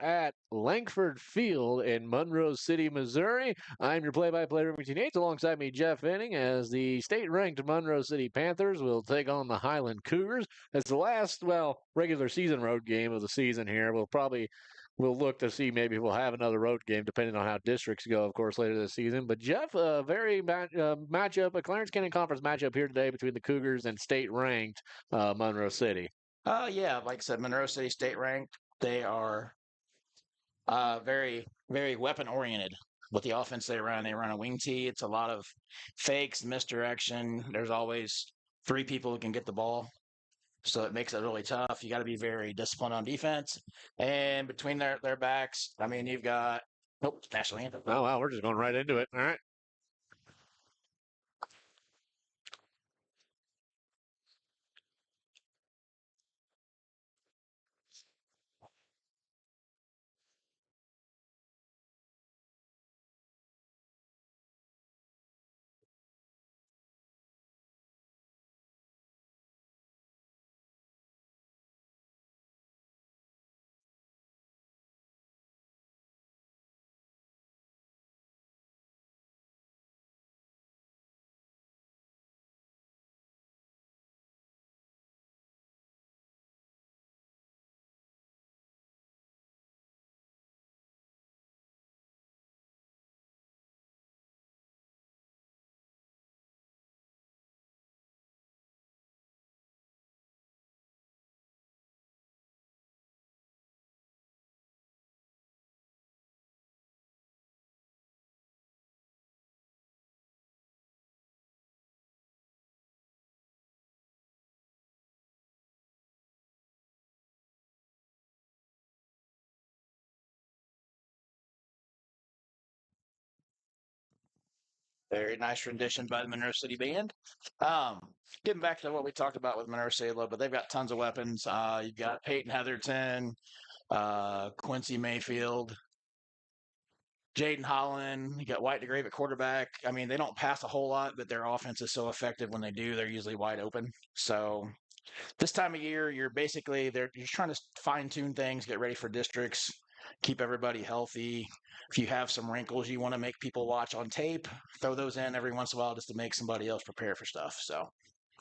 at Langford Field in Monroe City, Missouri. I'm your play-by-play Remington Yates. Alongside me, Jeff Inning, as the state-ranked Monroe City Panthers will take on the Highland Cougars. It's the last, regular season road game of the season here. We'll look to see maybe we'll have another road game depending on how districts go, of course, later this season. But Jeff, a matchup, a Clarence County Conference matchup here today between the Cougars and state-ranked Monroe City. Yeah, like I said, Monroe City State ranked. They are very, very weapon oriented with the offense they run. They run a wing tee. It's a lot of fakes, misdirection. There's always three people who can get the ball, so it makes it really tough. You got to be very disciplined on defense. And between their backs, I mean, you've got national anthem. Oh, wow, we're just going right into it. All right. Very nice rendition by the Monroe City Band. Um, Getting back to what we talked about with Monroe City a little bit, they've got tons of weapons. You've got Peyton Heatherton, Quincy Mayfield, Jaden Holland. You got White DeGrave at quarterback. I mean, they don't pass a whole lot, but their offense is so effective when they do. They're usually wide open. So this time of year, you're trying to fine tune things, get ready for districts, keep everybody healthy. If you have some wrinkles you want to make people watch on tape, throw those in every once in a while just to make somebody else prepare for stuff. So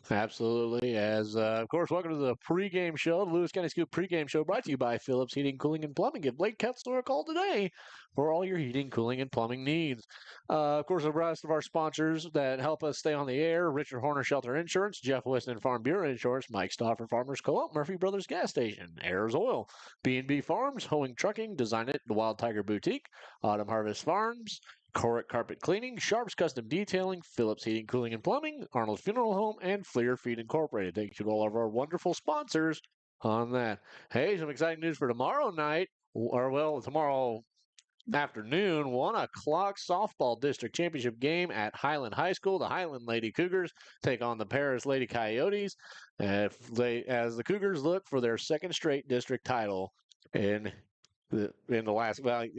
Absolutely. Of course, welcome to the pregame show, the Lewis County Scoop pregame show brought to you by Phillips Heating, Cooling, and Plumbing. Give Blake Ketzler a call today for all your heating, cooling, and plumbing needs. Of course, the rest of our sponsors that help us stay on the air, Richard Horner Shelter Insurance, Jeff Weston Farm Bureau Insurance, Mike Stauffer Farmers Co-op, Murphy Brothers Gas Station, Ayers Oil, B&B Farms, Hoeing Trucking, Design It, The Wild Tiger Boutique, Autumn Harvest Farms, Coric Carpet Cleaning, Sharps Custom Detailing, Phillips Heating, Cooling, and Plumbing, Arnold Funeral Home, and Fleer Feed Incorporated. Thank you to all of our wonderful sponsors on that. Hey, some exciting news for tomorrow night, tomorrow afternoon, 1 o'clock softball district championship game at Highland High School. The Highland Lady Cougars take on the Paris Lady Coyotes as the Cougars look for their second straight district title in the last, going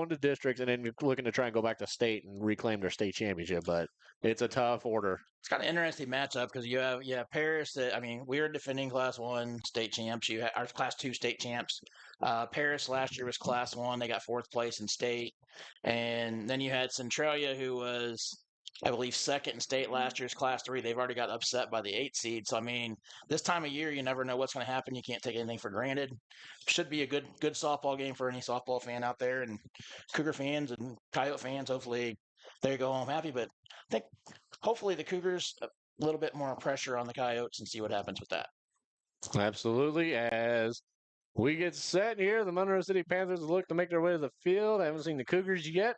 to districts and then looking to try and go back to state and reclaim their state championship. But it's a tough order. it's kind of interesting matchup because you have Paris. I mean, we are defending Class One state champs. You have our Class Two state champs. Paris last year was Class One. They got fourth place in state, and then you had Centralia, who was, I believe, second in state last year's Class Three. They've already got upset by the 8 seed. So I mean, this time of year, you never know what's going to happen. You can't take anything for granted. Should be a good softball game for any softball fan out there, and Cougar fans and Coyote fans. Hopefully, they go home happy. But I think hopefully the Cougars a little bit more pressure on the Coyotes and see what happens with that. Absolutely. As we get set here, the Monroe City Panthers look to make their way to the field. I haven't seen the Cougars yet.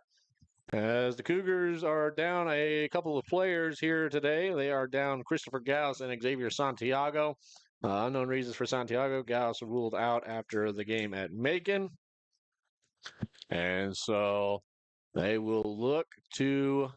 As the Cougars are down a couple of players here today, they are down Christopher Gauss and Xavier Santiago. Unknown reasons for Santiago. Gauss ruled out after the game at Macon. And so they will look to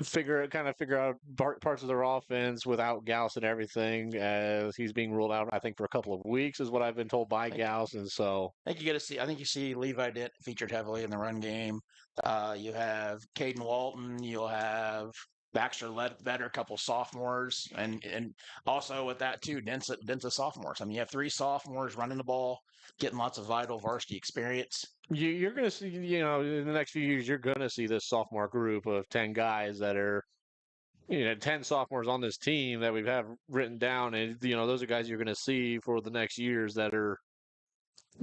figure out parts of their offense without Gauss and everything, as he's being ruled out, I think, for a couple of weeks, is what I've been told by Gauss. And so I think you get to see. I think you see Levi Dent featured heavily in the run game. You have Caden Walton. You'll have Baxter led better, a couple sophomores, and also with that too, dense of sophomores. I mean, you have three sophomores running the ball, getting lots of vital varsity experience. You're going to see, in the next few years, you're going to see this sophomore group of 10 guys that are, 10 sophomores on this team that we've have written down. And, those are guys you're going to see for the next years that are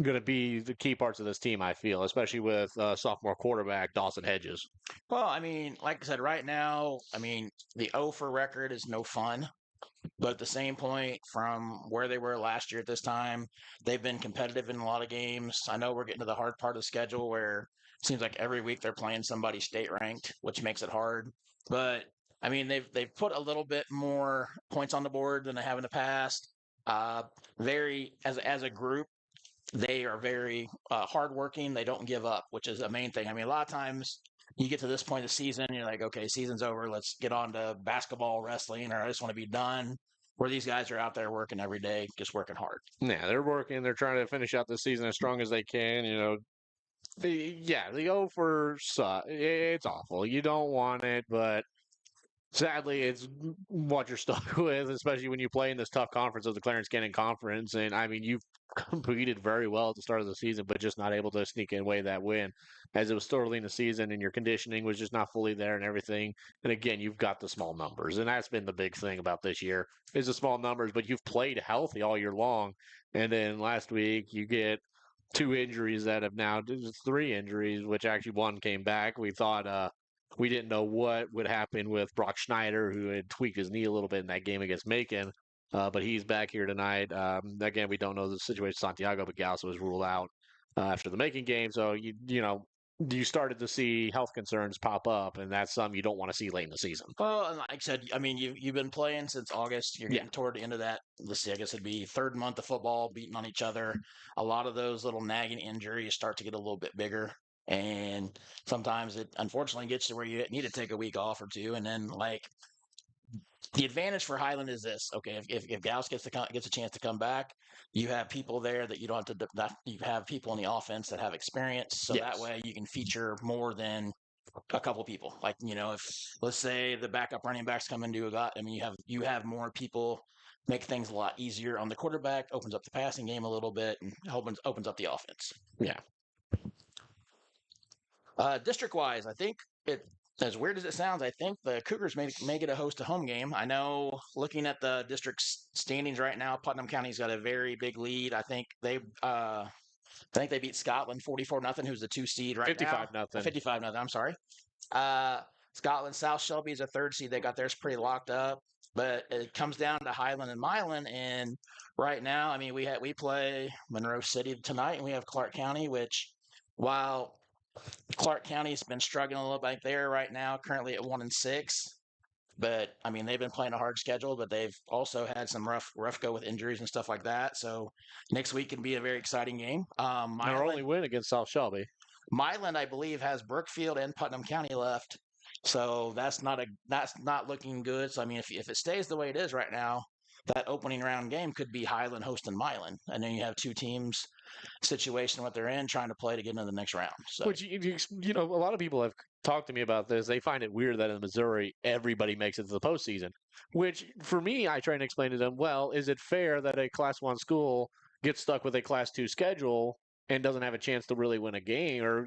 going to be the key parts of this team, I feel, especially with sophomore quarterback Dawson Hedges. Well, I mean, like I said, right now, I mean, the O for record is no fun. But at the same point, from where they were last year at this time, they've been competitive in a lot of games. I know we're getting to the hard part of the schedule where it seems like every week they're playing somebody state ranked, which makes it hard. But I mean, they've put a little bit more points on the board than they have in the past. Uh, very as a group, they are very hardworking. They don't give up, which is a main thing. I mean, a lot of times you get to this point of the season, you're like, okay, season's over. Let's get on to basketball, wrestling, or I just want to be done. Where these guys are out there working every day, just working hard. Yeah, they're working. They're trying to finish out the season as strong as they can. The 0 for it's awful. You don't want it, but sadly, it's what you're stuck with, especially when you play in this tough conference of the Clarence Cannon Conference. And I mean, you've competed very well at the start of the season, but just not able to sneak away that win, as it was still early in the season, and your conditioning was just not fully there and everything. And again, you've got the small numbers, and that's been the big thing about this year is the small numbers. But you've played healthy all year long, and then last week you get two injuries that have now three injuries, which actually one came back. We didn't know what would happen with Brock Schneider, who had tweaked his knee a little bit in that game against Macon, but he's back here tonight. Again, we don't know the situation with Santiago, but Gauss was ruled out after the Macon game. So you started to see health concerns pop up, and that's something you don't want to see late in the season. Well, and like I said, I mean, you've been playing since August. You're Yeah. getting toward the end of that. Let's see, I guess it'd be third month of football, beating on each other. A lot of those little nagging injuries start to get a little bit bigger, and sometimes it unfortunately gets to where you need to take a week off or two, and then like the advantage for Highland is this. Okay, if Gauss gets a chance to come back, you have people there that you don't have to. You have people in the offense that have experience, so that Yes. way you can feature more than a couple people. Like if let's say the backup running backs come into a guy, I mean you have more people, make things a lot easier on the quarterback, opens up the passing game a little bit, and opens up the offense. Yeah. District wise, I think it. As weird as it sounds, I think the Cougars may get a host a home game. I know looking at the district standings right now, Putnam County's got a very big lead. I think they beat Scotland 44-0, who's the 2 seed right 55 now. nothing. 55-0. I'm sorry. Uh, Scotland South Shelby is a 3rd seed. They got theirs pretty locked up, but it comes down to Highland and Milan. And right now, I mean, we play Monroe City tonight, and we have Clark County, which while Clark County's been struggling a little bit there right now, currently at 1-6. But I mean, they've been playing a hard schedule, but they've also had some rough go with injuries and stuff like that. So next week can be a very exciting game. Our only win against South Shelby. Milan, I believe, has Brookfield and Putnam County left, so that's not looking good. So I mean, if it stays the way it is right now, that opening round game could be Highland hosting Milan, and then you have two teams situation what they're in trying to play to get into the next round. So. Which a lot of people have talked to me about this. They find it weird that in Missouri everybody makes it to the postseason. Which for me, I try and explain to them. Well, is it fair that a Class 1 school gets stuck with a Class 2 schedule and doesn't have a chance to really win a game, or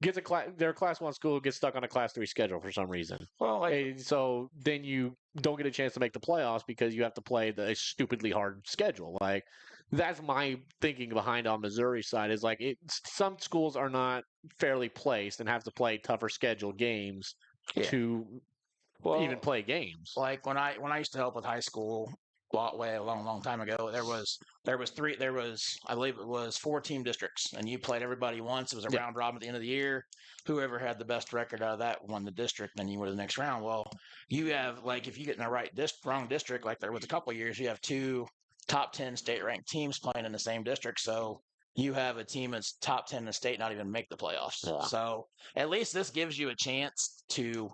gets their Class 1 school gets stuck on a Class 3 schedule for some reason? Well, so then you don't get a chance to make the playoffs because you have to play a stupidly hard schedule. Like, that's my thinking behind on Missouri's side is like some schools are not fairly placed and have to play tougher scheduled games to even play games. Like when I used to help with high school a long time ago, there was I believe it was 4 team districts, and you played everybody once. It was a round robin at the end of the year. Whoever had the best record out of that won the district, then you went to the next round. Well, you have like if you get in the wrong district, like there was a couple of years, you have 2 top 10 state ranked teams playing in the same district. So you have a team that's top 10 in the state not even make the playoffs. Yeah. So at least this gives you a chance to.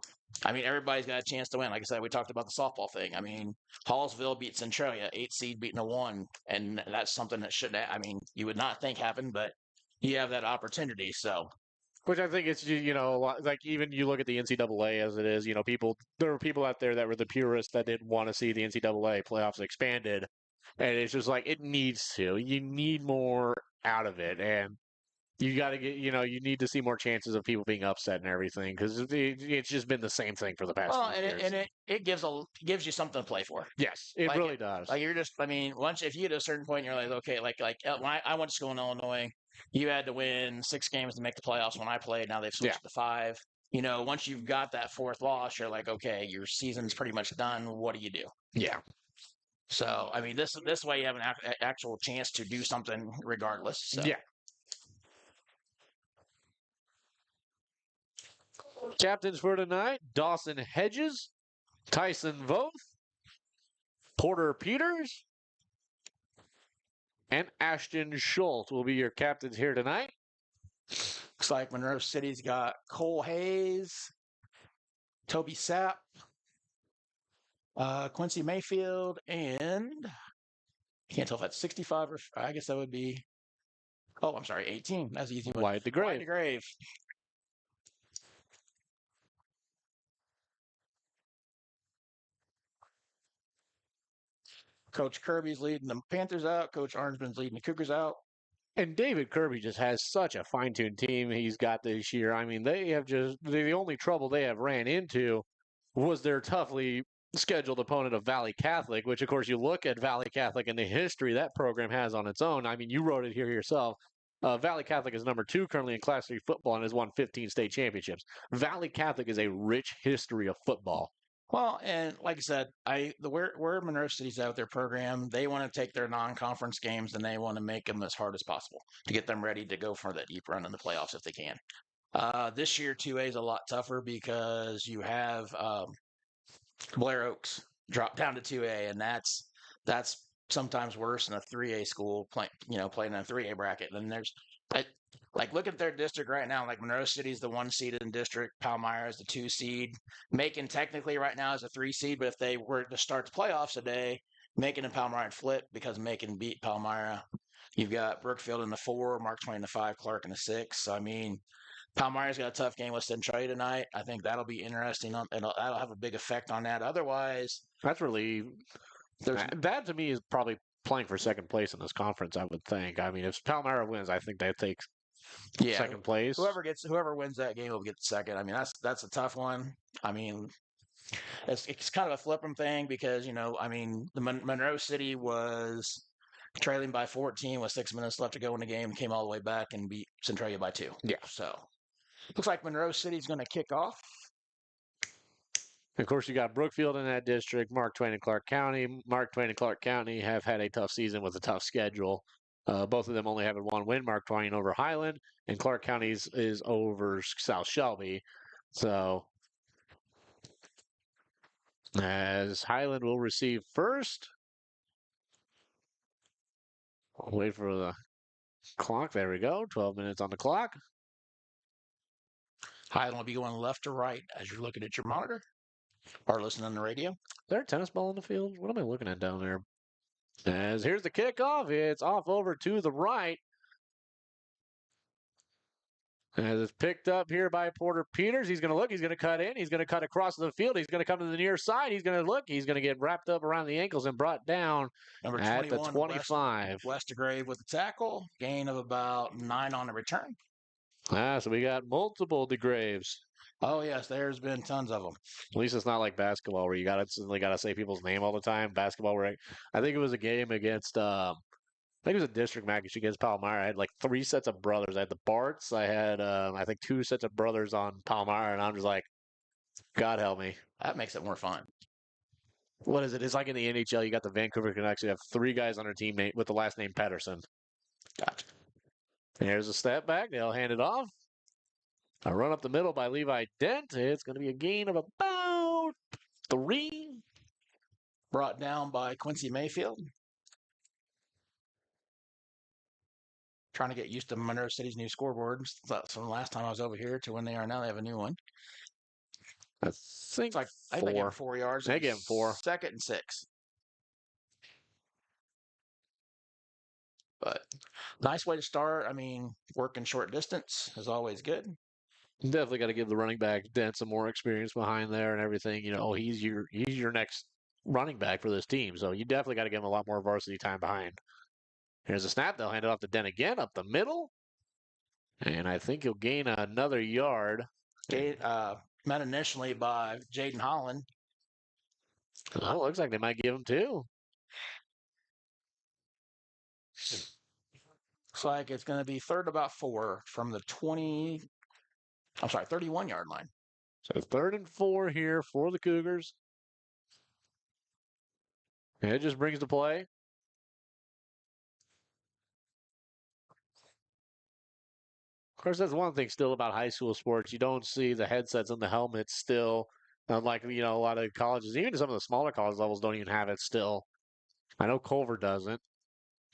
I mean, everybody's got a chance to win. Like I said, we talked about the softball thing. I mean, Hallsville beat Centralia, 8 seed beating a 1, and that's something that shouldn't. I mean, you would not think happened, but you have that opportunity. So Which I think it's a lot, like even you look at the NCAA as it is. There were people out there that were the purists that didn't want to see the NCAA playoffs expanded, and it's just like it needs to. You need more out of it, and you got to get you need to see more chances of people being upset and everything because it's just been the same thing for the past Well, few and years. it gives you something to play for. Yes, it Like really does. like you're just, I mean, once if you get to a certain point, you're like, okay, when I went to school in Illinois, you had to win 6 games to make the playoffs. When I played, now they've Yeah, switched to 5. Once you've got that fourth loss, you're like, okay, your season's pretty much done. What do you do? yeah, So, I mean, this way you have an actual chance to do something regardless. So, yeah. Captains for tonight: Dawson Hedges, Tyson Voth, Porter Peters, and Ashton Schultz will be your captains here tonight. looks like Monroe City's got Cole Hayes, Toby Sapp, Quincy Mayfield, and I can't tell if that's 65 or I guess that would be. Oh, I'm sorry, 18. That's an easy one. Wyatt Wide DeGrave. to Grave. Coach Kirby's leading the Panthers out. Coach Orangeman's leading the Cougars out. And David Kirby just has such a fine-tuned team he's got this year. I mean, they have the only trouble they have ran into was their toughly scheduled opponent of Valley Catholic, which of course you look at Valley Catholic and the history that program has on its own. I mean, you wrote it here yourself. Valley Catholic is number 2 currently in Class 3 football and has won 15 state championships. Valley Catholic is a rich history of football. Well, and like I said, where Monroe City's at with their program, they want to take their non-conference games and they want to make them as hard as possible to get them ready to go for that deep run in the playoffs if they can. This year, 2A is a lot tougher because you have Blair Oaks drop down to 2A, and that's sometimes worse than a 3A school playing in a 3A bracket. Then like look at their district right now. Like Monroe City's the 1 seed in district, Palmyra is the 2 seed. Macon technically right now is a 3 seed, but if they were to start the playoffs today, Macon and Palmyra would flip because Macon beat Palmyra. You've got Brookfield in the 4, Mark Twain in the 5, Clark in the 6. So, I mean, Palmyra's got a tough game with Centralia tonight. I think that'll be interesting, and that'll have a big effect on that. Otherwise, That's really that to me is probably playing for second place in this conference. I would think. I mean, if Palmyra wins, I think that takes second place. Whoever wins that game will get the second. I mean, that's a tough one. I mean, it's kind of a flip 'em thing because I mean, the Monroe City was trailing by 14 with 6 minutes left to go in the game, came all the way back and beat Centralia by 2. Yeah. So looks like Monroe City's going to kick off. Of course, you got Brookfield in that district, Mark Twain and Clark County. Mark Twain and Clark County have had a tough season with a tough schedule. Both of them only having one win. Mark Twain over Highland, and Clark County's is over South Shelby. So, as Highland will receive first. I'll wait for the clock. There we go. 12 minutes on the clock. Highland will be going left to right as you're looking at your monitor or listening on the radio. Is there a tennis ball in the field? What am I looking at down there? As here's the kickoff. It's off over to the right. As it's picked up here by Porter Peters. He's going to look. He's going to cut in. He's going to cut across the field. He's going to come to the near side. He's going to look. He's going to get wrapped up around the ankles and brought down Number at the 21, 25. West Grave with the tackle. Gain of about 9 on the return. So we got multiple DeGraves. Oh, yes, there's been tons of them. At least it's not like basketball where you gotta say people's name all the time. Basketball, where I think it was a game against I think it was a district match against Palmyra. I had like 3 sets of brothers. I had the Barts. I had I think 2 sets of brothers on Palmyra, and I'm just like, God help me. That makes it more fun. What is it? It's like in the NHL. You got the Vancouver Canucks. You have 3 guys on their team with the last name Pedersen. Gotcha. There's a step back. They'll hand it off. A run up the middle by Levi Dent. It's going to be a gain of about 3. Brought down by Quincy Mayfield. Trying to get used to Monroe City's new scoreboard. From the last time I was over here to when they are now, they have a new one. I think I think they get 4 yards. They get 4. 2nd and 6. But nice way to start. I mean, working short distance is always good. Definitely got to give the running back Dent some more experience behind there and everything. He's your next running back for this team, so you definitely got to give him a lot more varsity time behind. Here's a snap. They'll hand it off to Dent again up the middle, and I think he'll gain another yard. Met initially by Jaden Holland. Well, looks like they might give him two. Looks like it's going to be third about 4 from the 31-yard line. So 3rd and 4 here for the Cougars. And it just brings the play. Of course, that's one thing still about high school sports. You don't see the headsets and the helmets still. Unlike, a lot of colleges, even some of the smaller college levels don't even have it still. I know Culver doesn't.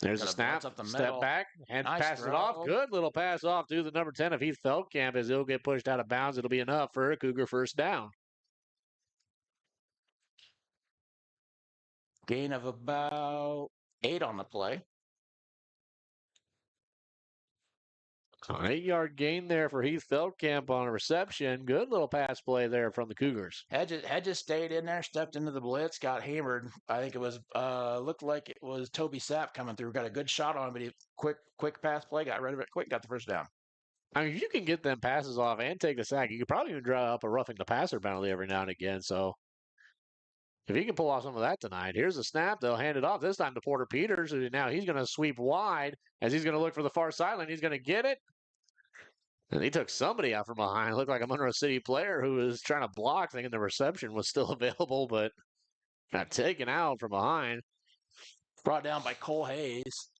There's a snap, up the step middle. back, and Nice passes it throw. off. Good little pass off to the number 10 of Heath Feldkamp as he'll get pushed out of bounds. It'll be enough for a Cougar first down. Gain of about 8 on the play. So an 8-yard gain there for Heath Feldkamp on a reception. Good little pass play there from the Cougars. Hedges stayed in there, stepped into the blitz, got hammered. I think it was looked like it was Toby Sapp coming through. Got a good shot on him, but he quick pass play, got rid of it quick, got the first down. I mean, you can get them passes off and take the sack. You could probably even draw up a roughing the passer penalty every now and again. So if he can pull off some of that tonight, here's a snap. They'll hand it off this time to Porter Peters. Now he's going to sweep wide as he's going to look for the far sideline. He's going to get it. And he took somebody out from behind. It looked like a Monroe City player who was trying to block, thinking the reception was still available, but got taken out from behind. Brought down by Cole Hayes.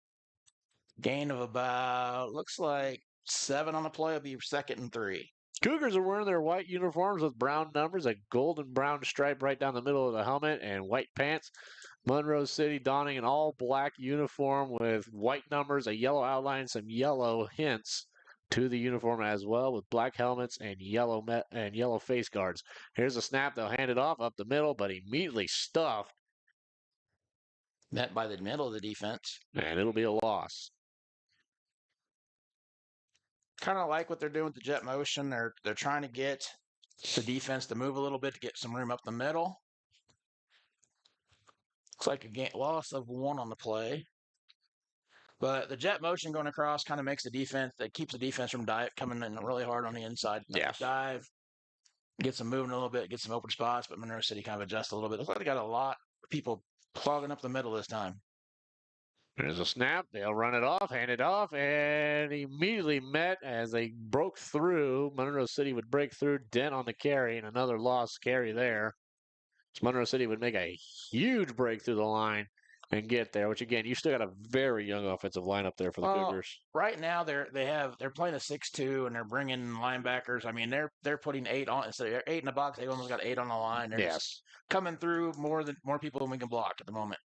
Gain of about, looks like 7 on the play. Will be 2nd and 3. Cougars are wearing their white uniforms with brown numbers, a golden brown stripe right down the middle of the helmet, and white pants. Monroe City donning an all-black uniform with white numbers, a yellow outline, some yellow hints to the uniform as well, with black helmets and yellow face guards. Here's a snap. They'll hand it off up the middle, but immediately stuffed. Met by the middle of the defense. And it'll be a loss. Kind of like what they're doing with the jet motion. They're trying to get the defense to move a little bit to get some room up the middle. Looks like a loss of 1 on the play. But the jet motion going across kind of makes the defense, that keeps the defense from coming in really hard on the inside. Yeah. Dive, gets them moving a little bit, get some open spots, but Monroe City kind of adjusts a little bit. Looks like they got a lot of people clogging up the middle this time. There's a snap. They'll run it off, hand it off, and immediately met as they broke through. Monroe City would break through. Dent on the carry, and another lost carry there. So Monroe City would make a huge break through the line and get there, which, again, you still got a very young offensive line up there for the Cougars. Right now, they're playing a 6-2, and they're bringing linebackers. I mean, they're putting 8 on. Instead of 8 in the box, they almost got 8 on the line. They're just coming through more people than we can block at the moment.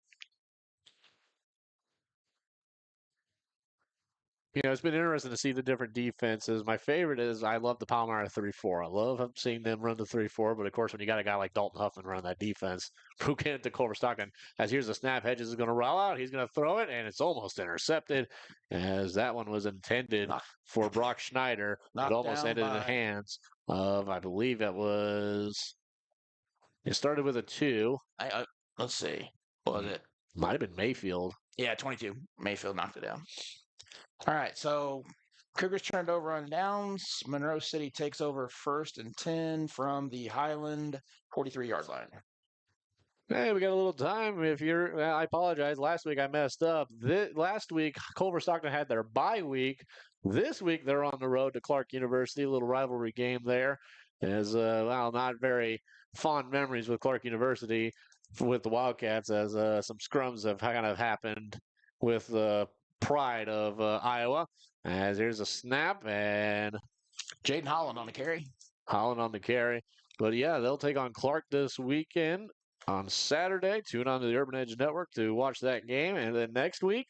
It's been interesting to see the different defenses. My favorite is I love the Palmyra 3-4. I love seeing them run the 3-4, but of course, when you got a guy like Dalton Huffman run that defense, who can to Culver Stockton, as here's the snap, Hedges is going to roll out, he's going to throw it, and it's almost intercepted, as that one was intended for Brock Schneider. It almost ended in the hands of, I believe it started with a 2. Let's see. What was it? Might have been Mayfield. Yeah, 22. Mayfield knocked it down. All right, so Cougars turned over on downs. Monroe City takes over 1st and 10 from the Highland 43-yard line. Hey, we got a little time. I apologize. Last week I messed up. Last week, Culver Stockton had their bye week. This week they're on the road to Clark University. A little rivalry game there. As not very fond memories with Clark University with the Wildcats, as some scrums have kind of happened with the pride of Iowa. As here's a snap, and Jaden Holland on the carry. But yeah, they'll take on Clark this weekend on Saturday. Tune on to the Urban Edge Network to watch that game. And then next week,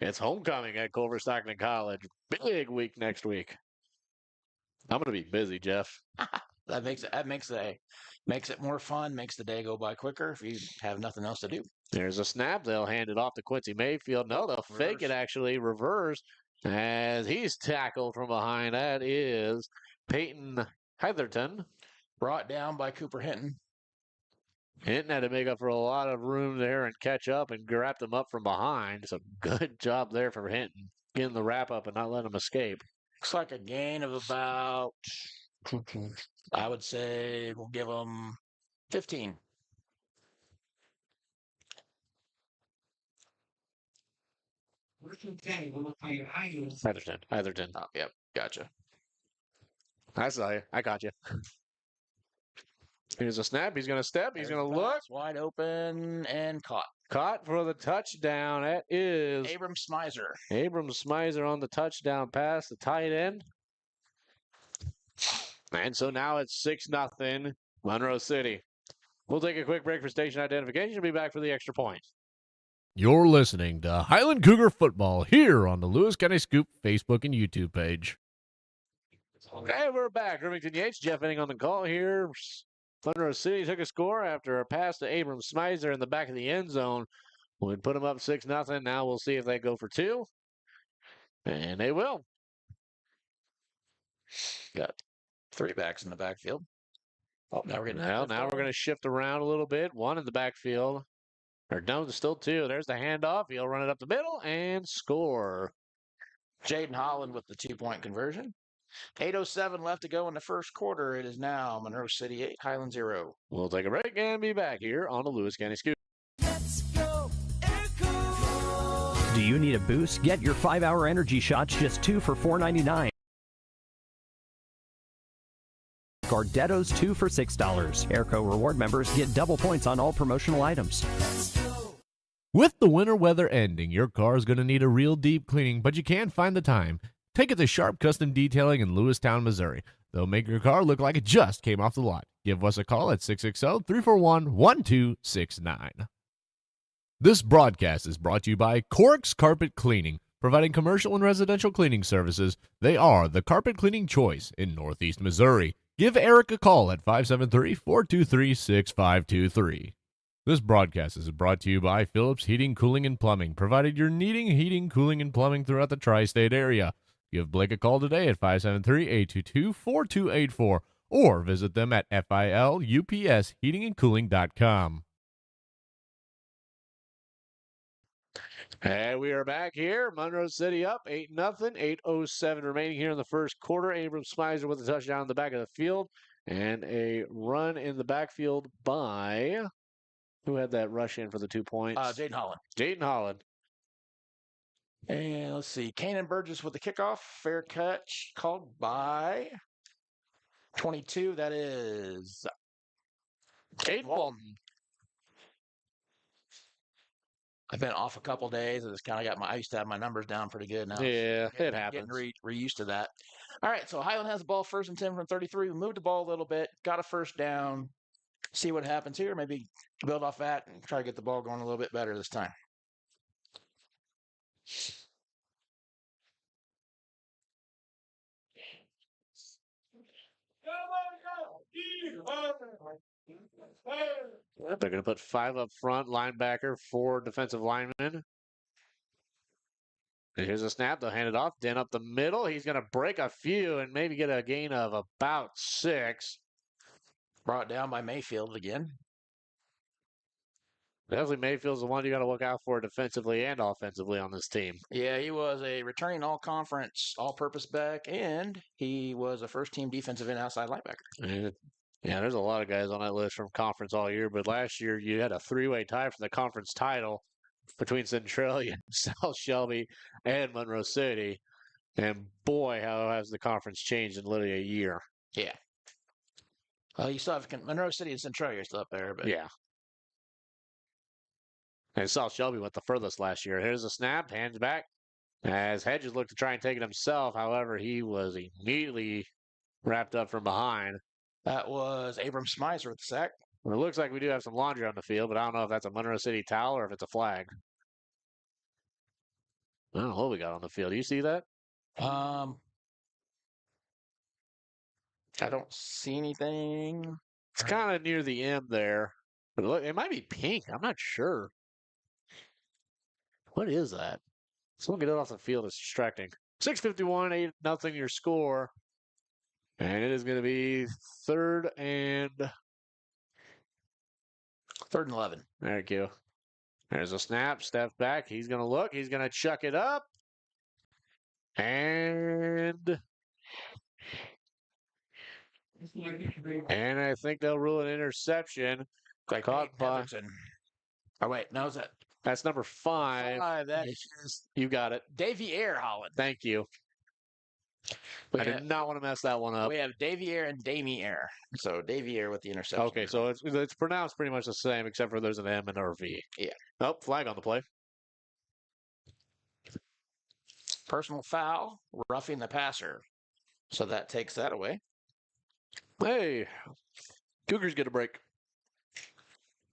it's homecoming at Culver Stockton College. Big week next week. I'm going to be busy, Jeff. That makes it more fun, makes the day go by quicker if you have nothing else to do. There's a snap. They'll hand it off to Quincy Mayfield. No, they'll fake it, actually, reverse, as he's tackled from behind. That is Peyton Heatherton. Brought down by Cooper Hinton. Hinton had to make up for a lot of room there and catch up and grab them up from behind. So good job there for Hinton, getting the wrap up and not letting them escape. Looks like a gain of about, I would say we'll give them 15. Heatherton. Oh, yep, gotcha. I saw you. I got you. Here's a snap. He's going to step. He's going to look. Wide open and caught. Caught for the touchdown. That is Abram Smizer. Abram Smizer on the touchdown pass, the tight end. And so now it's 6-0 Monroe City. We'll take a quick break for station identification. We'll be back for the extra point. You're listening to Highland Cougar Football here on the Lewis County Scoop Facebook and YouTube page. Okay, we're back. Remington Yates, Jeff Inning on the call here. Monroe City took a score after a pass to Abram Smizer in the back of the end zone. Would put them up 6-0. Now we'll see if they go for 2. And they will. Got 3 backs in the backfield. Oh, now we're going to shift around a little bit. 1 in the backfield. Or no, there's still 2. There's the handoff. He'll run it up the middle and score. Jaden Holland with the 2-point conversion. 8:07 left to go in the first quarter. It is now Monroe City 8, Highland 0. We'll take a break and be back here on the Lewis County Scoop. Let's go, Echo! Do you need a boost? Get your 5-hour energy shots, just 2 for $4.99. Gardetto's 2 for $6. Airco reward members get double points on all promotional items. With the winter weather ending, your car is going to need a real deep cleaning, but you can't find the time. Take it to Sharp Custom Detailing in Lewistown, Missouri. They'll make your car look like it just came off the lot. Give us a call at 660-341-1269. This broadcast is brought to you by Cork's Carpet Cleaning, providing commercial and residential cleaning services. They are the carpet cleaning choice in Northeast Missouri. Give Eric a call at 573-423-6523. This broadcast is brought to you by Phillips Heating, Cooling, and Plumbing, provided you're needing heating, cooling, and plumbing throughout the tri-state area. Give Blake a call today at 573-822-4284 or visit them at filupsheatingandcooling.com. And we are back here. Monroe City up 8-0. 8:07 remaining here in the first quarter. Abram Smizer with a touchdown in the back of the field and a run in the backfield by... Who had that rush in for the 2 points? Jaden Holland. Jaden Holland. And let's see. Kanan Burgess with the kickoff. Fair catch called by 22. That is Aiden Walton. I've been off a couple days. I just kind of got I used to have my numbers down pretty good now. Yeah, it happens. Getting re-used to that. All right, so Highland has the ball 1st and 10 from 33. We moved the ball a little bit, got a first down. See what happens here. Maybe build off that and try to get the ball going a little bit better this time. They're going to put 5 up front, linebacker, 4 defensive linemen. And here's a snap. They'll hand it off. Den up the middle. He's going to break a few and maybe get a gain of about 6. Brought down by Mayfield again. Definitely Mayfield's the one you got to look out for defensively and offensively on this team. Yeah, he was a returning all-conference, all-purpose back, and he was a first-team defensive and outside linebacker. And yeah, there's a lot of guys on that list from conference all year, but last year you had a 3-way tie for the conference title between Centralia, South Shelby, and Monroe City. And boy, how has the conference changed in literally a year. Yeah. Well, you still have Monroe City and Centralia are still up there, but yeah. And South Shelby went the furthest last year. Here's a snap, hands back, as Hedges looked to try and take it himself. However, he was immediately wrapped up from behind. That was Abram Smizer with the sack. Well, it looks like we do have some laundry on the field, but I don't know if that's a Monroe City towel or if it's a flag. I don't know what we got on the field. Do you see that? I don't see anything. It's kind of near the end there. But look, it might be pink. I'm not sure. What is that? Someone get it off the field. It's distracting. 6:51, 8-0 your score. And it is going to be 3rd and 3rd and 11. there you go. There's a snap, step back. He's going to look. He's going to chuck it up. And I think they'll rule an interception. Like Caught Peyton by Heatherton. Oh, wait. No, is that that's number 5. 5? That is You got it. Davy Air, Holland. Thank you. We I have, did not want to mess that one up. we have Davy Air and Damie Air. So Davy Air with the interception. Okay, so it's pronounced pretty much the same except for there's an M and a V. Yeah. Oh, flag on the play. Personal foul, roughing the passer. So that takes that away. Hey, Cougars get a break.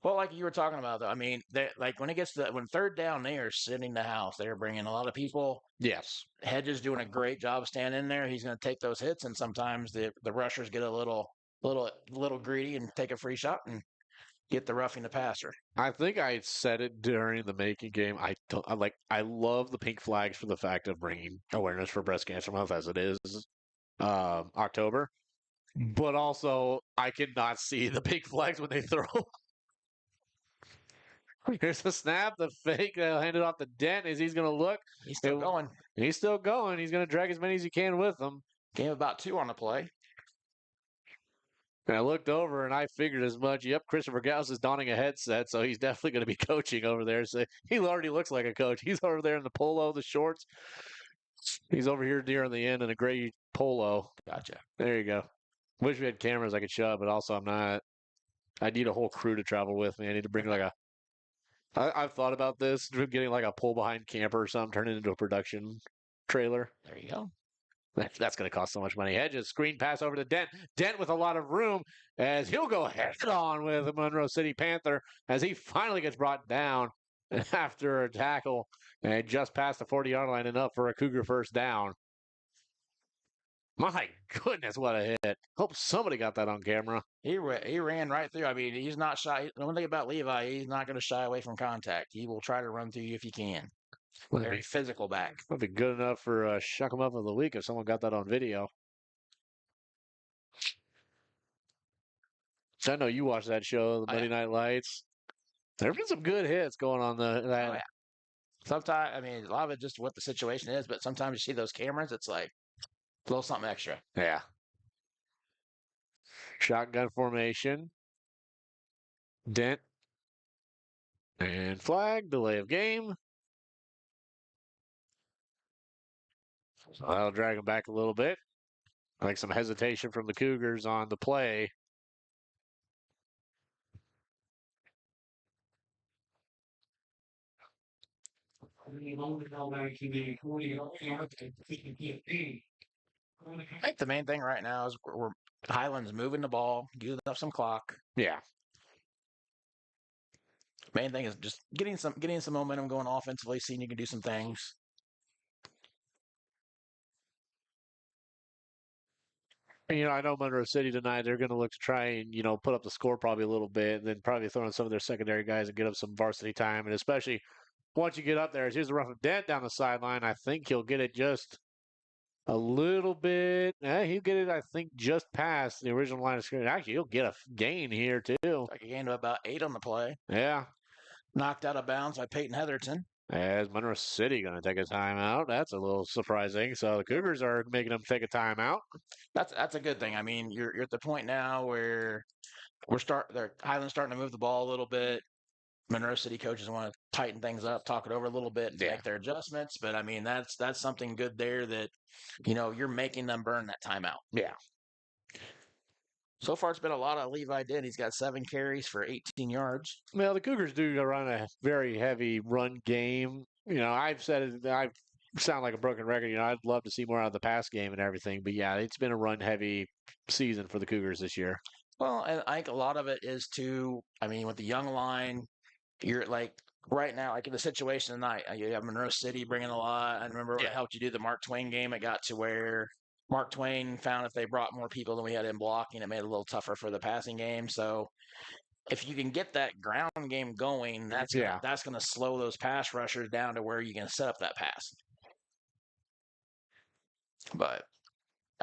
Well, like you were talking about, though, I mean, like when it gets to when 3rd down, they are sitting the house. They're bringing a lot of people. Yes. Hedges doing a great job standing in there. He's going to take those hits, and sometimes the rushers get a little greedy and take a free shot and get the roughing the passer. I think I said it during the making game. I love the pink flags for the fact of bringing awareness for Breast Cancer Month as it is October. But also, I cannot see the pink flags when they throw. Here's the snap, the fake. They'll hand it off to Dent as he's going to look. He's still going. He's still going. He's going to drag as many as he can with him. Game about 2 on the play. And I looked over and I figured as much. Yep, Christopher Gauss is donning a headset, so he's definitely going to be coaching over there. So he already looks like a coach. He's over there in the polo, the shorts. He's over here near the end in a gray polo. Gotcha. There you go. Wish we had cameras I could show, but also I'm not. I need a whole crew to travel with me. I need to bring I've thought about this, getting like a pull behind camper or something, turn it into a production trailer. There you go. That's going to cost so much money. Hedges, screen pass over to Dent. Dent with a lot of room as he'll go head on with the Monroe City Panther as he finally gets brought down after a tackle and just past the 40-yard line enough for a Cougar 1st down. My goodness, what a hit. Hope somebody got that on camera. He ran right through. I mean, he's not shy. The one thing about Levi, he's not going to shy away from contact. He will try to run through you if he can. Very physical back. That'd be good enough for Shuck 'em Up of the Week if someone got that on video. So I know you watched that show, the Monday Night Lights. There have been some good hits going on that. Oh, yeah. Sometimes, I mean, a lot of it just what the situation is, but sometimes you see those cameras, it's like a little something extra. Yeah. Shotgun formation. Dent. And flag, delay of game. So that'll drag him back a little bit. I think some hesitation from the Cougars on the play. I think the main thing right now is we're Highland's moving the ball, using up some clock. Yeah. Main thing is just getting some momentum going offensively, seeing you can do some things. You know, I know Monroe City tonight, they're going to look to try and, put up the score probably a little bit and then probably throw in some of their secondary guys and get up some varsity time. And especially once you get up there, here's the rough Dent down the sideline. I think he'll get it just a little bit. He'll get it, I think, just past the original line of scrimmage. Actually, he'll get a gain here, too. Like a gain of about 8 on the play. Yeah. Knocked out of bounds by Peyton Heatherton. As Monroe City going to take a timeout. That's a little surprising. So the Cougars are making them take a timeout. That's a good thing. I mean, you're at the point now where Highland's starting to move the ball a little bit. Monroe City coaches want to tighten things up, talk it over a little bit, and make their adjustments. But I mean, that's something good there that you're making them burn that timeout. Yeah. So far, it's been a lot of Levi Dent. He's got 7 carries for 18 yards. Well, the Cougars do run a very heavy run game. I've said it. I sound like a broken record. I'd love to see more out of the pass game and everything. But yeah, it's been a run-heavy season for the Cougars this year. Well, and I think a lot of it is with the young line, you're like right now, like in the situation tonight, you have Monroe City bringing a lot. I remember when it helped you do the Mark Twain game. It got to where Mark Twain found if they brought more people than we had in blocking, it made it a little tougher for the passing game. So if you can get that ground game going, that's going to slow those pass rushers down to where you can set up that pass. But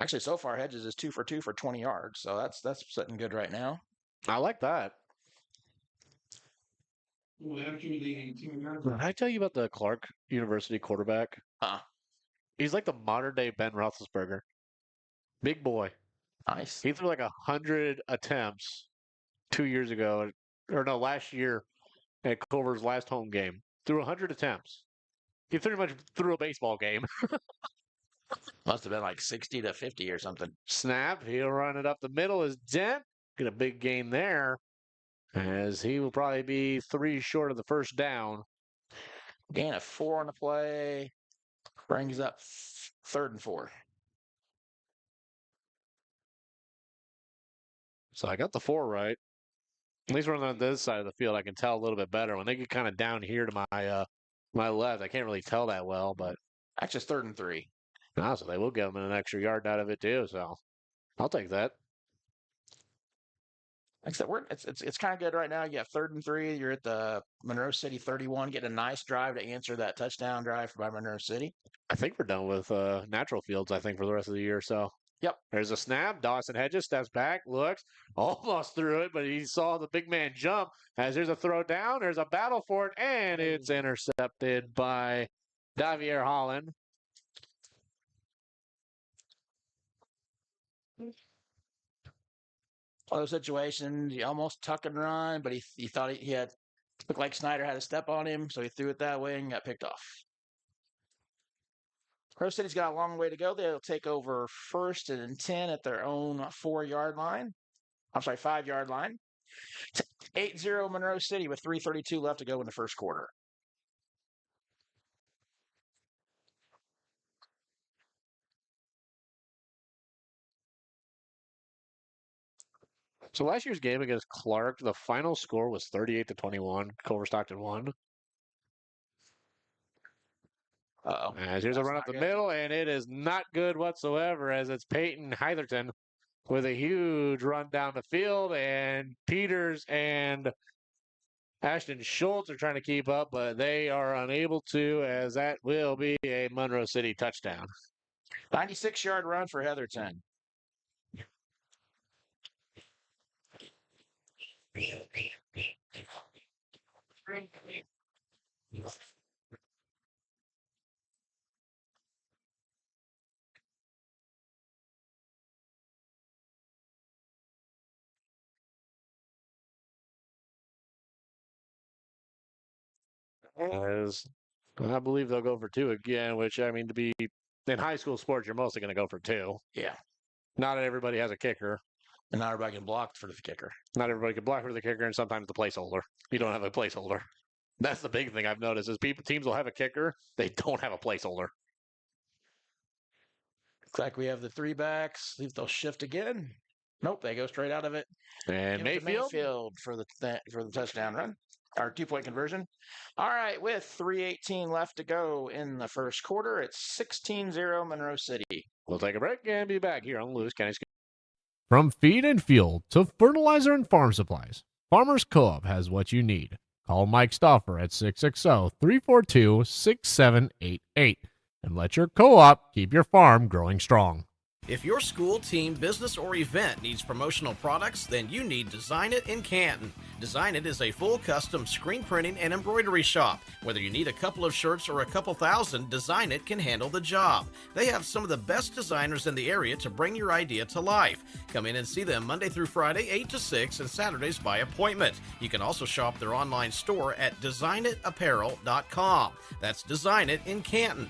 Actually, so far, Hedges is 2 for 2 for 20 yards. So that's sitting good right now. I like that. Did I tell you about the Clark University quarterback? Huh. He's like the modern day Ben Roethlisberger. Big boy. Nice. He threw like 100 attempts 2 years ago, or no, last year at Culver's last home game. Threw 100 attempts. He pretty much threw a baseball game. Must have been like 60 to 50 or something. Snap. He'll run it up the middle as Dent. Get a big gain there, as he will probably be 3 short of the first down. Gain of 4 on the play. Brings up 3rd and 4. So I got the 4 right. At least running on this side of the field, I can tell a little bit better. When they get kind of down here to my left, I can't really tell that well, but Actually, it's 3rd and 3. so they will give them an extra yard out of it too. So I'll take that. Like I said, it's kind of good right now. You have 3rd and 3. You're at the Monroe City 31. Getting a nice drive to answer that touchdown drive by Monroe City. I think we're done with natural fields, I think, for the rest of the year. So Yep. There's a snap. Dawson Hedges steps back, looks, almost threw it, but he saw the big man jump. As there's a throw down, there's a battle for it, and it's intercepted by Davier Holland. One of those situations, you almost tuck and run, but he thought he had looked like Snyder had a step on him, so he threw it that way and got picked off. Monroe City's got a long way to go. They'll take over 1st and 10 at their own 4-yard line. I'm sorry, 5-yard line. 8-0 Monroe City with 3:32 left to go in the first quarter. So last year's game against Clark, the final score was 38-21. Culver Stockton won. Uh-oh. As here's a That's run not up the good. middle, and it is not good whatsoever, as it's Peyton Heitherton with a huge run down the field, and Peters and Ashton Schultz are trying to keep up, but they are unable to, as that will be a Monroe City touchdown. 96-yard run for Heatherton. As I believe they'll go for 2 again, which, I mean, to be in high school sports, you're mostly going to go for 2. Yeah. Not everybody has a kicker. And not everybody can block for the kicker. Not everybody can block for the kicker, and sometimes the placeholder. You don't have a placeholder. That's the big thing I've noticed is teams will have a kicker. They don't have a placeholder. Looks like we have the 3 backs. See if they'll shift again. Nope, they go straight out of it. And Give it to Mayfield. Mayfield for the touchdown run. Our 2-point conversion. All right, with 3:18 left to go in the first quarter, it's 16-0 Monroe City. We'll take a break and be back here on Lewis County. From feed and fuel to fertilizer and farm supplies, Farmers Co-op has what you need. Call Mike Stauffer at 660-342-6788 and let your co-op keep your farm growing strong. If your school, team, business, or event needs promotional products, then you need Design It in Canton. Design It is a full custom screen printing and embroidery shop. Whether you need a couple of shirts or a couple thousand, Design It can handle the job. They have some of the best designers in the area to bring your idea to life. Come in and see them Monday through Friday, 8 to 6, and Saturdays by appointment. You can also shop their online store at designitapparel.com. That's Design It in Canton.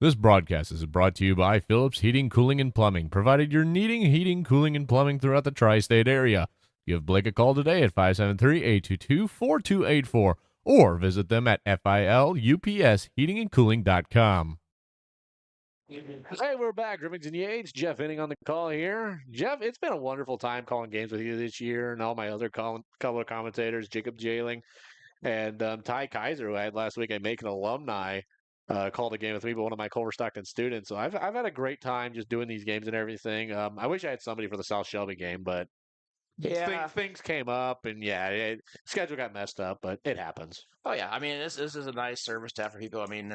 This broadcast is brought to you by Phillips Heating, Cooling, and Plumbing, provided you're needing heating, cooling, and plumbing throughout the tri-state area. Give Blake a call today at 573-822-4284 or visit them at filupsheatingandcooling.com. Hey, we're back. Remington Yates, Jeff Inning on the call here. Jeff, it's been a wonderful time calling games with you this year, and all my other couple of commentators, Jacob Jailing and Ty Kaiser, who I had last week, a Macon alumni, called a game with me, but one of my Culver Stockton students. So I've had a great time just doing these games and everything. I wish I had somebody for the South Shelby game, but things came up, and schedule got messed up, but it happens. Oh yeah, I mean this is a nice service to have for people. I mean,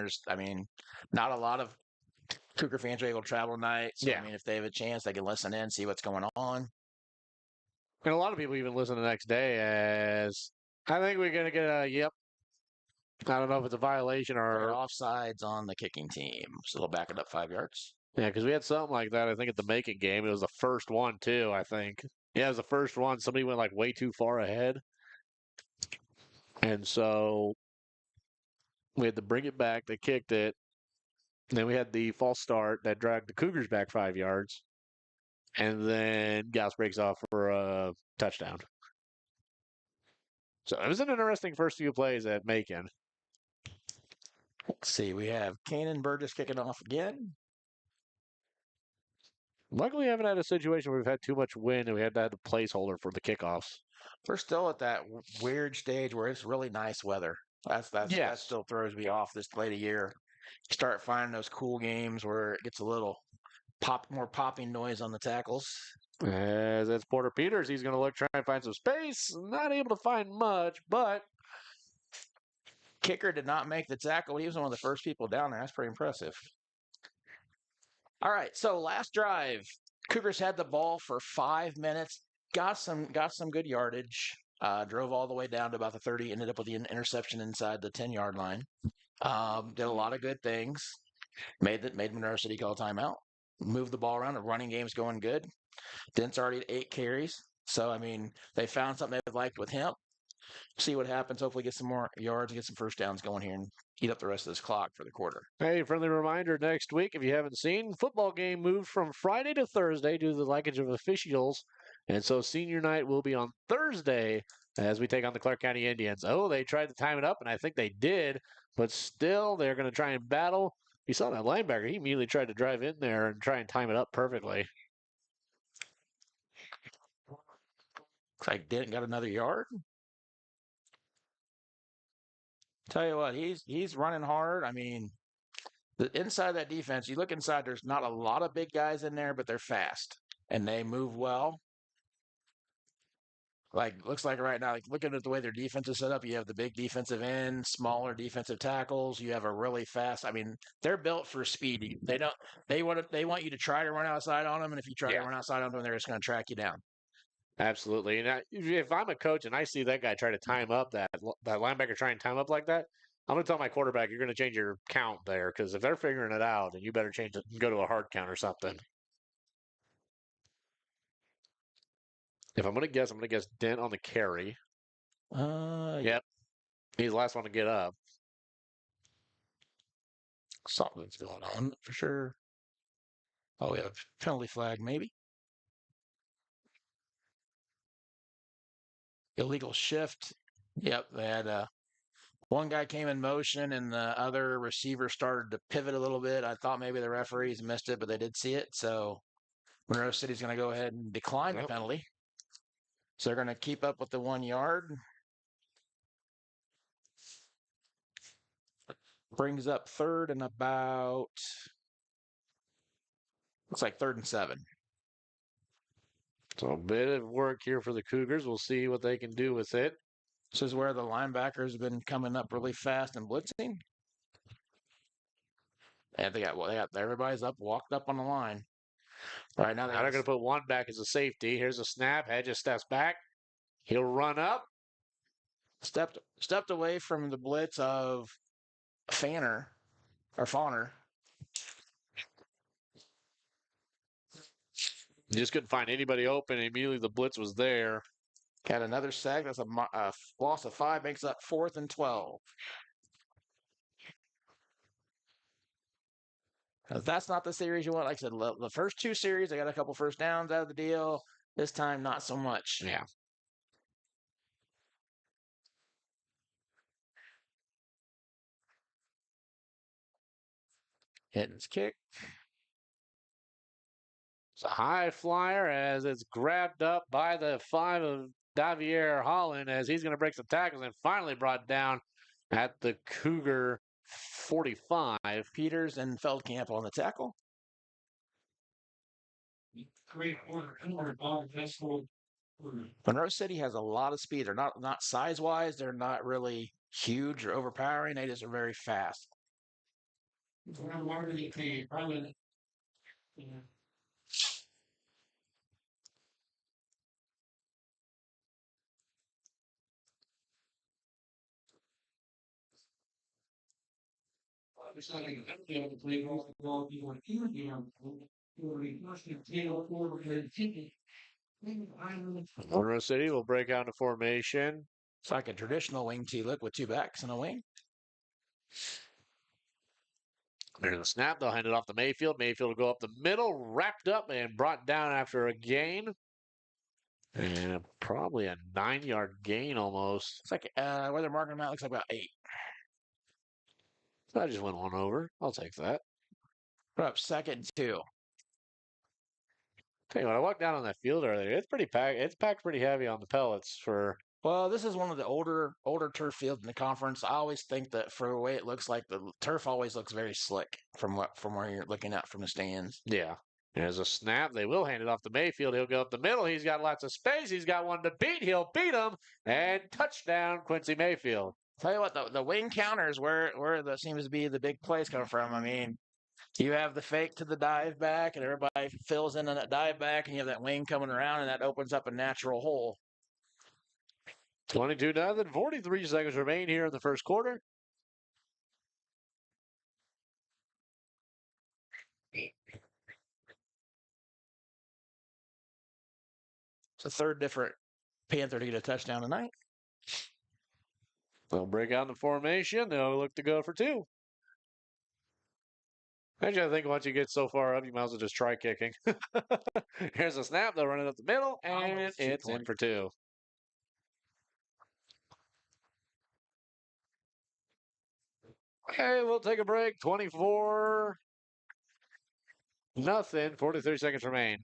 not a lot of Cougar fans are able to travel tonight. So, Yeah. I mean, if they have a chance, they can listen in, see what's going on. And a lot of people even listen the next day as, I think we're going to get a, yep. I don't know if it's a violation They're or, offsides on the kicking team. So they'll back it up 5 yards. yeah, because we had something like that, I think, at the Macon game. It was the first one, too, I think. Yeah, it was the first one. Somebody went, like, way too far ahead. And so we had to bring it back. They kicked it. And then we had the false start that dragged the Cougars back 5 yards. And then Gauss breaks off for a touchdown. So it was an interesting first few plays at Macon. Let's see. We have Kanan Burgess kicking off again. Luckily, we haven't had a situation where we've had too much wind and we had to have a placeholder for the kickoffs. We're still at that weird stage where it's really nice weather. That Yes. still throws me off this late of year. Start finding those cool games where it gets a little more popping noise on the tackles. As it's Porter Peters, he's going to try and find some space. Not able to find much, but Kicker did not make the tackle. He was one of the first people down there. That's pretty impressive. All right, so last drive, Cougars had the ball for 5 minutes, got some good yardage, drove all the way down to about the 30, ended up with the interception inside the 10-yard line. Did a lot of good things. Made Monroe City call timeout. Moved the ball around. The running game's going good. Dent's already at 8 carries. So, I mean, they found something they liked with him. See what happens. Hopefully get some more yards, get some first downs going here, and eat up the rest of this clock for the quarter. hey, friendly reminder, next week, if you haven't seen, football game moved from Friday to Thursday due to the lackage of officials. And so senior night will be on Thursday as we take on the Clark County Indians. Oh, they tried to time it up, and I think they did, but still they're going to try and battle. You saw that linebacker. He immediately tried to drive in there and try and time it up perfectly. Looks like Dent got another yard. Tell you what, he's running hard. I mean, the inside of that defense, you look inside, there's not a lot of big guys in there, but they're fast and they move well. Looks like right now, looking at the way their defense is set up, you have the big defensive end, smaller defensive tackles. You have a really fast. I mean, they're built for speed. They want you to try to run outside on them, and if you try to run outside on them, they're just going to track you down. Absolutely. And if I'm a coach and I see that guy try to time up that linebacker try and time up like that, I'm going to tell my quarterback, you're going to change your count there because if they're figuring it out, then you better change it and go to a hard count or something. If I'm going to guess Dent on the carry. Yep. He's the last one to get up. Something's going on for sure. Oh, we have a penalty flag, maybe. Illegal shift. Yep, they had one guy came in motion and the other receiver started to pivot a little bit. I thought maybe the referees missed it, but they did see it. So Monroe City's going to go ahead and decline the penalty. So they're going to keep up with the 1 yard. Brings up third and about, looks like 3rd and 7. So a bit of work here for the Cougars. We'll see what they can do with it. This is where the linebackers have been coming up really fast and blitzing. And they got everybody's walked up on the line. Right now They're going to put one back as a safety. Here's a snap. Hedges steps back. He'll run up. Stepped away from the blitz of Fauner. You just couldn't find anybody open. Immediately the blitz was there. Got another sack. That's a loss of 5. Makes up 4th and 12. Now, that's not the series you want. Like I said, the first 2 series, they got a couple first downs out of the deal. This time, not so much. Yeah. Hitton's kick. It's a high flyer as it's grabbed up by the 5 of Davier Holland as he's going to break some tackles and finally brought down at the Cougar 45. Peters and Feldkamp on the tackle. Monroe City has a lot of speed. They're not size-wise. They're not really huge or overpowering. They just are very fast. Monroe City will break out into formation. It's like a traditional wing tee look with two backs and a wing. There's a snap. They'll hand it off to Mayfield. Mayfield will go up the middle, wrapped up and brought down after a gain. And probably a 9-yard gain almost. It's like where they're marking them out looks like about 8. I just went one over. I'll take that. We're up 2nd and 2. Tell you what, I walked down on that field earlier. It's pretty packed. It's packed pretty heavy on the pellets for. Well, this is one of the older turf fields in the conference. I always think that for the way it looks like, the turf always looks very slick from where you're looking at from the stands. Yeah. There's a snap. They will hand it off to Mayfield. He'll go up the middle. He's got lots of space. He's got one to beat. He'll beat him. And touchdown, Quincy Mayfield. Tell you what, the wing counters where that seems to be the big plays coming from. I mean, you have the fake to the dive back, and everybody fills in on that dive back, and you have that wing coming around, and that opens up a natural hole. 22-0. 43 seconds remain here in the first quarter. It's a third different Panther to get a touchdown tonight. They'll break out in the formation. They'll look to go for 2. Actually, I think once you get so far up, you might as well just try kicking. Here's a snap. They'll run it up the middle, and it's in for 2. Okay, we'll take a break. 24-0. 43 seconds remain.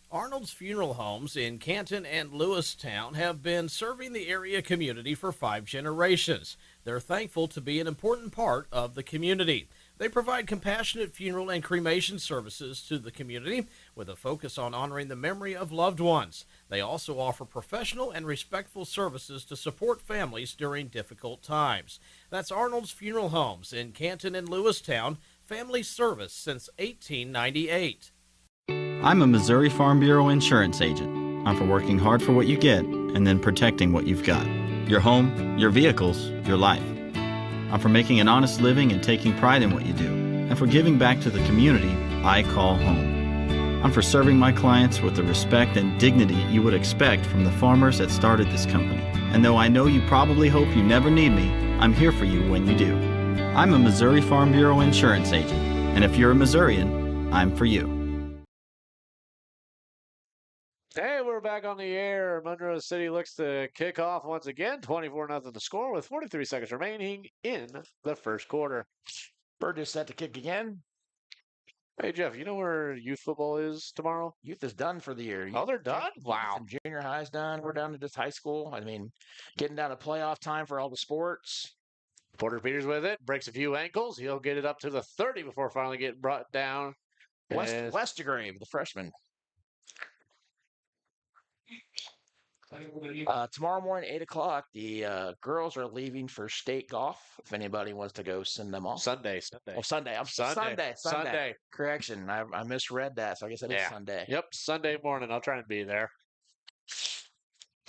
Arnold's Funeral Homes in Canton and Lewistown have been serving the area community for 5 generations. They're thankful to be an important part of the community. They provide compassionate funeral and cremation services to the community with a focus on honoring the memory of loved ones. They also offer professional and respectful services to support families during difficult times. That's Arnold's Funeral Homes in Canton and Lewistown, family service since 1898. I'm a Missouri Farm Bureau insurance agent. I'm for working hard for what you get and then protecting what you've got. Your home, your vehicles, your life. I'm for making an honest living and taking pride in what you do. And for giving back to the community I call home. I'm for serving my clients with the respect and dignity you would expect from the farmers that started this company. And though I know you probably hope you never need me, I'm here for you when you do. I'm a Missouri Farm Bureau insurance agent. And if you're a Missourian, I'm for you. Hey, we're back on the air. Monroe City looks to kick off once again. 24-0 the score with 43 seconds remaining in the first quarter. Bird is set to kick again. Hey, Jeff, you know where youth football is tomorrow? Youth is done for the year. Oh, they're done? Wow. Some junior high's done. We're down to just high school. I mean, getting down to playoff time for all the sports. Porter Peters with it. Breaks a few ankles. He'll get it up to the 30 before finally getting brought down. Westergrave, the freshman. Tomorrow morning, 8 o'clock, the girls are leaving for state golf. If anybody wants to go, send them off. Sunday. Oh, Sunday. Sunday. Correction. I misread that, so I guess it is Sunday. Yep, Sunday morning. I'll try and be there.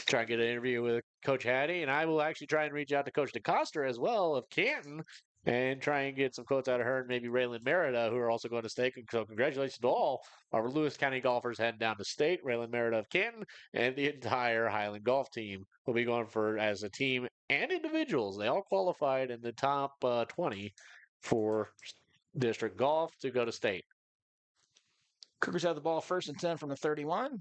Try and get an interview with Coach Hattie, and I will actually try and reach out to Coach DeCoster as well of Canton and try and get some quotes out of her and maybe Raylan Merida, who are also going to state. So congratulations to all our Lewis County golfers heading down to state. Raylan Merida of Canton and the entire Highland golf team will be going for as a team and individuals. They all qualified in the top 20 for district golf to go to state. Cougars have the ball 1st and 10 from the 31.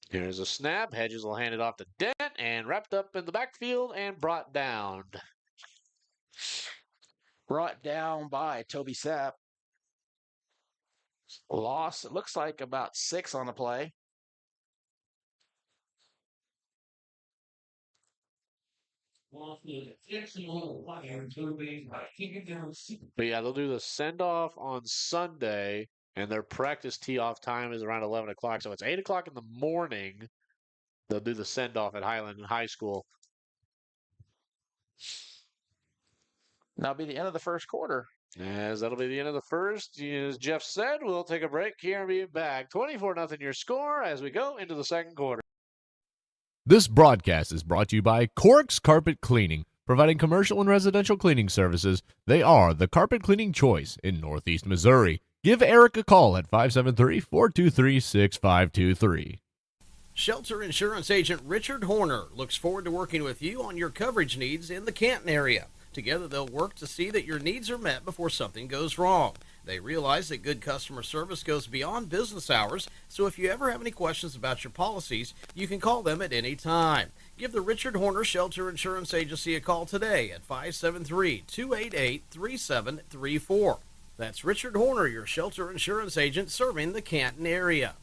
Here's a snap. Hedges will hand it off to Dent and wrapped up in the backfield and brought down. Brought down by Toby Sapp. Loss, it looks like about 6 on the play. But yeah, they'll do the send-off on Sunday, and their practice tee-off time is around 11 o'clock. So it's 8 o'clock in the morning. They'll do the send-off at Highland High School. That'll be the end of the first quarter. As that'll be the end of the first. As Jeff said, we'll take a break here and be back. 24-0 your score as we go into the second quarter. This broadcast is brought to you by Corks Carpet Cleaning, providing commercial and residential cleaning services. They are the carpet cleaning choice in Northeast Missouri. Give Eric a call at 573-423-6523. Shelter Insurance Agent Richard Horner looks forward to working with you on your coverage needs in the Canton area. Together, they'll work to see that your needs are met before something goes wrong. They realize that good customer service goes beyond business hours, so if you ever have any questions about your policies, you can call them at any time. Give the Richard Horner Shelter Insurance Agency a call today at 573-288-3734. That's Richard Horner, your shelter insurance agent serving the Canton area.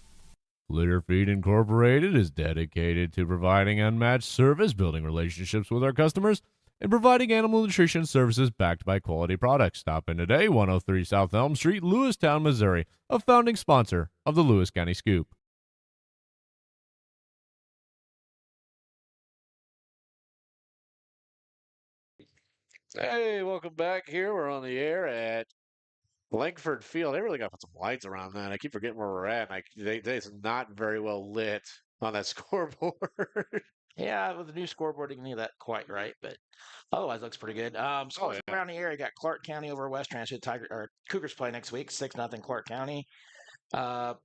Litter Feed Incorporated is dedicated to providing unmatched service, building relationships with our customers, and providing animal nutrition services backed by quality products. Stop in today, 103 South Elm Street, Lewistown, Missouri, a founding sponsor of the Lewis County Scoop. Hey, welcome back here. We're on the air at Langford Field. They really got to put some lights around that. I keep forgetting where we're at. It's not very well lit on that scoreboard. Yeah, with the new scoreboard, you can get that quite right, but otherwise looks pretty good. Scores around the area, got Clark County over West Transit. Cougars play next week, 6-0 Clark County.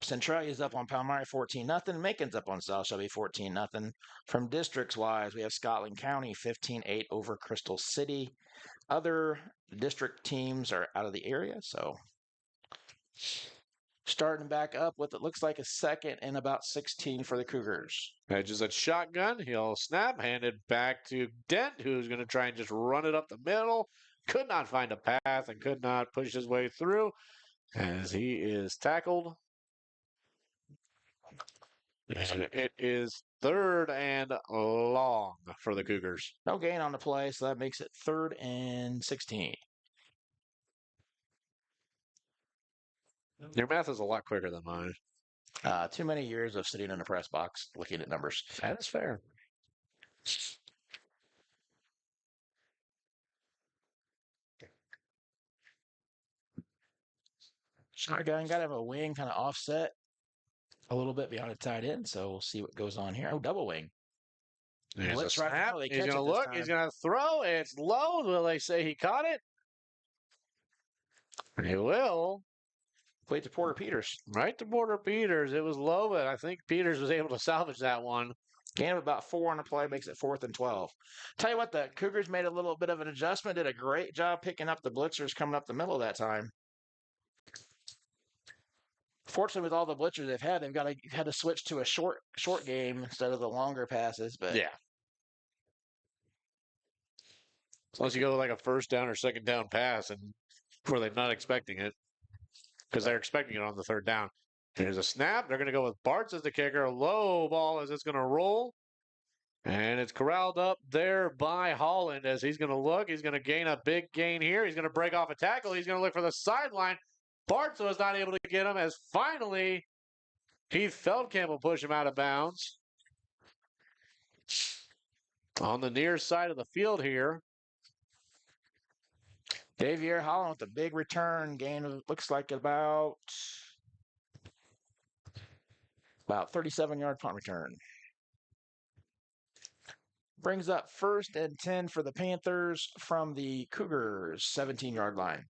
Centralia's up on Palmyra 14-0. Macon's up on South Shelby 14-0. From districts wise, we have Scotland County 15-8 over Crystal City. Other district teams are out of the area, so starting back up with it looks like a second and about 16 for the Cougars. Hedges at shotgun. He'll snap, handed back to Dent, who's going to try and just run it up the middle. Could not find a path and could not push his way through as he is tackled. And it is 3rd and long for the Cougars. No gain on the play, so that makes it 3rd and 16. Your math is a lot quicker than mine. Too many years of sitting in a press box looking at numbers. That is fair. Shotgun got to have a wing kind of offset a little bit behind a tight end, so we'll see what goes on here. Oh, double wing. There's a Right snap. before they He's catch going to it this look. time. He's going to throw. It's low. Will they say he caught it? He will. Played to Porter Peters. Right to Porter Peters. It was low, but I think Peters was able to salvage that one. Gain of about 4 on the play makes it 4th and 12. Tell you what, the Cougars made a little bit of an adjustment, did a great job picking up the blitzers coming up the middle that time. Fortunately, with all the blitzers they've had to switch to a short game instead of the longer passes. But yeah, unless you go like a first down or second down pass, and where they're not expecting it, because they're expecting it on the 3rd down. Here's a snap. They're going to go with Bartz as the kicker. Low ball as it's going to roll. And it's corralled up there by Holland as he's going to look. He's going to gain a big gain here. He's going to break off a tackle. He's going to look for the sideline. Bartz was not able to get him as finally Heath Feldkamp push him out of bounds. On the near side of the field here. Xavier Holland with a big return gain of looks like about 37-yard punt return. Brings up 1st and 10 for the Panthers from the Cougars 17-yard line.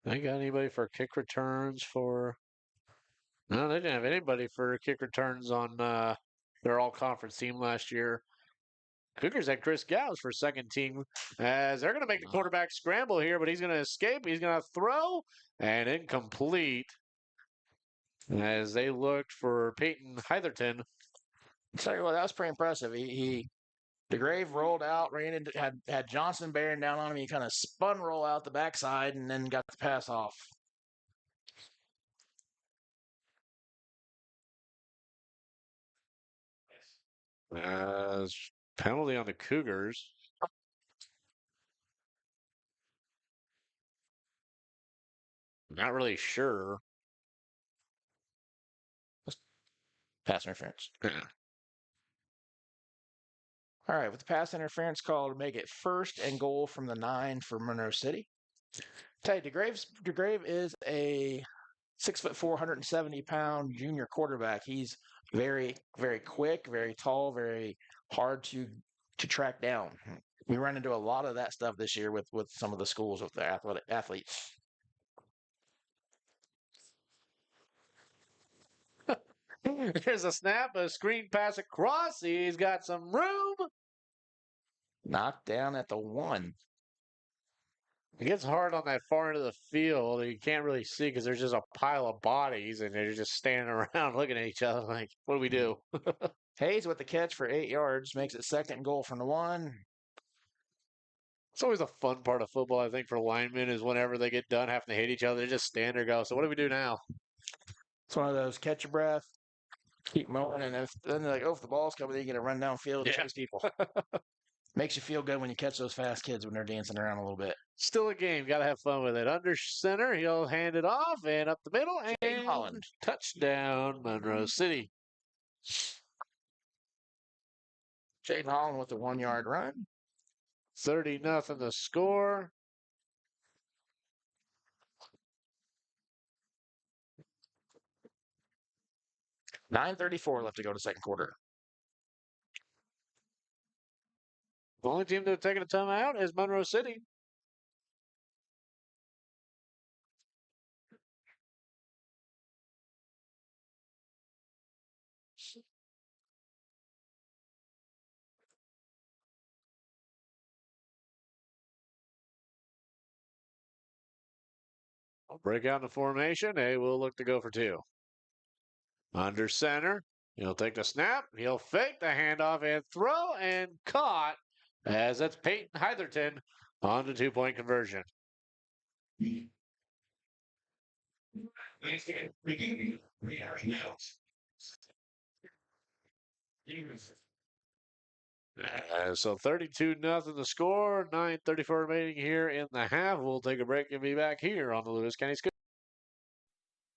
They got anybody for kick returns for? No, they didn't have anybody for kick returns on their all-conference team last year. Cougars had Chris Gauss for second team as they're going to make the quarterback scramble here, but he's going to escape. He's going to throw and incomplete as they looked for Peyton Heitherton. I'll tell you what, that was pretty impressive. DeGrave rolled out, ran into, had Johnson bearing down on him. He kind of spun roll out the backside and then got the pass off. Penalty on the Cougars. Not really sure. Pass interference. All right, with the pass interference call to make it 1st and goal from the 9 for Monroe City. Tell you, DeGrave is a 6'4", 170-pound junior quarterback. He's very, very quick, very tall, very hard to track down. We run into a lot of that stuff this year with some of the schools with the athletes. There's a snap, a screen pass across. He's got some room. Knocked down at the 1. It gets hard on that far end of the field. You can't really see because there's just a pile of bodies and they're just standing around looking at each other like, what do we do? Hayes with the catch for 8 yards makes it 2nd and goal from the 1. It's always a fun part of football, I think, for linemen is whenever they get done having to hit each other, they just stand there and go, so what do we do now? It's one of those catch your breath, keep moving, and then they're like, oh, if the ball's coming, then you get to run downfield and chase people. Makes you feel good when you catch those fast kids when they're dancing around a little bit. Still a game. Got to have fun with it. Under center, he'll hand it off and up the middle, and Holland. touchdown, Monroe City. Jaden Holland with a 1-yard run. 30-0 the score. $9:34 left to go to 2nd quarter. The only team to have taken a timeout is Monroe City. I'll break out the formation. They will look to go for 2. Under center, he'll take the snap. He'll fake the handoff and throw and caught as that's Peyton Hytherton on the 2-point conversion. So 32-0 the score. 9:34 remaining here in the half. We'll take a break and be back here on the Lewis County School.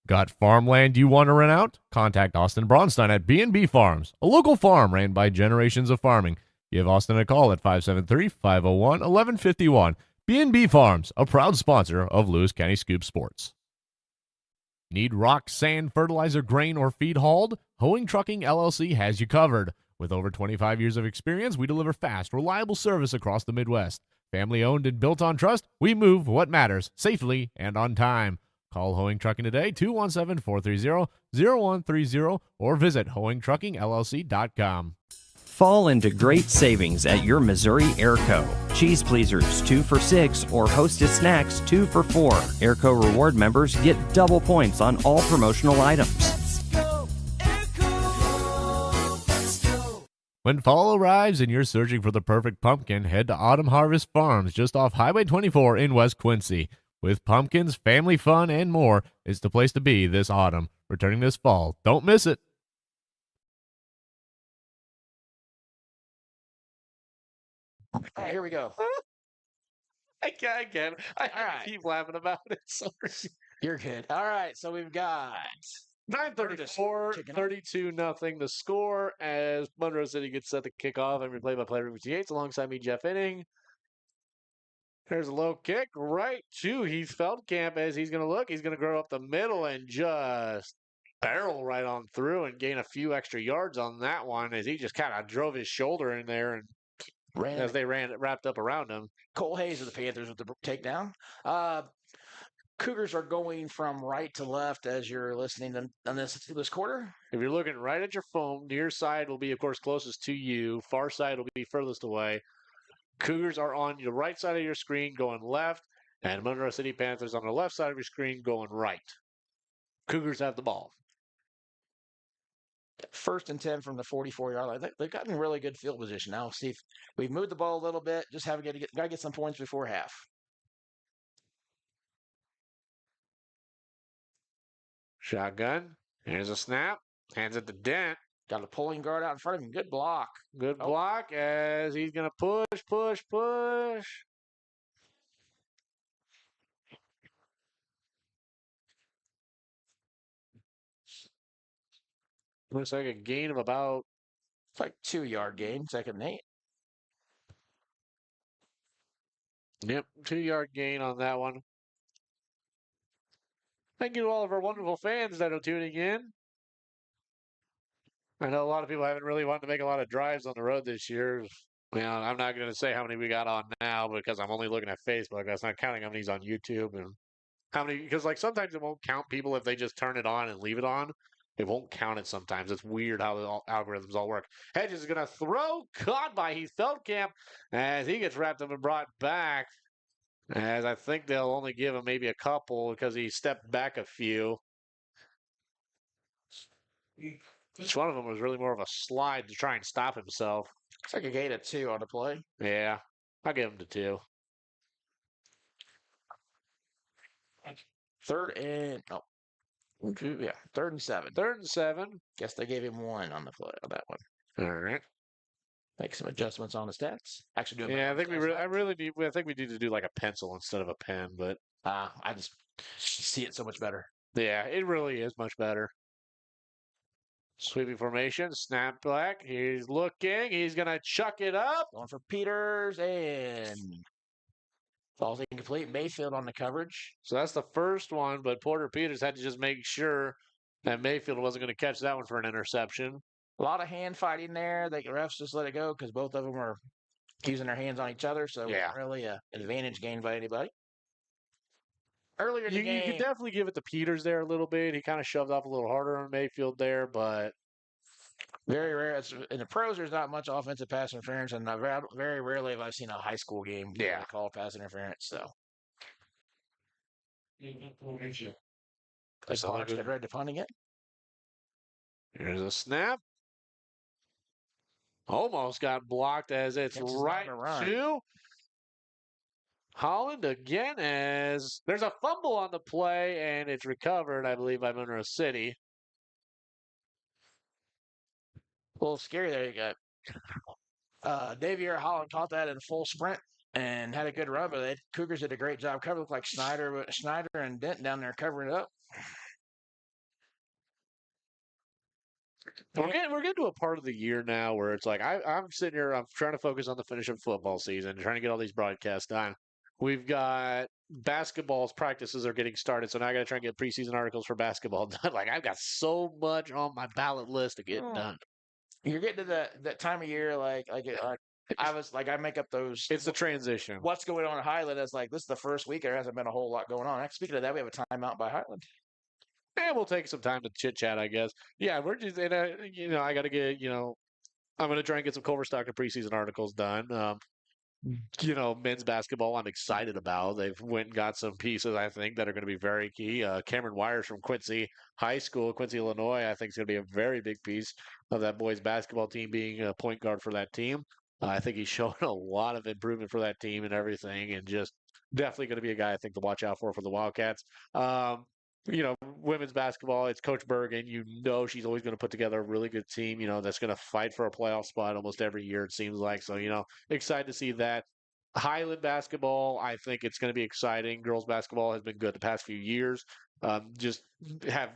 Got farmland you want to rent out? Contact Austin Braunstein at B&B Farms, a local farm ran by generations of farming. Give Austin a call at 573-501-1151. B&B Farms, a proud sponsor of Lewis County Scoop Sports. Need rock, sand, fertilizer, grain, or feed hauled? Hoeing Trucking LLC has you covered. With over 25 years of experience, we deliver fast, reliable service across the Midwest. Family owned and built on trust, we move what matters safely and on time. Call Hoeing Trucking today, 217-430-0130, or visit hoeingtruckingllc.com. Fall into great savings at your Missouri Airco. Cheese Pleasers 2 for $6 or Hostess Snacks 2 for $4. Airco reward members get double points on all promotional items. Let's go, Airco. Let's go. When fall arrives and you're searching for the perfect pumpkin, head to Autumn Harvest Farms just off Highway 24 in West Quincy. With pumpkins, family fun, and more, it's the place to be this autumn. Returning this fall. Don't miss it. All right, here we go. I can't. I All right. keep laughing about it. Sorry. You're good. All right, so we've got 9:34, Chicken. 32-0 the score as Monroe City gets set to kick off. I'm your play-by-play Ruby Yates alongside me, Jeff Inning. There's a low kick right to Heath Feldkamp as he's going to look. He's going to grow up the middle and just barrel right on through and gain a few extra yards on that one as he just kind of drove his shoulder in there and as they wrapped up around him. Cole Hayes of the Panthers with the takedown. Cougars are going from right to left as you're listening on this quarter. If you're looking right at your phone, near side will be, of course, closest to you. Far side will be furthest away. Cougars are on the right side of your screen going left, and Monroe City Panthers on the left side of your screen going right. Cougars have the ball. 1st and 10 from the 44-yard line. They've gotten really good field position now. See if we've moved the ball a little bit. Just got to get some points before half. Shotgun. Here's a snap. Hands it to Dent. Got a pulling guard out in front of him. Good block. Good block as he's going to push. Looks like a gain of about It's like 2-yard gain, 2nd and 8. Yep, 2-yard gain on that one. Thank you to all of our wonderful fans that are tuning in. I know a lot of people haven't really wanted to make a lot of drives on the road this year. Well, I'm not going to say how many we got on now because I'm only looking at Facebook. That's not counting how many's on YouTube and how many, because like sometimes it won't count people if they just turn it on and leave it on. It won't count it sometimes. It's weird how the algorithms all work. Hedges is going to throw, caught by Heath Feldkamp as he gets wrapped up and brought back. As I think they'll only give him maybe a couple because he stepped back a few. Each one of them was really more of a slide to try and stop himself. Looks like a gain of 2 on the play. Yeah, I'll give him to 2. Third and yeah, 3rd and 7. 3rd and 7. Guess they gave him 1 on the play on that one. All right. Make some adjustments on the stats. Actually, do. Yeah, I think I think we need to do like a pencil instead of a pen, but I just see it so much better. yeah, it really is much better. Sweeping formation, snap back. He's looking. He's gonna chuck it up. Going for Peters and falls incomplete. Mayfield on the coverage. So that's the first one, but Porter Peters had to just make sure that Mayfield wasn't going to catch that one for an interception. A lot of hand fighting there. The refs just let it go because both of them were using their hands on each other. So it wasn't really an advantage gained by anybody. Earlier in the game, you could definitely give it to Peters there a little bit. He kind of shoved off a little harder on Mayfield there, but very rare. In the pros, there's not much offensive pass interference, and very rarely have I seen a high school game call pass interference. So, that's all get ready to punting it. Here's a snap. Almost got blocked as it's right to Holland again as there's a fumble on the play and it's recovered, I believe, by Monroe City. A little scary there. You got Davier Holland caught that in full sprint and had a good run, but the Cougars did a great job covering. Looked like Schneider and Dent down there covering it up. We're getting to a part of the year now where it's like I'm sitting here, I'm trying to focus on the finish of football season, trying to get all these broadcasts done. We've got basketball's practices are getting started, so now I got to try and get preseason articles for basketball done. Like I've got so much on my ballot list to get done. You're getting to that time of year, I make up those. It's the transition. What's going on at Highland? It's like this is the first week. There hasn't been a whole lot going on. Speaking of that, we have a timeout by Highland. And we'll take some time to chit chat, I guess. Yeah, we're just, I got to get, I'm going to try and get some Culver Stockton preseason articles done. Men's basketball, I'm excited about. They've went and got some pieces, I think, that are going to be very key. Cameron Wires from Quincy High School, Quincy, Illinois, I think is going to be a very big piece of that boys basketball team being a point guard for that team. I think he's shown a lot of improvement for that team and everything, and just definitely going to be a guy I think to watch out for the Wildcats. Women's basketball, it's Coach Bergen. She's always going to put together a really good team, that's going to fight for a playoff spot almost every year, it seems like. So, excited to see that. Highland basketball, I think it's going to be exciting. Girls basketball has been good the past few years. Just have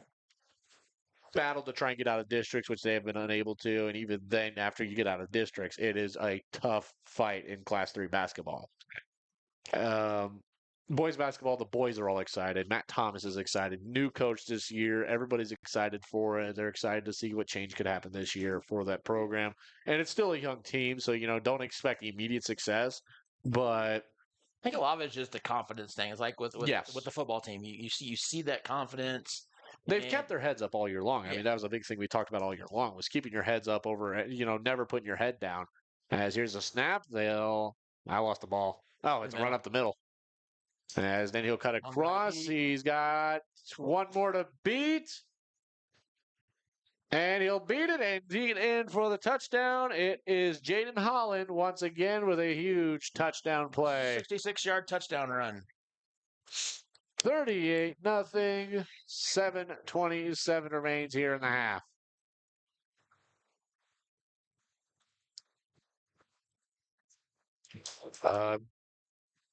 battled to try and get out of districts, which they have been unable to. And even then, after you get out of districts, it is a tough fight in Class 3 basketball. Boys basketball, the boys are all excited. Matt Thomas is excited. New coach this year. Everybody's excited for it. They're excited to see what change could happen this year for that program. And it's still a young team, so, don't expect immediate success. But I think a lot of it's just the confidence thing. It's like with the football team. You see that confidence. They've kept their heads up all year long. I mean, that was a big thing we talked about all year long, was keeping your heads up over, never putting your head down. As here's a snap. I lost the ball. Oh, it's a run up the middle. As then he'll cut across. He's got one more to beat. And he'll beat it and dig in for the touchdown. It is Jaden Holland once again with a huge touchdown play. 66-yard touchdown run. 38-0. 7:27 remains here in the half.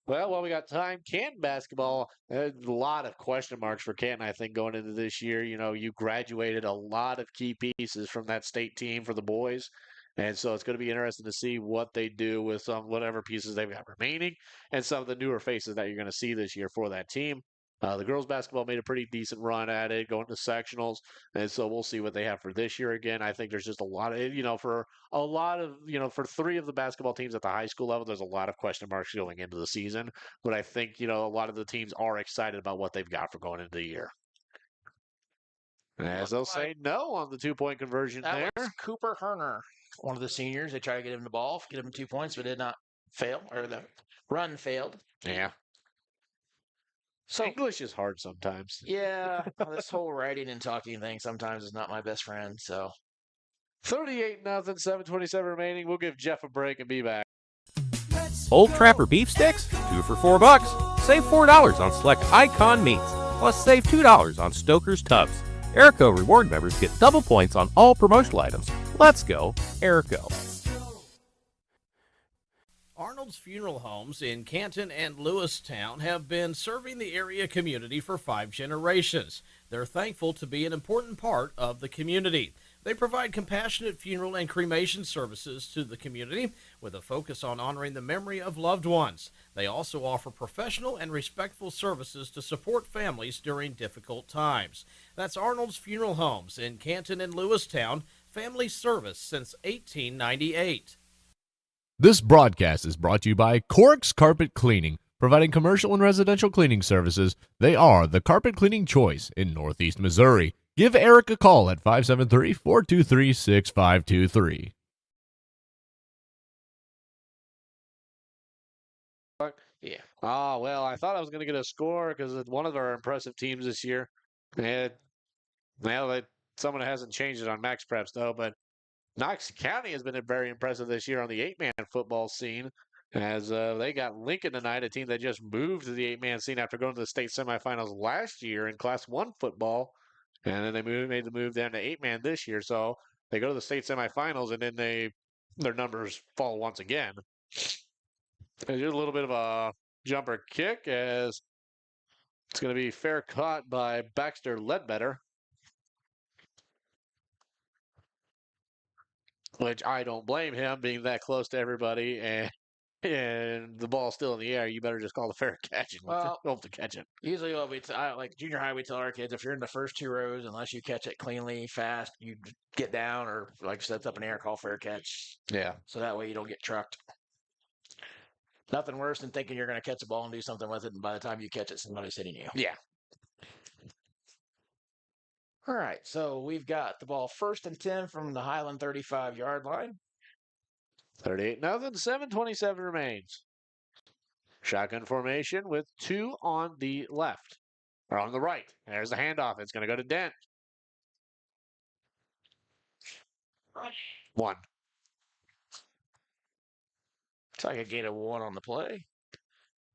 Well, while we got time, Canton basketball, a lot of question marks for Canton, I think, going into this year. You graduated a lot of key pieces from that state team for the boys. And so it's going to be interesting to see what they do with whatever pieces they've got remaining and some of the newer faces that you're going to see this year for that team. The girls basketball made a pretty decent run at it, going to sectionals, and so we'll see what they have for this year. Again, I think there's just a lot of, for a lot of, for three of the basketball teams at the high school level, there's a lot of question marks going into the season. But I think, a lot of the teams are excited about what they've got for going into the year. As they'll say no on the 2-point conversion That there. was Cooper Herner, one of the seniors. They tried to get him the ball, get him 2 points, but did not fail, or the run failed. Yeah. So English is hard sometimes. yeah, this whole writing and talking thing sometimes is not my best friend. So 38-0, 7:27 remaining. We'll give Jeff a break and be back. Old Trapper beef sticks, 2 for $4. Save $4 on select Icon meats. Plus save $2 on Stoker's tubs. Airco reward members get double points on all promotional items. Let's go, Airco. Arnold's Funeral Homes in Canton and Lewistown have been serving the area community for 5 generations. They're thankful to be an important part of the community. They provide compassionate funeral and cremation services to the community with a focus on honoring the memory of loved ones. They also offer professional and respectful services to support families during difficult times. That's Arnold's Funeral Homes in Canton and Lewistown, family service since 1898. This broadcast is brought to you by Cork's Carpet Cleaning, providing commercial and residential cleaning services. They are the carpet cleaning choice in Northeast Missouri. Give Eric a call at 573-423-6523. yeah, Oh, well, I thought I was going to get a score because it's one of our impressive teams this year. Someone hasn't changed it on Max Preps, though, but Knox County has been very impressive this year on the 8-man football scene as they got Lincoln tonight, a team that just moved to the 8-man scene after going to the state semifinals last year in Class 1 football. And then they made the move down to 8-man this year. So they go to the state semifinals, and then their numbers fall once again. And here's a little bit of a jumper kick as it's going to be fair caught by Baxter Ledbetter. Which I don't blame him being that close to everybody and the ball's still in the air. You better just call the fair catch and hope to catch it. usually what like junior high, we tell our kids if you're in the first 2 rows, unless you catch it cleanly, fast, you get down or like sets up an air, call fair catch. Yeah. So that way you don't get trucked. Nothing worse than thinking you're going to catch a ball and do something with it, and by the time you catch it, somebody's hitting you. Yeah. All right, so we've got the ball 1st and 10 from the Highland 35-yard line. 38-0, 7:27 remains. Shotgun formation with 2 on the left. Or on the right. There's the handoff. It's going to go to Dent. 1. It's like a gain of 1 on the play.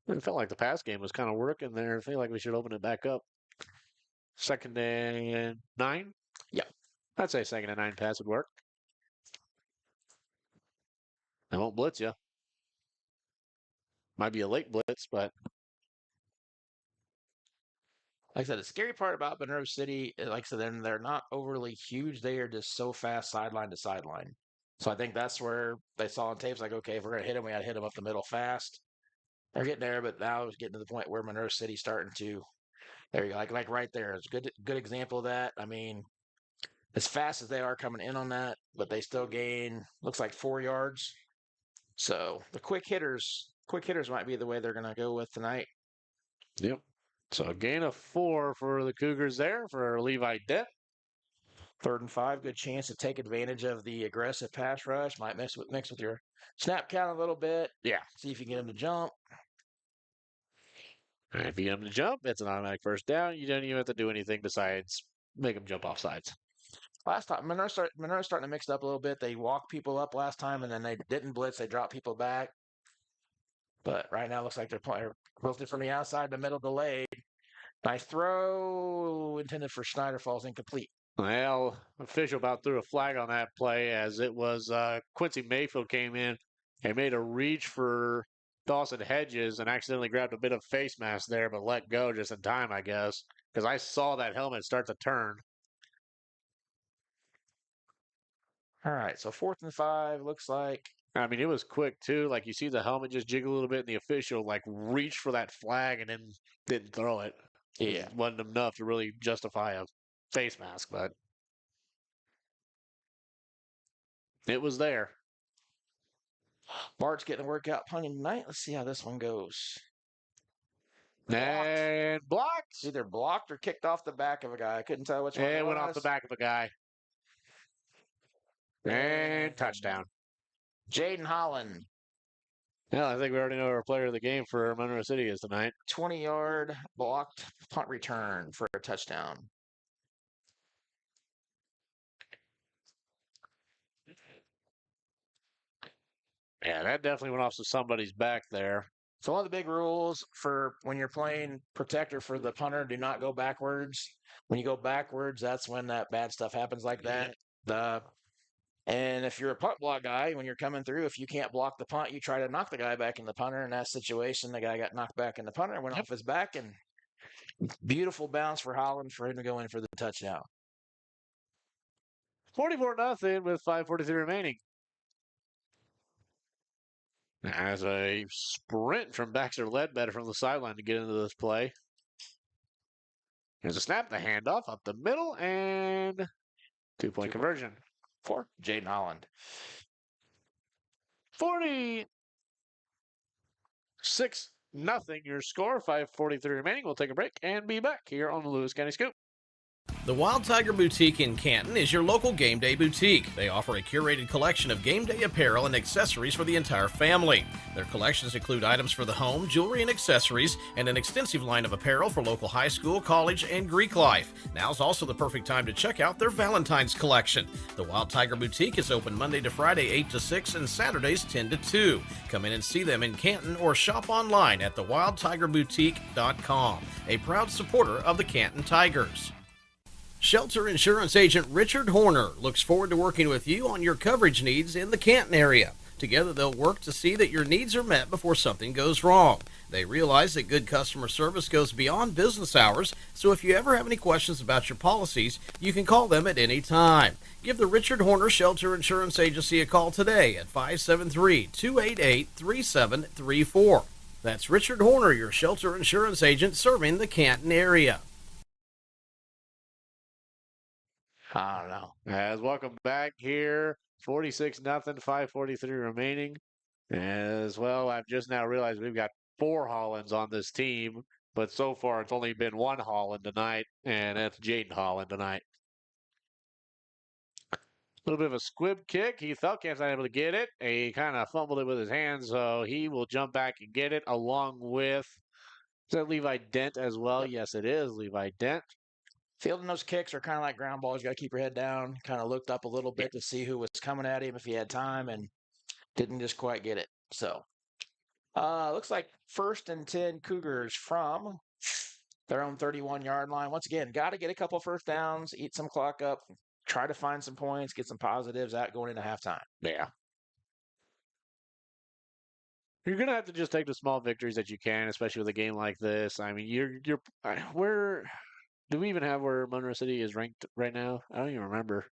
It felt like the pass game was kind of working there. I feel like we should open it back up. 2nd and 9? Yeah. I'd say 2nd and 9 pass would work. They won't blitz you. Might be a late blitz, but Like I said, the scary part about Monroe City, like I said, they're not overly huge. They are just so fast sideline to sideline. So I think that's where they saw on tapes, like, okay, if we're going to hit them, we got to hit them up the middle fast. They're getting there, but now it's getting to the point where Monroe City's starting to, there you go, like right there. It's a good example of that. I mean, as fast as they are coming in on that, but they still gain, looks like 4 yards. So the quick hitters might be the way they're going to go with tonight. yep. So a gain of 4 for the Cougars there for Levi Dent. 3rd and 5, good chance to take advantage of the aggressive pass rush. Might mix with your snap count a little bit. Yeah. See if you can get him to jump. And if you get him to jump, it's an automatic first down. You don't even have to do anything besides make them jump off sides. Last time, Monroe's starting to mix it up a little bit. They walked people up last time, and then they didn't blitz. They dropped people back. But right now, it looks like they're playing posted from the outside, the middle delayed. Nice throw intended for Schneider, falls incomplete. Well, official about threw a flag on that play as it was Quincy Mayfield came in and made a reach for Dawson Hedges and accidentally grabbed a bit of face mask there, but let go just in time, I guess, because I saw that helmet start to turn. All right, so 4th and 5 looks like. I mean, it was quick too. Like you see the helmet just jiggle a little bit, and the official like reached for that flag and then didn't throw it. Yeah. It wasn't enough to really justify a face mask, but it was there. Bart's getting a workout punting tonight. Let's see how this one goes. And blocked. Either blocked or kicked off the back of a guy. I couldn't tell which one It it went off the was. back of a guy. And touchdown. Jaden Holland, Yeah, I think we already know our player of the game for Monroe City is tonight. 20-yard blocked punt return for a touchdown. Yeah, that definitely went off to somebody's back there. So one of the big rules for when you're playing protector for the punter, do not go backwards. When you go backwards, that's when that bad stuff happens like that. And if you're a punt block guy, when you're coming through, if you can't block the punt, you try to knock the guy back in the punter. In that situation, the guy got knocked back in the punter, went off his back, and beautiful bounce for Holland for him to go in for the touchdown. 44-0 with 5:43 remaining. As a sprint from Baxter Ledbetter from the sideline to get into this play. There's a snap, the handoff up the middle, and 2-point conversion. For Jaden Holland. 46-0 your score. 5:43 remaining. We'll take a break and be back here on the Lewis County Scoop. The Wild Tiger Boutique in Canton is your local game day boutique. They offer a curated collection of game day apparel and accessories for the entire family. Their collections include items for the home, jewelry and accessories, and an extensive line of apparel for local high school, college, and Greek life. Now's also the perfect time to check out their Valentine's collection. The Wild Tiger Boutique is open Monday to Friday 8 to 6 and Saturdays 10 to 2. Come in and see them in Canton or shop online at thewildtigerboutique.com, a proud supporter of the Canton Tigers. Shelter Insurance Agent Richard Horner looks forward to working with you on your coverage needs in the Canton area. Together, they'll work to see that your needs are met before something goes wrong. They realize that good customer service goes beyond business hours, so if you ever have any questions about your policies, you can call them at any time. Give the Richard Horner Shelter Insurance Agency a call today at 573-288-3734. That's Richard Horner, your shelter insurance agent serving the Canton area. I don't know. As welcome back here. 46-0, 5:43 remaining. As well, I've just now realized we've got 4 Hollands on this team, but so far it's only been 1 Holland tonight, and that's Jaden Holland tonight. A little bit of a squib kick. He felt Camp's not able to get it. He kind of fumbled it with his hands, so he will jump back and get it along with, is that Levi Dent as well? Yep. Yes, it is Levi Dent. Fielding those kicks are kind of like ground balls. You got to keep your head down. Kind of looked up a little bit to see who was coming at him if he had time, and didn't just quite get it. So, looks like 1st and 10 Cougars from their own 31-yard line. Once again, got to get a couple first downs, eat some clock up, try to find some points, get some positives out going into halftime. Yeah. You're gonna have to just take the small victories that you can, especially with a game like this. I mean, you're where do we even have where Monroe City is ranked right now? I don't even remember.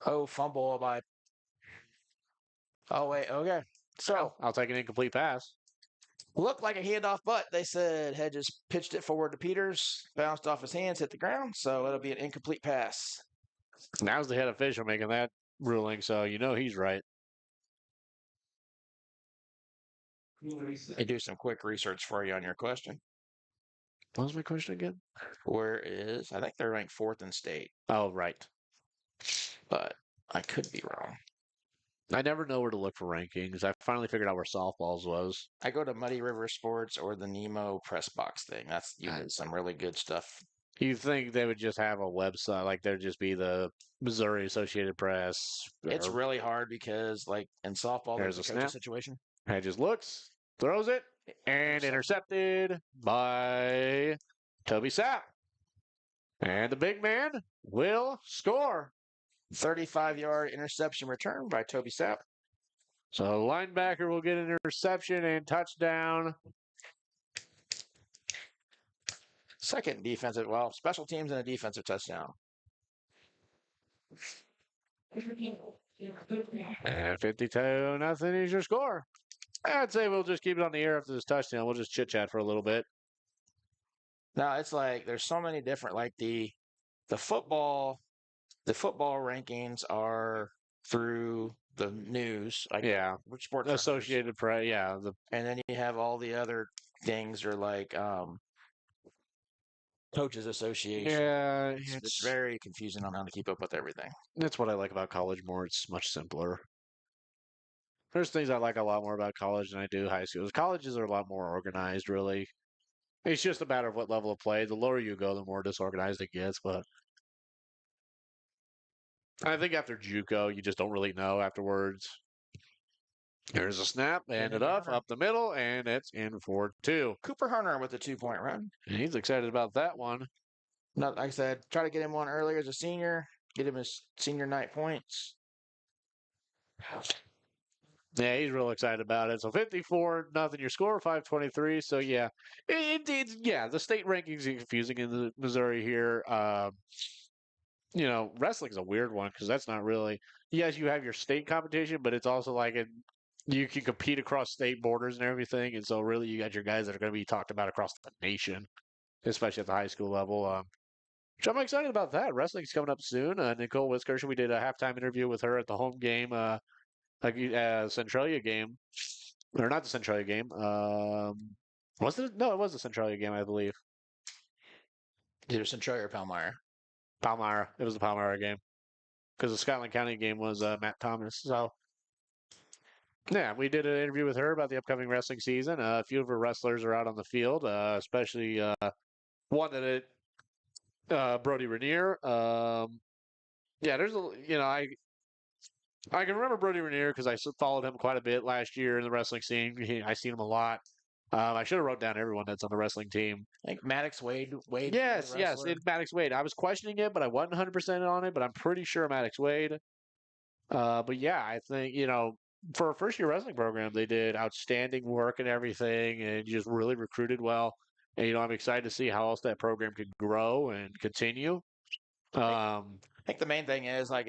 Oh, fumble by. Oh wait, okay. So I'll take an incomplete pass. looked like a handoff, but they said Hedges pitched it forward to Peters, bounced off his hands, hit the ground, so it'll be an incomplete pass. Now's the head official making that ruling, so you know he's right. I do some quick research for you on your question. What was my question again? I think they're ranked 4th in state, Oh, right. but I could be wrong. I never know where to look for rankings. I finally figured out where softballs was. I go to Muddy River Sports or the Nemo press box thing. That's usually some really good stuff. You'd think they would just have a website, like there'd just be the Missouri Associated Press. It's really hard because, like, in softball, There's there's a a coaching snap. situation. Hedges looks, throws it, and intercepted by Toby Sapp. And the big man will score. 35-yard interception return by Toby Sapp. So linebacker will get an interception and touchdown. Second defensive, special teams and a defensive touchdown. And 52-0 is your score. I'd say we'll just keep it on the air after this touchdown. We'll just chit-chat for a little bit. No, it's like there's so many different like the football rankings are through the news, like Yeah. which sports Associated Press, yeah. and then you have all the other things are like coaches association. Yeah, It's very confusing on how to keep up with everything. that's what I like about college more. It's much simpler. There's things I like a lot more about college than I do high schools. Colleges are a lot more organized, really. It's just a matter of what level of play. The lower you go, the more disorganized it gets. But I think after JUCO, you just don't really know afterwards. There's a snap, handed up the middle, and it's in for 2. Cooper Hunter with the 2-point run. He's excited about that one. Not like I said, try to get him one earlier as a senior, get him his senior night points. Yeah, he's real excited about it. So 54-0 your score, 523. So yeah, the state rankings are confusing in the Missouri here. Wrestling's a weird one because that's not really. Yes, you have your state competition, but it's also like you can compete across state borders and everything. And so really, you got your guys that are going to be talked about across the nation, especially at the high school level. Which I'm excited about that. Wrestling's coming up soon. Nicole Wiskirchen, we did a halftime interview with her at the home game. Centralia game, or not the Centralia game. Was it? No, it was the Centralia game, I believe. Either Centralia or Palmyra. Palmyra. It was the Palmyra game because the Scotland County game was Matt Thomas. So, yeah, we did an interview with her about the upcoming wrestling season. A few of her wrestlers are out on the field, especially one Brody Rainier. There's I can remember Brody Rainier because I followed him quite a bit last year in the wrestling scene. I seen him a lot. I should have wrote down everyone that's on the wrestling team. I think Maddox Wade. Yes, Maddox Wade. I was questioning it, but I wasn't 100% on it. But I'm pretty sure Maddox Wade. But yeah, I think for a first-year wrestling program, they did outstanding work and everything, and just really recruited well. And I'm excited to see how else that program can grow and continue. I think the main thing is like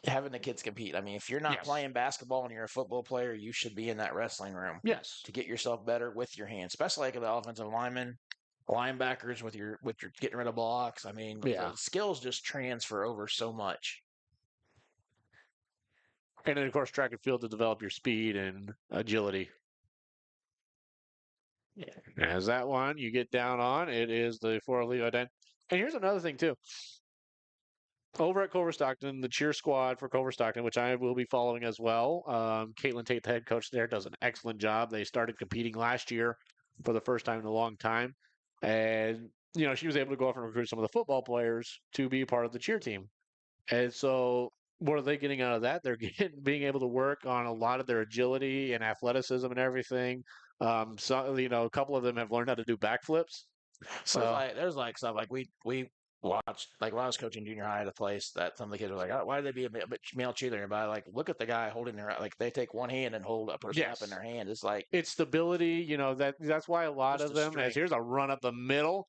having the kids compete. I mean, if you're not playing basketball and you're a football player, you should be in that wrestling room. Yes. To get yourself better with your hands, especially like the offensive linemen, linebackers with your getting rid of blocks. I mean, the skills just transfer over so much. And then, of course, track and field to develop your speed and agility. Yeah. As that one you get down on, it is the 4-lead identity. And here's another thing, too. Over at Culver Stockton, the cheer squad for Culver Stockton, which I will be following as well. Caitlin Tate, the head coach there, does an excellent job. They started competing last year for the first time in a long time. And, she was able to go off and recruit some of the football players to be part of the cheer team. And so what are they getting out of that? They're being able to work on a lot of their agility and athleticism and everything. So, a couple of them have learned how to do backflips. So there's stuff like we watched, like when I was coaching junior high at a place that some of the kids were like, why do they be a male cheerleader? But like, look at the guy holding their, like they take one hand and put a strap in their hand. It's like, it's stability, that's why a lot of them, here's a run up the middle.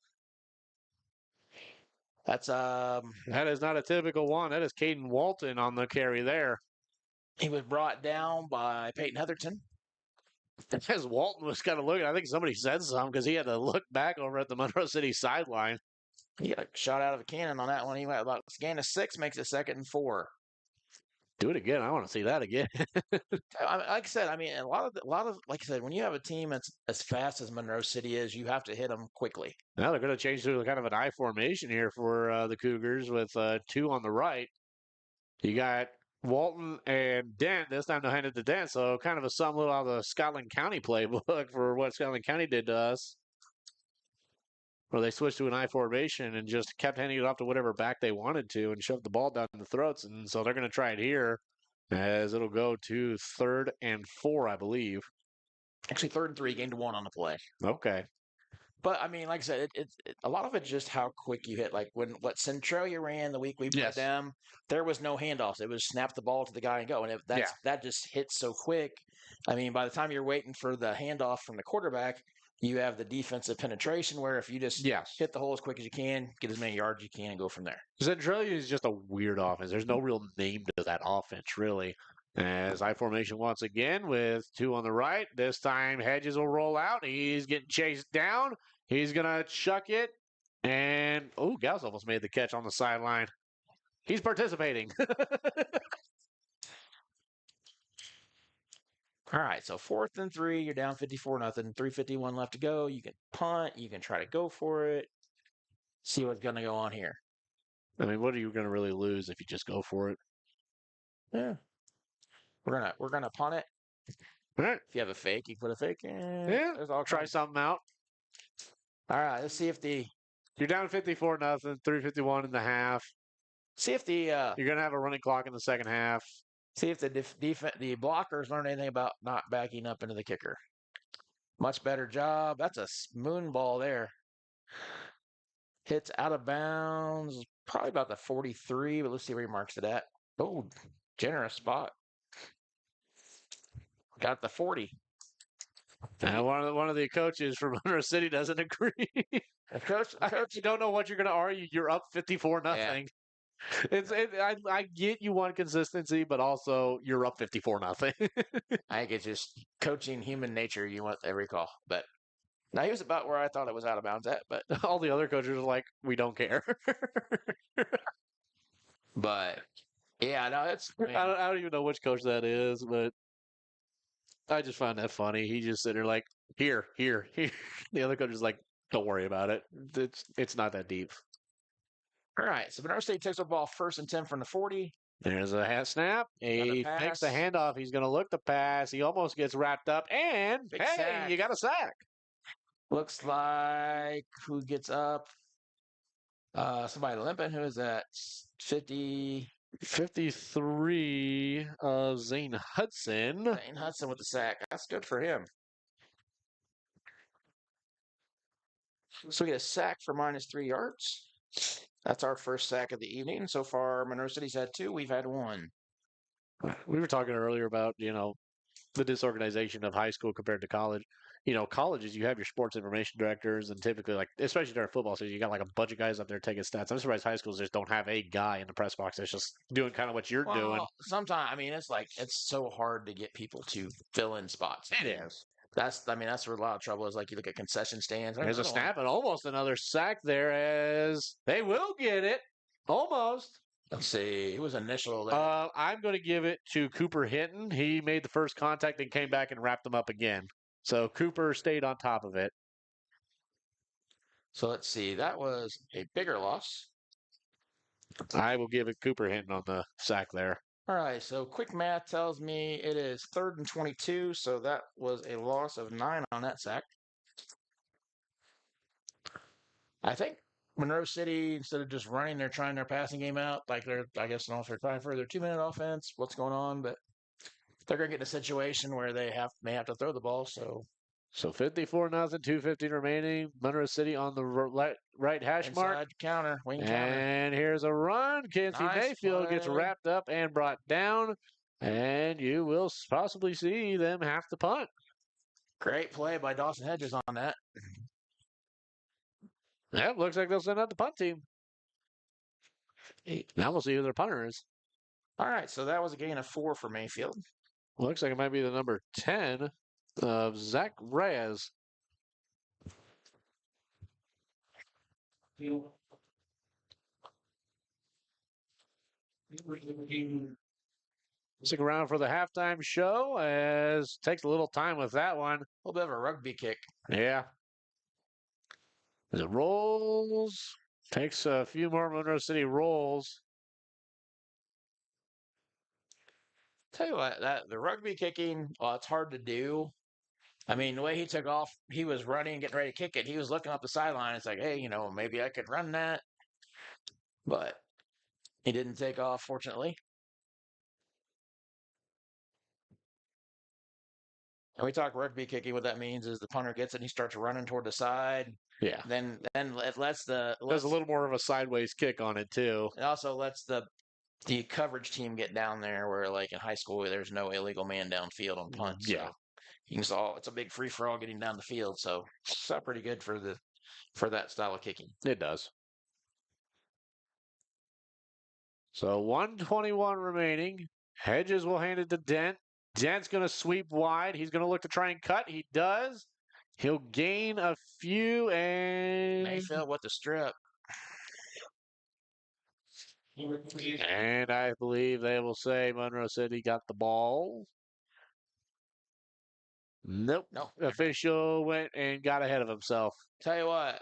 That's that is not a typical one. That is Caden Walton on the carry there. He was brought down by Peyton Heatherton. As Walton was kind of looking, I think somebody said something because he had to look back over at the Monroe City sideline. He got shot out of a cannon on that one. He went about a gain of 6, makes it 2nd and 4. Do it again. I want to see that again. Like I said, I mean, a lot of like I said, when you have a team that's as fast as Monroe City is, you have to hit them quickly. Now they're going to change to kind of an I formation here for the Cougars with 2 on the right. You got Walton and Dent. This time they'll hand it to Dent. So kind of a sum little out of the Scotland County playbook for what Scotland County did to us. Where they switched to an I formation and just kept handing it off to whatever back they wanted to and shoved the ball down the throats. And so they're going to try it here as it'll go to 3rd and 4, I believe. Actually, 3rd and 3, gained 1 on the play. Okay. But, I mean, like I said, a lot of it's just how quick you hit. Like, what Centralia ran the week we played them, there was no handoffs. It was snap the ball to the guy and go. And that just hits so quick. I mean, by the time you're waiting for the handoff from the quarterback, you have the defensive penetration where if you just hit the hole as quick as you can, get as many yards you can, and go from there. Centralia is just a weird offense. There's no real name to that offense, really. As I formation once again with 2 on the right. This time Hedges will roll out. He's getting chased down. He's going to chuck it. And, Gauss almost made the catch on the sideline. He's participating. All right, so 4th and 3, you're down 54-0, 3:51 left to go. You can punt, you can try to go for it, see what's going to go on here. I mean, what are you going to really lose if you just go for it? Yeah. We're gonna punt it. All right. If you have a fake, you put a fake in. Yeah. I'll Try something out. All right, let's see if you're down 54-0, 3:51 in the half. See if you're going to have a running clock in the second half. See if the the blockers learn anything about not backing up into the kicker. Much better job. That's a moon ball there. Hits out of bounds, probably about the 43, but let's see where he marks it at. Oh, generous spot. Got the 40. And one of the coaches from Monroe City doesn't agree. Coach, you don't know what you're going to argue. You're up 54-0. Yeah. I get you want consistency, but also you're up 54-0. I think it's just coaching human nature. You want every call, but now he was about where I thought it was out of bounds at. But all the other coaches are like, we don't care. But yeah, no, it's. I don't even know which coach that is, but I just find that funny. He just sitting there like, here. The other coach is like, don't worry about it. It's not that deep. All right, so Monroe State takes the ball 1st and 10 from the 40. There's a hand snap. He makes the handoff. He's going to look the pass. He almost gets wrapped up, and sack. You got a sack. Looks like who gets up? Somebody limping. Who is that? 53 of Zane Hudson. Zane Hudson with the sack. That's good for him. So we get a sack for -3 yards. That's our first sack of the evening. So far, Monroe City's had 2. We've had 1. We were talking earlier about, the disorganization of high school compared to college. Colleges, you have your sports information directors, and typically, especially during football season, you got a bunch of guys up there taking stats. I'm surprised high schools just don't have a guy in the press box that's just doing kind of what you're doing. Sometimes, it's so hard to get people to fill in spots. It is. That's where a lot of trouble is. Like you look at concession stands. There's a snap and almost another sack there as they will get it. Almost. Let's see. It was initial. I'm going to give it to Cooper Hinton. He made the first contact and came back and wrapped them up again. So Cooper stayed on top of it. So let's see. That was a bigger loss. I will give it Cooper Hinton on the sack there. All right, so quick math tells me it is 3rd and 22, so that was a loss of 9 on that sack. I think Monroe City, instead of just running, they're trying their passing game out. I guess, they're trying for their 2-minute offense. What's going on? But they're going to get in a situation where they may have to throw the ball. So 54-0, 2:15 remaining. Monroe City on the right hash mark. Counter, wing counter. And here's a run. Kenzie Mayfield gets wrapped up and brought down. And you will possibly see them have to punt. Great play by Dawson Hedges on that. Yeah, looks like they'll send out the punt team. Now we'll see who their punter is. All right, so that was a gain of 4 for Mayfield. Looks like it might be the number 10 of Zach Reyes. Stick around for the halftime show as takes a little time with that one. A little bit of a rugby kick. Yeah. As it rolls, takes a few more Monroe City rolls. Tell you what, the rugby kicking, it's hard to do. I mean, the way he took off, he was running, getting ready to kick it. He was looking up the sideline. It's like, hey, maybe I could run that. But he didn't take off, fortunately. And we talk rugby kicking. What that means is the punter gets it and he starts running toward the side. Yeah. Then it lets there's a little more of a sideways kick on it too. It also lets the coverage team get down there where, like in high school, there's no illegal man downfield on punts. Yeah. So it's a big free for all getting down the field. So it's not pretty good for that style of kicking. It does. So 121 remaining. Hedges will hand it to Dent. Dent's going to sweep wide. He's going to look to try and cut. He does. He'll gain a few and Mayfield with the strip. And I believe they will say Monroe City got the ball. Nope. No. Official went and got ahead of himself. Tell you what,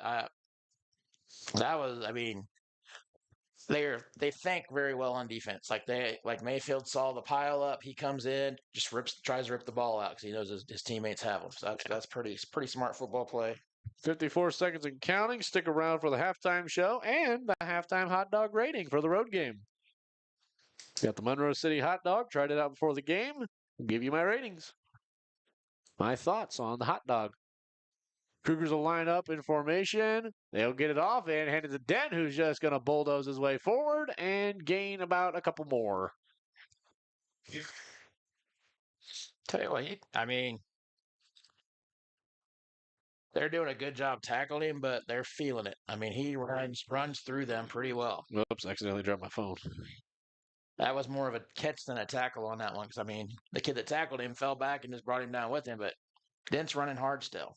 they think very well on defense. Like Mayfield saw the pile up, he comes in, just tries to rip the ball out because he knows his teammates have him. So that's pretty smart football play. 54 seconds and counting. Stick around for the halftime show and the halftime hot dog rating for the road game. Got the Monroe City hot dog. Tried it out before the game. I'll give you my ratings. My thoughts on the hot dog. Cougars will line up in formation. They'll get it off and hand it to Dent, who's just going to bulldoze his way forward and gain about a couple more. Tell you what, they're doing a good job tackling him, but they're feeling it. He runs through them pretty well. Oops, accidentally dropped my phone. That was more of a catch than a tackle on that one because, the kid that tackled him fell back and just brought him down with him, but Dent's running hard still.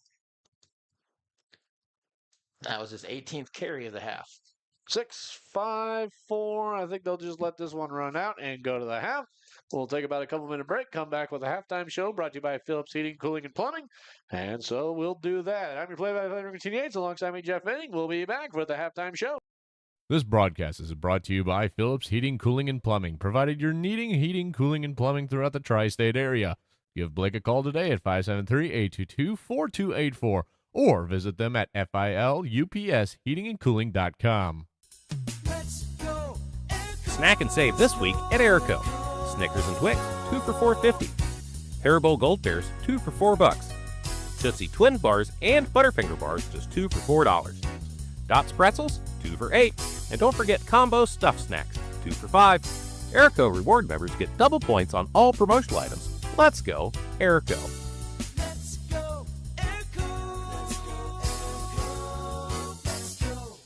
That was his 18th carry of the half. 6-5-4. I think they'll just let this one run out and go to the half. We'll take about a couple-minute break, come back with a halftime show brought to you by Phillips Heating, Cooling, and Plumbing. And so we'll do that. I'm your play-by-play Ricky Yates alongside me, Jeff Benning. We'll be back with the halftime show. This broadcast is brought to you by Phillips Heating, Cooling, and Plumbing, provided you're needing heating, cooling, and plumbing throughout the tri-state area. Give Blake a call today at 573-822-4284 or visit them at filupsheatingandcooling.com. Snack and save this week at Airco. Snickers and Twix, 2 for $4.50. Haribo Gold Bears, 2 for $4. Tootsie Twin Bars and Butterfinger Bars, just 2 for $4. Dots Pretzels, 2 for $8. And don't forget Combo Stuffed Snacks, 2 for $5. Airco reward members get double points on all promotional items. Let's go, Airco. Let's go, Airco. Let's go, Airco. Let's go.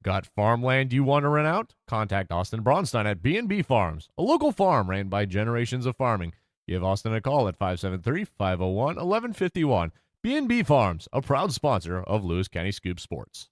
Got farmland you want to rent out? Contact Austin Braunstein at B&B Farms, a local farm ran by generations of farming. Give Austin a call at 573-501-1151. B&B Farms, a proud sponsor of Lewis County Scoop Sports.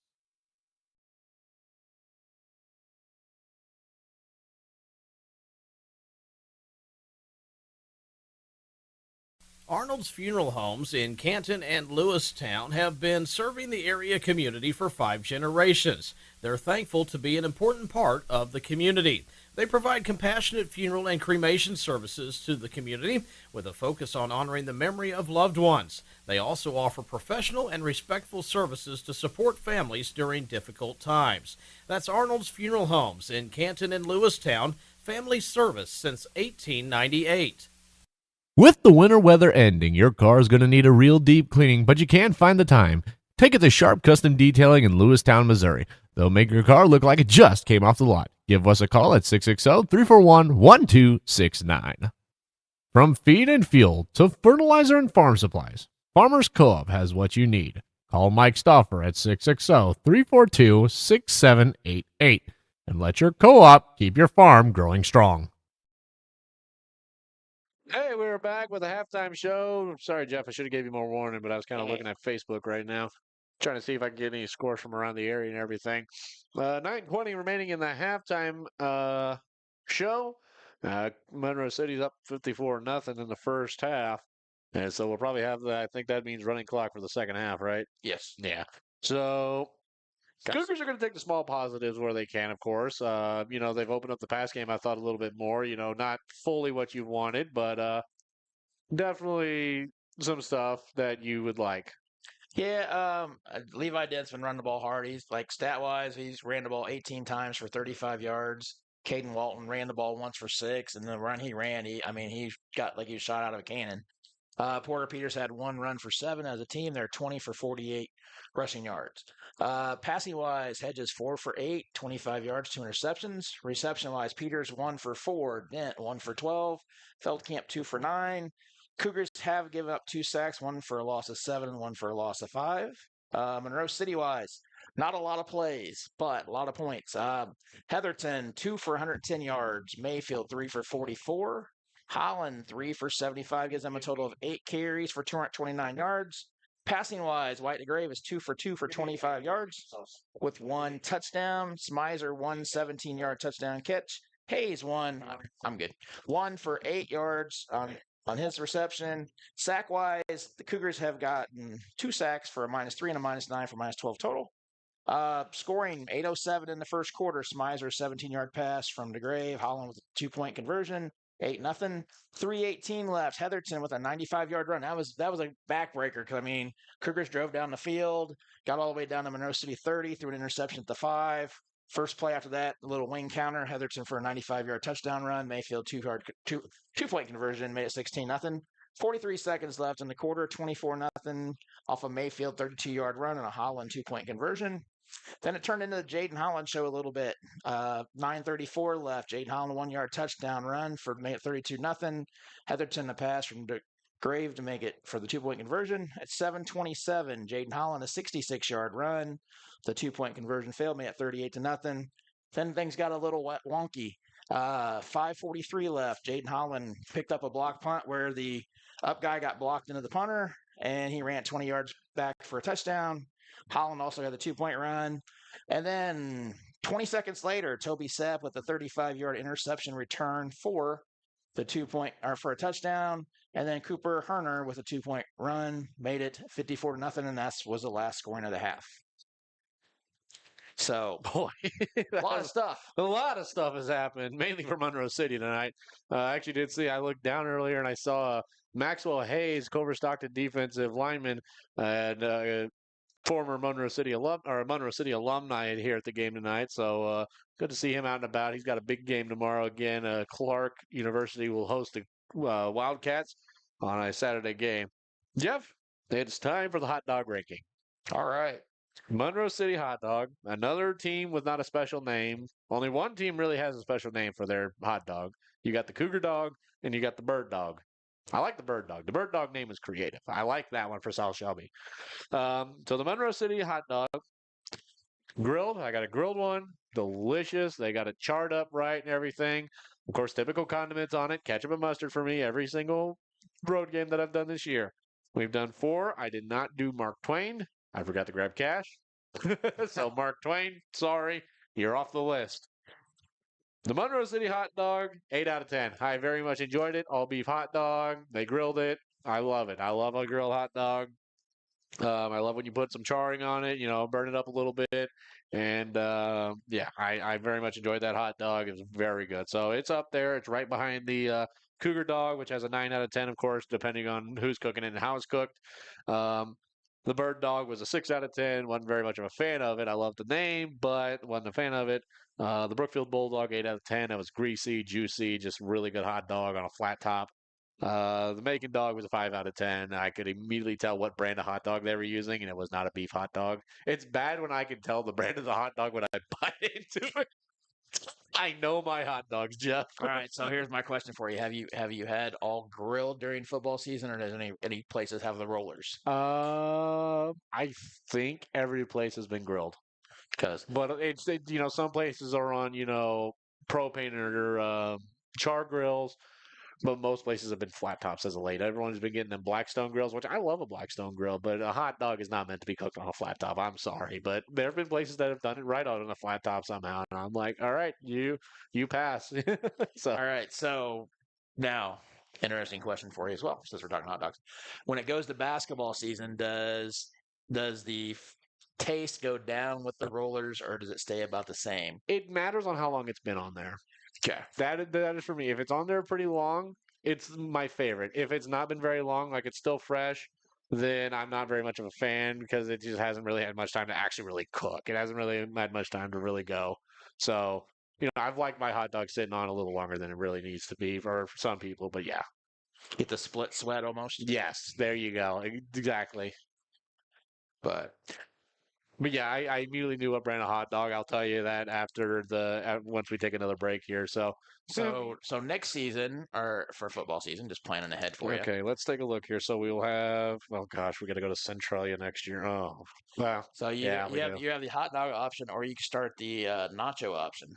Arnold's Funeral Homes in Canton and Lewistown have been serving the area community for 5 generations. They're thankful to be an important part of the community. They provide compassionate funeral and cremation services to the community with a focus on honoring the memory of loved ones. They also offer professional and respectful services to support families during difficult times. That's Arnold's Funeral Homes in Canton and Lewistown, family service since 1898. With the winter weather ending, your car is going to need a real deep cleaning, but you can't find the time. Take it to Sharp Custom Detailing in Lewistown, Missouri. They'll make your car look like it just came off the lot. Give us a call at 660-341-1269. From feed and fuel to fertilizer and farm supplies, Farmers Co-op has what you need. Call Mike Stauffer at 660-342-6788 and let your co-op keep your farm growing strong. Hey, we're back with a halftime show. Sorry, Jeff, I should have gave you more warning, but I was kind of looking at Facebook right now, trying to see if I can get any scores from around the area and everything. 9:20 remaining in the halftime show. Monroe City's up 54-0 in the first half, and so we'll probably have I think that means running clock for the second half, right? Yes. Yeah. So Cougars are going to take the small positives where they can, of course. They've opened up the pass game, I thought, a little bit more. Not fully what you wanted, but definitely some stuff that you would like. Yeah, Levi Dent's been running the ball hard. He's stat-wise, he's ran the ball 18 times for 35 yards. Caden Walton ran the ball once for 6, and the run he ran, he got like he was shot out of a cannon. Porter Peters had 1 run for 7 as a team. They're 20 for 48 rushing yards. Passing-wise, Hedges 4 for 8, 25 yards, 2 interceptions. Reception-wise, Peters 1 for 4, Dent 1 for 12, Feldkamp 2 for 9. Cougars have given up 2 sacks, one for a loss of 7 and one for a loss of 5. Monroe City wise, not a lot of plays, but a lot of points. Heatherton, 2 for 110 yards. Mayfield, 3 for 44. Holland, 3 for 75, gives them a total of 8 carries for 229 yards. Passing wise, White DeGrave is 2 for 2 for 25 yards with 1 touchdown. Smizer, 1 17-yard touchdown catch. Hayes, 1 for 8 yards on his reception. Sack wise, the Cougars have gotten 2 sacks for a -3 and a -9 for -12 total. Scoring 8:07 in the first quarter. Smizer 17-yard pass from DeGrave. Holland with a 2-point conversion. 8-0. 3:18 left. Heatherton with a 95-yard run. That was a backbreaker. Because I mean, Cougars drove down the field, got all the way down to Monroe City 30, threw an interception at the 5. First play after that, a little wing counter. Heatherton for a 95-yard touchdown run. Mayfield 2-point conversion, made it 16-0. 43 seconds left in the quarter, 24-0 off a Mayfield 32-yard run and a Holland 2-point conversion. Then it turned into the Jaden Holland show a little bit. 9:34 left. Jaden Holland 1-yard touchdown run for made it 32-0. Heatherton a pass from DeGrave to make it for the 2-point conversion. At 7:27, Jaden Holland a 66-yard run. The 2-point conversion failed, made it 38-0. Then things got a little wonky. 5:43 left. Jaden Holland picked up a block punt where the up guy got blocked into the punter, and he ran 20 yards back for a touchdown. Holland also had the 2-point run. And then 20 seconds later, Toby Sepp with a 35-yard interception return for the 2-point or for a touchdown. And then Cooper Herner with a 2-point run made it 54-0, and that was the last scoring of the half. So, Boy, a lot of stuff. A lot of stuff has happened, mainly for Monroe City tonight. I actually did see, I looked down earlier and I saw Maxwell Hayes, Culver Stockton defensive lineman, and former Monroe City alumni here at the game tonight. So good to see him out and about. He's got a big game tomorrow again. Clark University will host the Wildcats on a Saturday game. Jeff, it's time for the hot dog ranking. All right. Monroe City hot dog, another team with not a special name. Only one team really has a special name for their hot dog. You got the Cougar dog and you got the Bird dog. I like the Bird dog. The Bird dog name is creative. I like that one for South Shelby. So the Monroe City hot dog, grilled. I got a grilled one. Delicious. They got it charred up right and everything. Of course, typical condiments on it. Ketchup and mustard for me every single road game that I've done this year. We've done 4. I did not do Mark Twain. I forgot to grab cash. So Mark Twain, sorry, you're off the list. The Monroe City hot dog, 8 out of 10. I very much enjoyed it. All beef hot dog. They grilled it. I love it. I love a grilled hot dog. I love when you put some charring on it, burn it up a little bit. And I very much enjoyed that hot dog. It was very good. So it's up there. It's right behind the Cougar dog, which has a 9 out of 10, of course, depending on who's cooking it and how it's cooked. The Bird dog was a 6 out of 10. Wasn't very much of a fan of it. I loved the name, but wasn't a fan of it. The Brookfield Bulldog, 8 out of 10. It was greasy, juicy, just really good hot dog on a flat top. The Macon dog was a 5 out of 10. I could immediately tell what brand of hot dog they were using, and it was not a beef hot dog. It's bad when I can tell the brand of the hot dog when I bite into it. I know my hot dogs, Jeff. All right, so here's my question for you: Have you had all grilled during football season, or does any places have the rollers? I think every place has been grilled. But it's some places are on propane or char grills, but most places have been flat tops as of late. Everyone's been getting them Blackstone grills, which I love a Blackstone grill, but a hot dog is not meant to be cooked on a flat top. I'm sorry, but there have been places that have done it right on a flat top somehow, and I'm like, all right, you pass. So all right, so now interesting question for you as well, since we're talking hot dogs. When it goes to basketball season, does the taste go down with the rollers, or does it stay about the same? It matters on how long it's been on there. Okay. That is for me. If it's on there pretty long, it's my favorite. If it's not been very long, like it's still fresh, then I'm not very much of a fan because it just hasn't really had much time to actually really cook. It hasn't really had much time to really go. So, I've liked my hot dog sitting on a little longer than it really needs to be for some people, but yeah. Get the split sweat almost? Yes, there you go. Exactly. But But yeah, I immediately knew what brand of hot dog. I'll tell you that after once we take another break here. So So next season, or for football season, just planning ahead for you. okay, let's take a look here. So we'll have. Oh gosh, we got to go to Centralia next year. Oh, well, So yeah, we do. you have the hot dog option, or you can start the nacho option.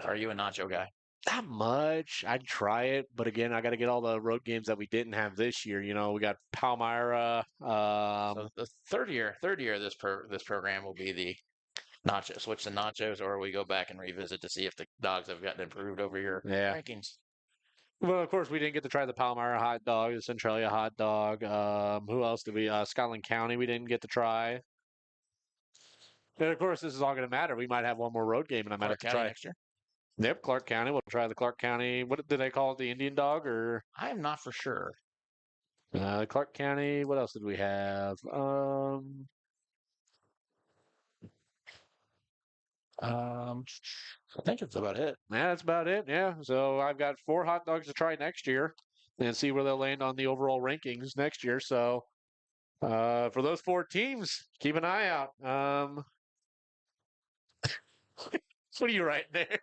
Are you a nacho guy? Not much. I'd try it, but again, I got to get all the road games that we didn't have this year. We got Palmyra. So the third year of this program will be the nachos. Switch the nachos, or we go back and revisit to see if the dogs have gotten improved over your Yeah. rankings. Well, of course, we didn't get to try the Palmyra hot dog, the Centralia hot dog. Who else did we? Scotland County, we didn't get to try. And of course, this is all going to matter. We might have one more road game, and I might Clark have to County try. next year. Yep, Clark County. We'll try the Clark County. What did they call it? The Indian dog or I am not for sure. Clark County? What else did we have? I think that's about it. Yeah, that's about it. Yeah. So I've got 4 hot dogs to try next year and see where they'll land on the overall rankings next year. So for those 4 teams, keep an eye out. What are you writing there?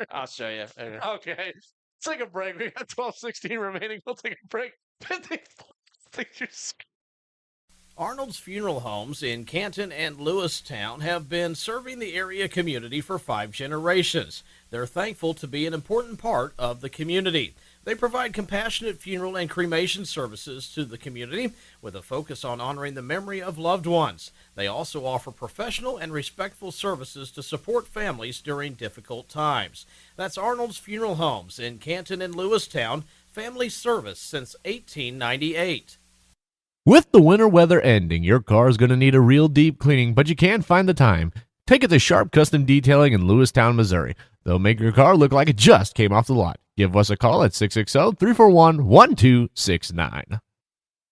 I'll show you. Okay. Let's take a break. We got 12:16 remaining. We'll take a break. Arnold's Funeral Homes in Canton and Lewistown have been serving the area community for 5 generations. They're thankful to be an important part of the community. They provide compassionate funeral and cremation services to the community with a focus on honoring the memory of loved ones. They also offer professional and respectful services to support families during difficult times. That's Arnold's Funeral Homes in Canton and Lewistown, family service since 1898. With the winter weather ending, your car is going to need a real deep cleaning, but you can't find the time. Take it to Sharp Custom Detailing in Lewistown, Missouri. They'll make your car look like it just came off the lot. Give us a call at 660-341-1269.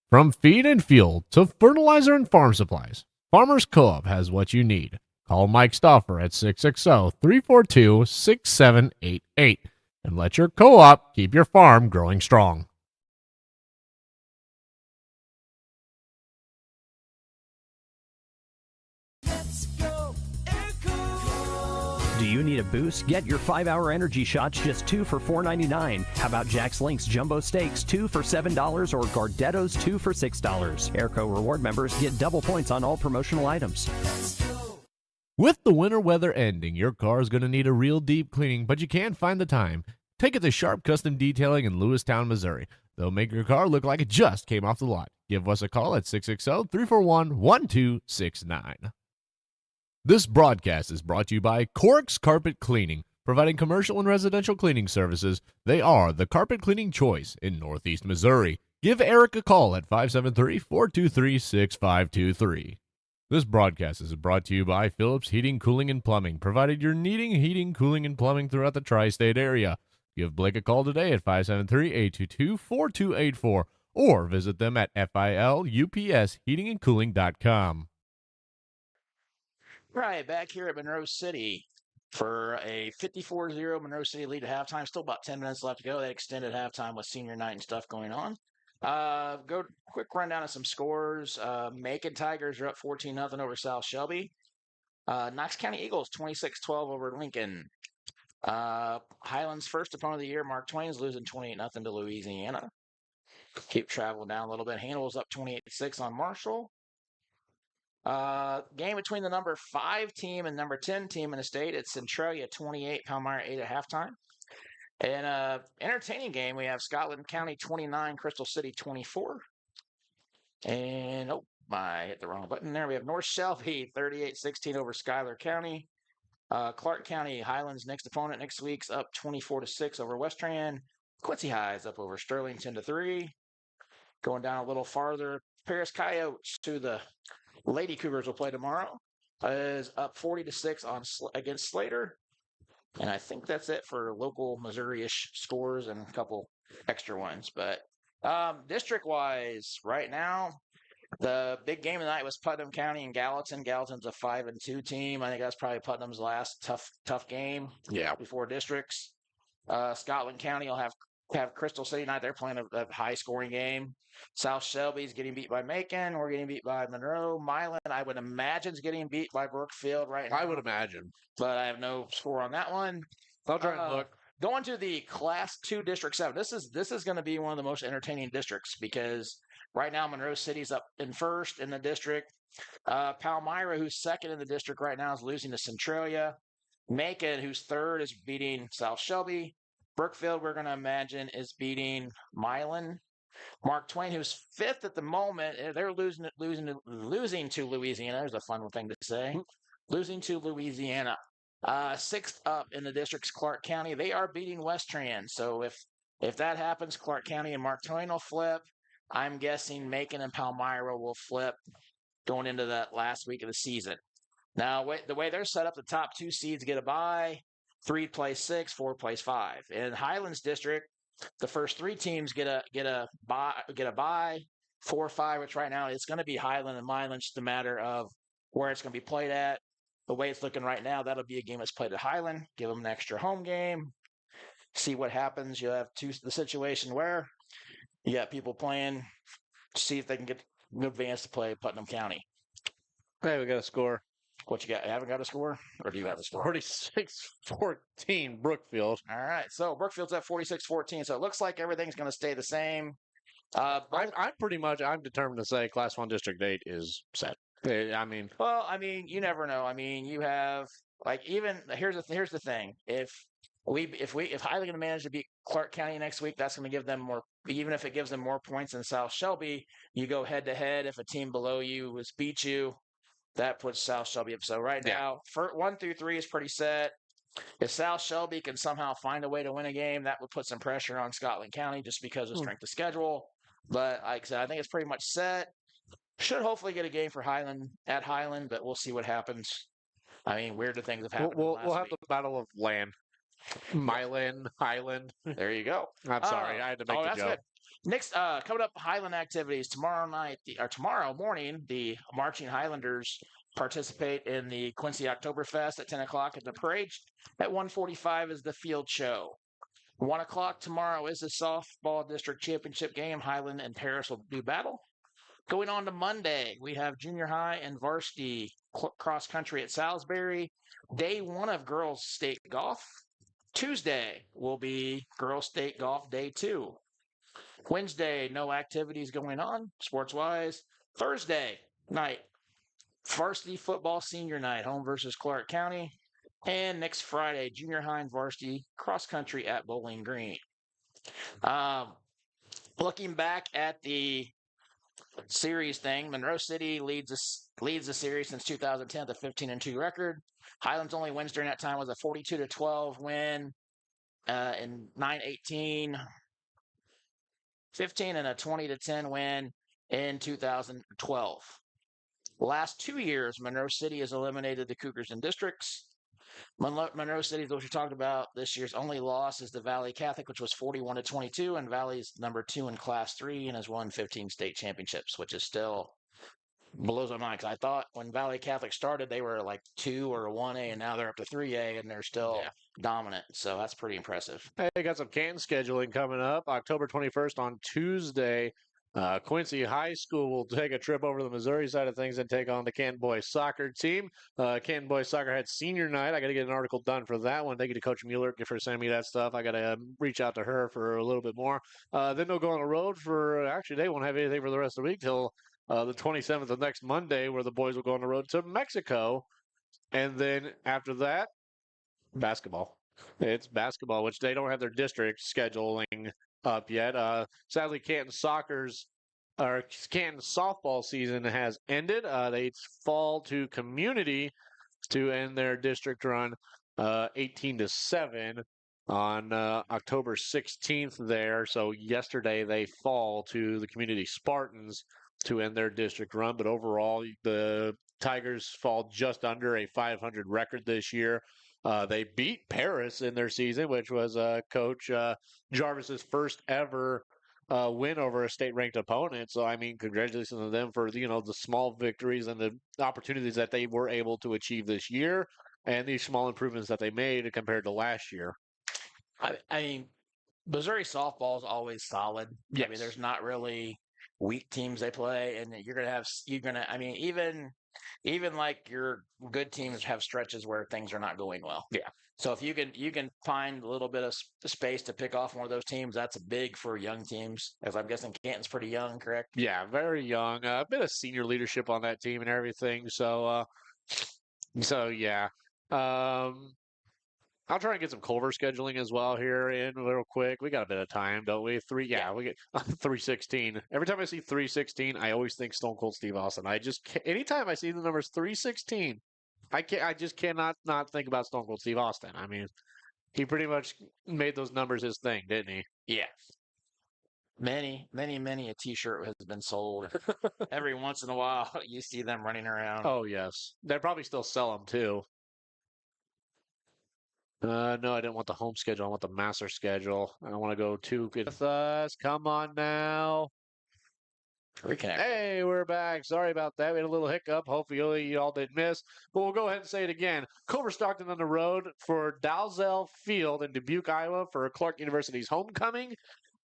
From feed and fuel to fertilizer and farm supplies, Farmers Co-op has what you need. Call Mike Stauffer at 660-342-6788 and let your co-op keep your farm growing strong. Let's go air cool. Do you need a boost? Get your 5-hour energy shots just 2 for $4.99. How about Jack's Link's Jumbo Steaks 2 for $7 or Gardetto's 2 for $6? Airco reward members get double points on all promotional items. Let's go. With the winter weather ending, your car is going to need a real deep cleaning, but you can't find the time. Take it to Sharp Custom Detailing in Lewistown, Missouri. They'll make your car look like it just came off the lot. Give us a call at 660-341-1269. This broadcast is brought to you by Cork's Carpet Cleaning, providing commercial and residential cleaning services. They are the carpet cleaning choice in Northeast Missouri. Give Eric a call at 573-423-6523. This broadcast is brought to you by Phillips Heating, Cooling, and Plumbing, provided you're needing heating, cooling, and plumbing throughout the tri-state area. Give Blake a call today at 573-822-4284 or visit them at filupsheatingandcooling.com. Right, back here at Monroe City for a 54-0 Monroe City lead at halftime. Still about 10 minutes left to go. That extended halftime with senior night and stuff going on. Go quick rundown of some scores. Macon Tigers are up 14-0 over South Shelby. Knox County Eagles 26-12 over Lincoln. Highland's first opponent of the year, Mark Twain's losing 28-0 to Louisiana. Keep traveling down a little bit. Handel's up 28-6 on Marshall. Game between the number 5 team and number 10 team in the state. It's Centralia 28, Palmyra 8 at halftime. And entertaining game, we have Scotland County 29, Crystal City 24. And, I hit the wrong button there. We have North Shelby 38-16 over Schuyler County. Clark County, Highland's next opponent next week's up 24-6 over Westran. Quincy High is up over Sterling 10-3. Going down a little farther, Paris Coyotes, who the Lady Cougars will play tomorrow, is up 40-6 against Slater. And I think that's it for local Missouri-ish scores and a couple extra ones. But district-wise, right now, the big game tonight was Putnam County and Gallatin. Gallatin's a 5-2 team. I think that's probably Putnam's last tough game. Yeah. Before districts. Scotland County will have have Crystal City Night. They're playing a high-scoring game. South Shelby's getting beat by Macon. We're getting beat by Monroe. Milan, I would imagine, is getting beat by Brookfield right now. I would imagine. But I have no score on that one. I'll try and look. Going to the Class 2 District 7. This is going to be one of the most entertaining districts because right now Monroe City's up in first in the district. Palmyra, who's second in the district right now, is losing to Centralia. Macon, who's third, is beating South Shelby. Brookfield, we're going to imagine, is beating Milan. Mark Twain, who's fifth at the moment, they're losing to Louisiana. There's a fun thing to say. Losing to Louisiana. Sixth up in the district's Clark County. They are beating West Trans. So if that happens, Clark County and Mark Twain will flip. I'm guessing Macon and Palmyra will flip going into that last week of the season. Now, the way they're set up, the top 2 seeds get a bye. 3 plays 6, 4 plays 5. In Highlands District, the first 3 teams get a bye. 4, 5, which right now it's going to be Highland and Milan. Just a matter of where it's going to be played at. The way it's looking right now, that'll be a game that's played at Highland. Give them an extra home game. See what happens. You'll have the situation where you got people playing. See if they can get advance to play Putnam County. Hey, we got a score. What you got? You haven't got a score? Or do you have a score? 46-14 Brookfield. All right. So Brookfield's at 46-14. So it looks like everything's going to stay the same. I'm determined to say Class 1 District 8 is set. I mean, you never know. I mean, you have here's the thing. If Highland can manage to beat Clark County next week, that's going to give them more. Even if it gives them more points than South Shelby, you go head to head. If a team below you has beat you, that puts South Shelby up. So right now, 1 through 3 is pretty set. If South Shelby can somehow find a way to win a game, that would put some pressure on Scotland County just because of strength of schedule. But like I said, I think it's pretty much set. Should hopefully get a game for Highland at Highland, but we'll see what happens. I mean, weirder things have happened. We'll have the battle of land. Milan, Highland. There you go. I'm sorry, I had to make the joke. Good. Next, coming up, Highland activities tomorrow morning. The Marching Highlanders participate in the Quincy Oktoberfest at 10 o'clock at the parade. At 1:45 is the field show. 1 o'clock tomorrow is the softball district championship game. Highland and Paris will do battle. Going on to Monday, we have junior high and varsity cross country at Salisbury. Day 1 of girls state golf. Tuesday will be girls state golf day 2. Wednesday, no activities going on sports-wise. Thursday night, varsity football senior night, home versus Clark County. And next Friday, junior high and varsity cross country at Bowling Green. Looking back at the series thing, Monroe City leads the series since 2010 with a 15-2 record. Highlands' only wins during that time was a 42-12 win in 9-18, 15, and a 20-10 win in 2012. Last 2 years, Monroe City has eliminated the Cougars in districts. Monroe City, which we talked about, this year's only loss is the Valley Catholic, which was 41-22, and Valley's number 2 in Class 3 and has won 15 state championships, which is still blows my mind because I thought when Valley Catholic started, they were like 2 or 1A, and now they're up to 3A, and they're still dominant. So that's pretty impressive. Hey, got some Canton scheduling coming up. October 21st on Tuesday. Quincy High School will take a trip over to the Missouri side of things and take on the Canton Boys soccer team. Canton Boys soccer had senior night. I got to get an article done for that one. Thank you to Coach Mueller for sending me that stuff. I got to reach out to her for a little bit more. Then they'll go on the road they won't have anything for the rest of the week till the 27th of next Monday, where the boys will go on the road to Mexico. And then after that, basketball. It's basketball, which they don't have their district scheduling up yet. Sadly, Canton softball season has ended. They fall to Community to end their district run 18-7 on October 16th there. So yesterday they fall to the Community Spartans to end their district run. But overall, the Tigers fall just under a 500 record this year. They beat Paris in their season, which was Coach Jarvis's first ever win over a state-ranked opponent. So, I mean, congratulations to them for, the small victories and the opportunities that they were able to achieve this year and these small improvements that they made compared to last year. I mean, Missouri softball is always solid. I mean, Yes. there's not really weak teams they play, and I mean, even like your good teams have stretches where things are not going well. Yeah. So if you can find a little bit of space to pick off one of those teams, that's big for young teams. As I'm guessing Canton's pretty young, correct? Yeah, very young. A bit of senior leadership on that team and everything. So yeah. Um, I'll try and get some Culver scheduling as well here in real quick. We got a bit of time, don't we? We get 316. Every time I see 316, I always think Stone Cold Steve Austin. Anytime I see the numbers 316, I just cannot not think about Stone Cold Steve Austin. I mean, he pretty much made those numbers his thing, didn't he? Yeah. Many a T-shirt has been sold. Every once in a while, you see them running around. Oh yes, they probably still sell them too. No, I didn't want the home schedule. I want the master schedule. I want to go to with us. Come on now. Reconnect. Hey, we're back. Sorry about that. We had a little hiccup. Hopefully you all didn't miss. But we'll go ahead and say it again. Culver Stockton on the road for Dalzell Field in Dubuque, Iowa for Clark University's homecoming.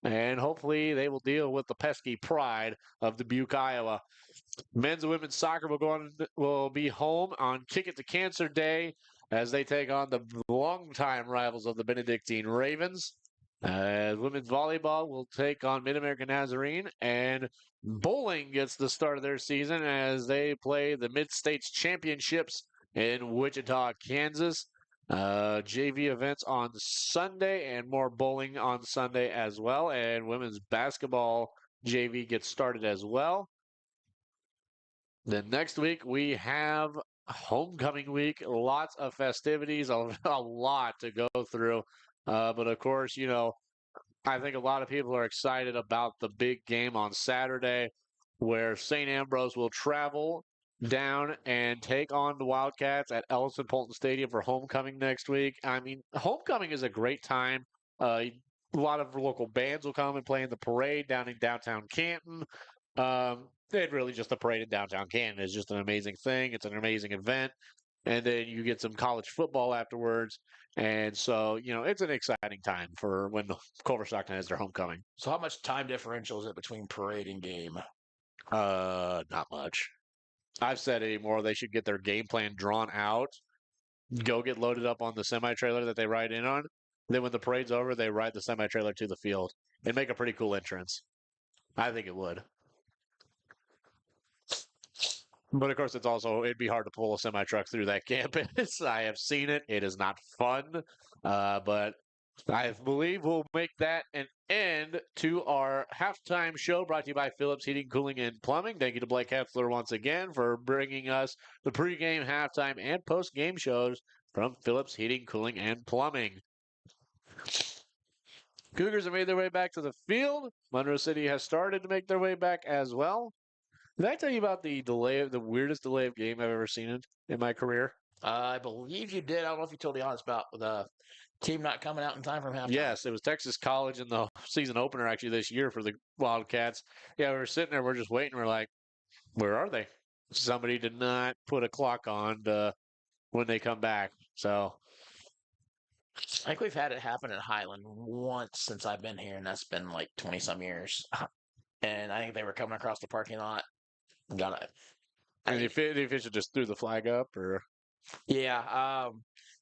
And hopefully they will deal with the pesky pride of Dubuque, Iowa. Men's and women's soccer will be home on Kick It to Cancer Day as they take on the longtime rivals of the Benedictine Ravens. Women's volleyball will take on Mid-American Nazarene, and bowling gets the start of their season as they play the Mid-States Championships in Wichita, Kansas. JV events on Sunday and more bowling on Sunday as well, and women's basketball JV gets started as well. Then next week we have homecoming week, lots of festivities, a lot to go through. But of course, I think a lot of people are excited about the big game on Saturday where St. Ambrose will travel down and take on the Wildcats at Ellison Polton Stadium for homecoming next week. I mean, homecoming is a great time. A lot of local bands will come and play in the parade down in downtown Canton. And really just the parade in downtown Canton is just an amazing thing. It's an amazing event. And then you get some college football afterwards. And so, it's an exciting time for when Culver Stockton has their homecoming. So how much time differential is it between parade and game? Not much. I've said anymore. They should get their game plan drawn out, go get loaded up on the semi-trailer that they ride in on. Then when the parade's over, they ride the semi-trailer to the field and make a pretty cool entrance. I think it would. But of course, it'd be hard to pull a semi truck through that campus. I have seen it. It is not fun. But I believe we'll make that an end to our halftime show brought to you by Phillips Heating, Cooling, and Plumbing. Thank you to Blake Heffler once again for bringing us the pregame, halftime, and post-game shows from Phillips Heating, Cooling, and Plumbing. Cougars have made their way back to the field. Monroe City has started to make their way back as well. Did I tell you about the weirdest delay of game I've ever seen in my career? I believe you did. I don't know if you told the audience about the team not coming out in time from halftime. Yes, it was Texas College in the season opener actually this year for the Wildcats. Yeah, we were sitting there, we're just waiting. We're like, where are they? Somebody did not put a clock on when they come back. So I think we've had it happen in Highland once since I've been here, and that's been like 20-some years. And I think they were coming across the parking lot. Got it. And the official just threw the flag up, or yeah, it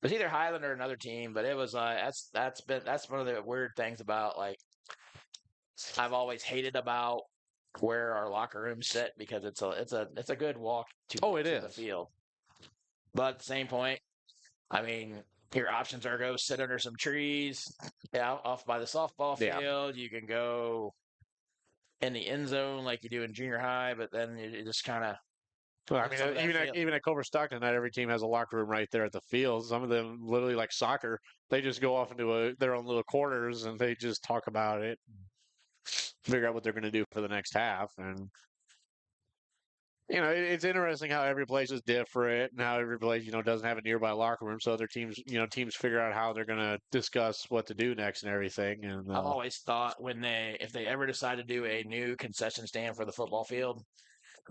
was either Highland or another team, but it was that's one of the weird things about I've always hated about where our locker rooms sit because it's a good walk to the field. But at the same point, I mean, your options are go sit under some trees, off by the softball field. You can go in the end zone like you do in junior high, but then it just kind of. Well, I mean, even at Culver Stockton, not every team has a locker room right there at the field. Some of them, literally like soccer, they just go off into their own little quarters and they just talk about it, figure out what they're going to do for the next half. And, it's interesting how every place is different and how every place, doesn't have a nearby locker room. So other teams, teams figure out how they're going to discuss what to do next and everything. And I've always thought if they ever decide to do a new concession stand for the football field,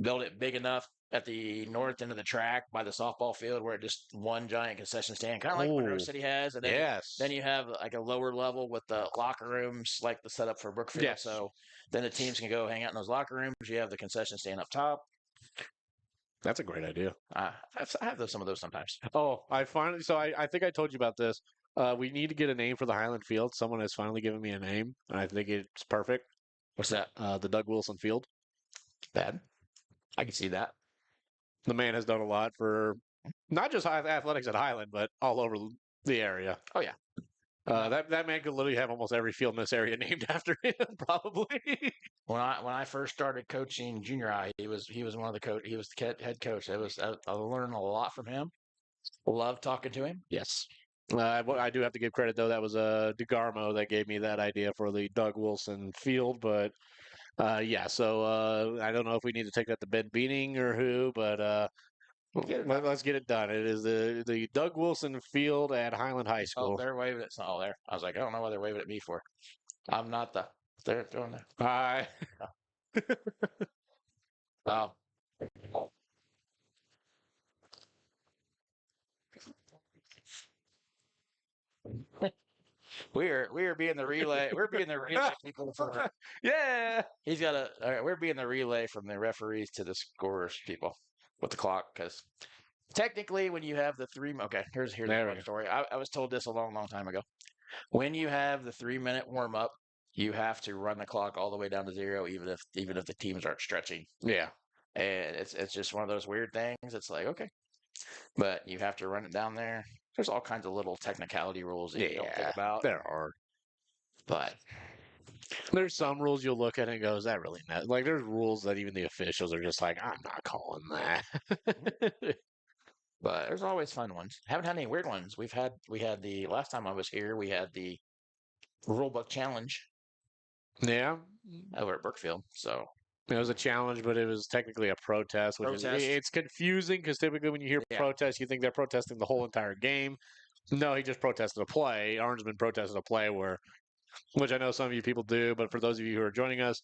build it big enough at the north end of the track by the softball field where it just one giant concession stand, kind of like Monroe Oh, City has. And then, yes. then you have like a lower level with the locker rooms, like the setup for Brookfield. Yes. So then the teams can go hang out in those locker rooms. You have the concession stand up top. That's a great idea. I have some of those sometimes. Oh, I think I told you about this. We need to get a name for the Highland Field. Someone has finally given me a name, and I think it's perfect. What's that? The Doug Wilson Field. Bad. I can see that. The man has done a lot for not just athletics at Highland, but all over the area. Oh yeah. That man could literally have almost every field in this area named after him, probably. When I first started coaching junior high, he was one of the coach. He was the head coach. I learned a lot from him. Love talking to him. Yes. I do have to give credit though. That was DeGarmo that gave me that idea for the Doug Wilson Field, but yeah. So I don't know if we need to take that to Ben Beaning or who, but let's get it done. It is the Doug Wilson Field at Highland High Oh, School. they're waving it. It's not all there. I was like, I don't know why they're waving at me for. I'm not the. They're doing there. Hi. Oh. We are being the relay. We're being the relay people. Yeah. He's got a. All right, we're being the relay from the referees to the scorers people with the clock because technically, when you have the three. Okay, here's There the we fun go. story. I was told this a long time ago. When you have the 3-minute warm up, you have to run the clock all the way down to 0, even if the teams aren't stretching. Yeah. And it's just one of those weird things. It's like, okay, but you have to run it down there. There's all kinds of little technicality rules that you don't think about. There are. But There's some rules you'll look at and go, is that really net? Like, there's rules that even the officials are just like, I'm not calling that. but there's always fun ones. Haven't had any weird ones. We had the last time I was here, we had the rulebook challenge Yeah. over at Brookfield. So It was a challenge, but it was technically a protest, which Protest. it's confusing because typically when you hear Yeah. protest, you think they're protesting the whole entire game. No, he just protested a play. Orangeman protested a play which I know some of you people do, but for those of you who are joining us,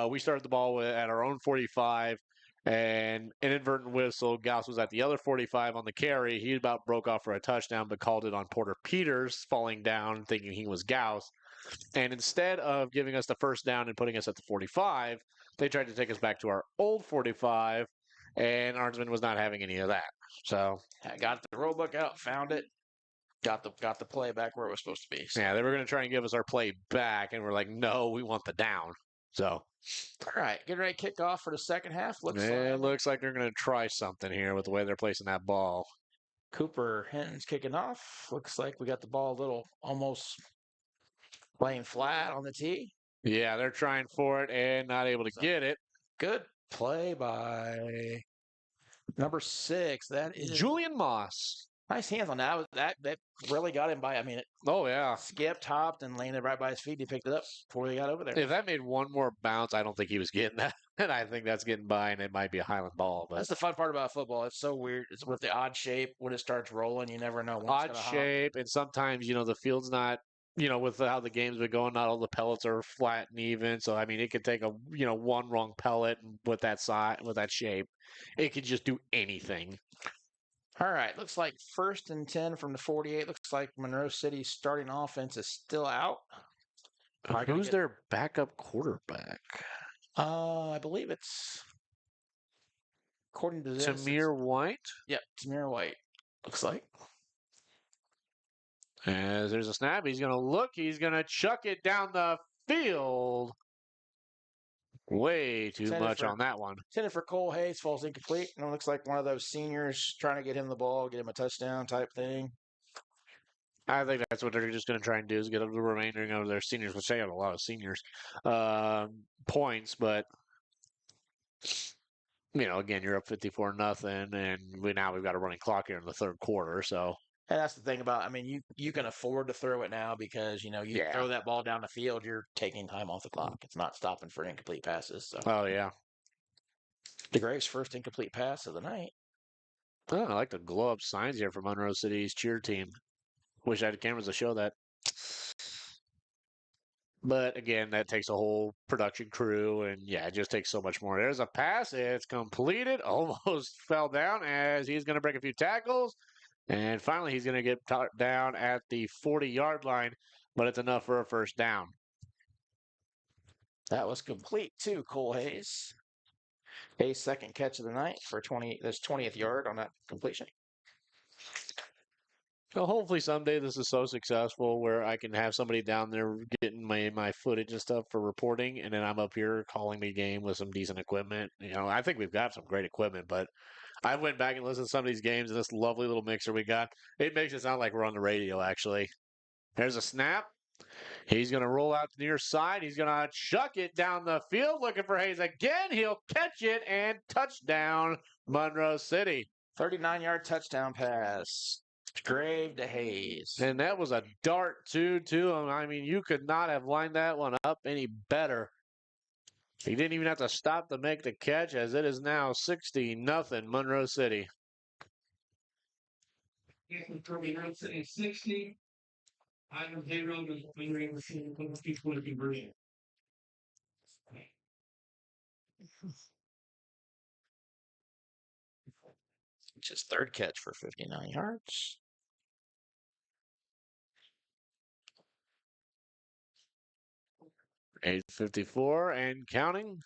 we started the ball at our own 45, and inadvertent whistle. Gauss was at the other 45 on the carry. He about broke off for a touchdown, but called it on Porter Peters falling down, thinking he was Gauss. And instead of giving us the first down and putting us at the 45, they tried to take us back to our old 45, and Orangeman was not having any of that. So I got the rulebook out, found it, got the play back where it was supposed to be. So. yeah, they were going to try and give us our play back, and we're like, no, we want the down. So All right, getting ready to kick off for the second half. it looks like they're going to try something here with the way they're placing that ball. Cooper Hinton's kicking off. Looks like we got the ball a little almost laying flat on the tee. Yeah, they're trying for it and not able to get it. Good play by number 6. That is Julian Moss. nice hands on that. That really got him by. I mean, it Oh, yeah. skipped, hopped, and landed right by his feet. He picked it up before he got over there. If that made one more bounce, I don't think he was getting that. And I think that's getting by, and it might be a Highland ball. But That's the fun part about football. It's so weird. It's with the odd shape. When it starts rolling, you never know when it's odd gonna hop. shape, and sometimes, the field's not, with how the game's been going, not all the pellets are flat and even. So, I mean, it could take a, one wrong pellet with that size, with that shape. It could just do anything. All right, looks like 1st and 10 from the 48. Looks like Monroe City's starting offense is still out. Who's their backup quarterback? I believe it's according to this. Tamir White? Yep, Tamir White. Looks like. As there's a snap, he's going to look. He's going to chuck it down the field. Way too Intended much for- on that one. Intended for Cole Hayes, falls incomplete. And it looks like one of those seniors trying to get him the ball, get him a touchdown type thing. I think that's what they're just going to try and do is get up the remainder of their seniors, which they have a lot of seniors, points. But, again, you're up 54-0, and we've got a running clock here in the third quarter. So, And that's the thing about, I mean, you can afford to throw it now because, you Yeah. throw that ball down the field, you're taking time off the clock. It's not stopping for incomplete passes. So, oh, yeah. DeGrave's first incomplete pass of the night. Oh, I like the glow-up signs here for Monroe City's cheer team. Wish I had cameras to show that. But again, that takes a whole production crew, and yeah, it just takes so much more. There's a pass. It's completed. Almost fell down as he's going to break a few tackles. And finally, he's going to get down at the 40-yard line, but it's enough for a first down. That was complete too, Cole Hayes. Hayes' second catch of the night for 20th yard on that completion. Well, hopefully someday this is so successful where I can have somebody down there getting my footage and stuff for reporting, and then I'm up here calling the game with some decent equipment. I think we've got some great equipment, but I went back and listened to some of these games, and this lovely little mixer we got, it makes it sound like we're on the radio, actually. There's a snap. He's going to roll out to the near side. He's going to chuck it down the field looking for Hayes again. He'll catch it and touchdown, Monroe City. 39-yard touchdown pass. Grave to Hayes. And that was a dart, too. I mean, you could not have lined that one up any better. He didn't even have to stop to make the catch, as it is now 60-0 Monroe City. 60. Item 0 is winning machine conversion. It's his third catch for 59 yards. $8.54 and counting.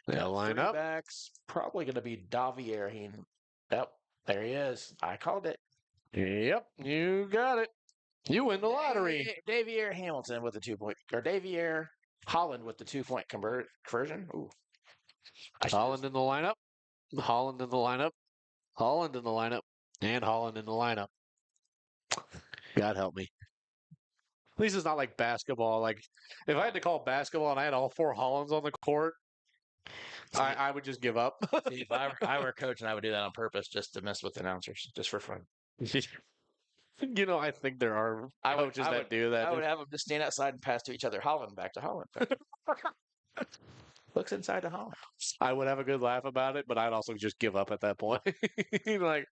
They'll line up. Backs probably going to be Davier. Yep, there he is. I called it. Yep, you got it. You win the lottery. Davier Hamilton with the 2-point, or Davier Holland with the 2-point conversion. Ooh. Holland in the lineup. Holland in the lineup. Holland in the lineup. And Holland in the lineup. God help me. At least it's not like basketball. Like, if I had to call basketball and I had all 4 Hollands on the court, I would just give up. See, if I were a coach, and I would do that on purpose just to mess with announcers, just for fun. I think there are coaches that do that. I would have them just stand outside and pass to each other. Holland, back to Holland. Looks inside to Holland. I would have a good laugh about it, but I'd also just give up at that point. Like,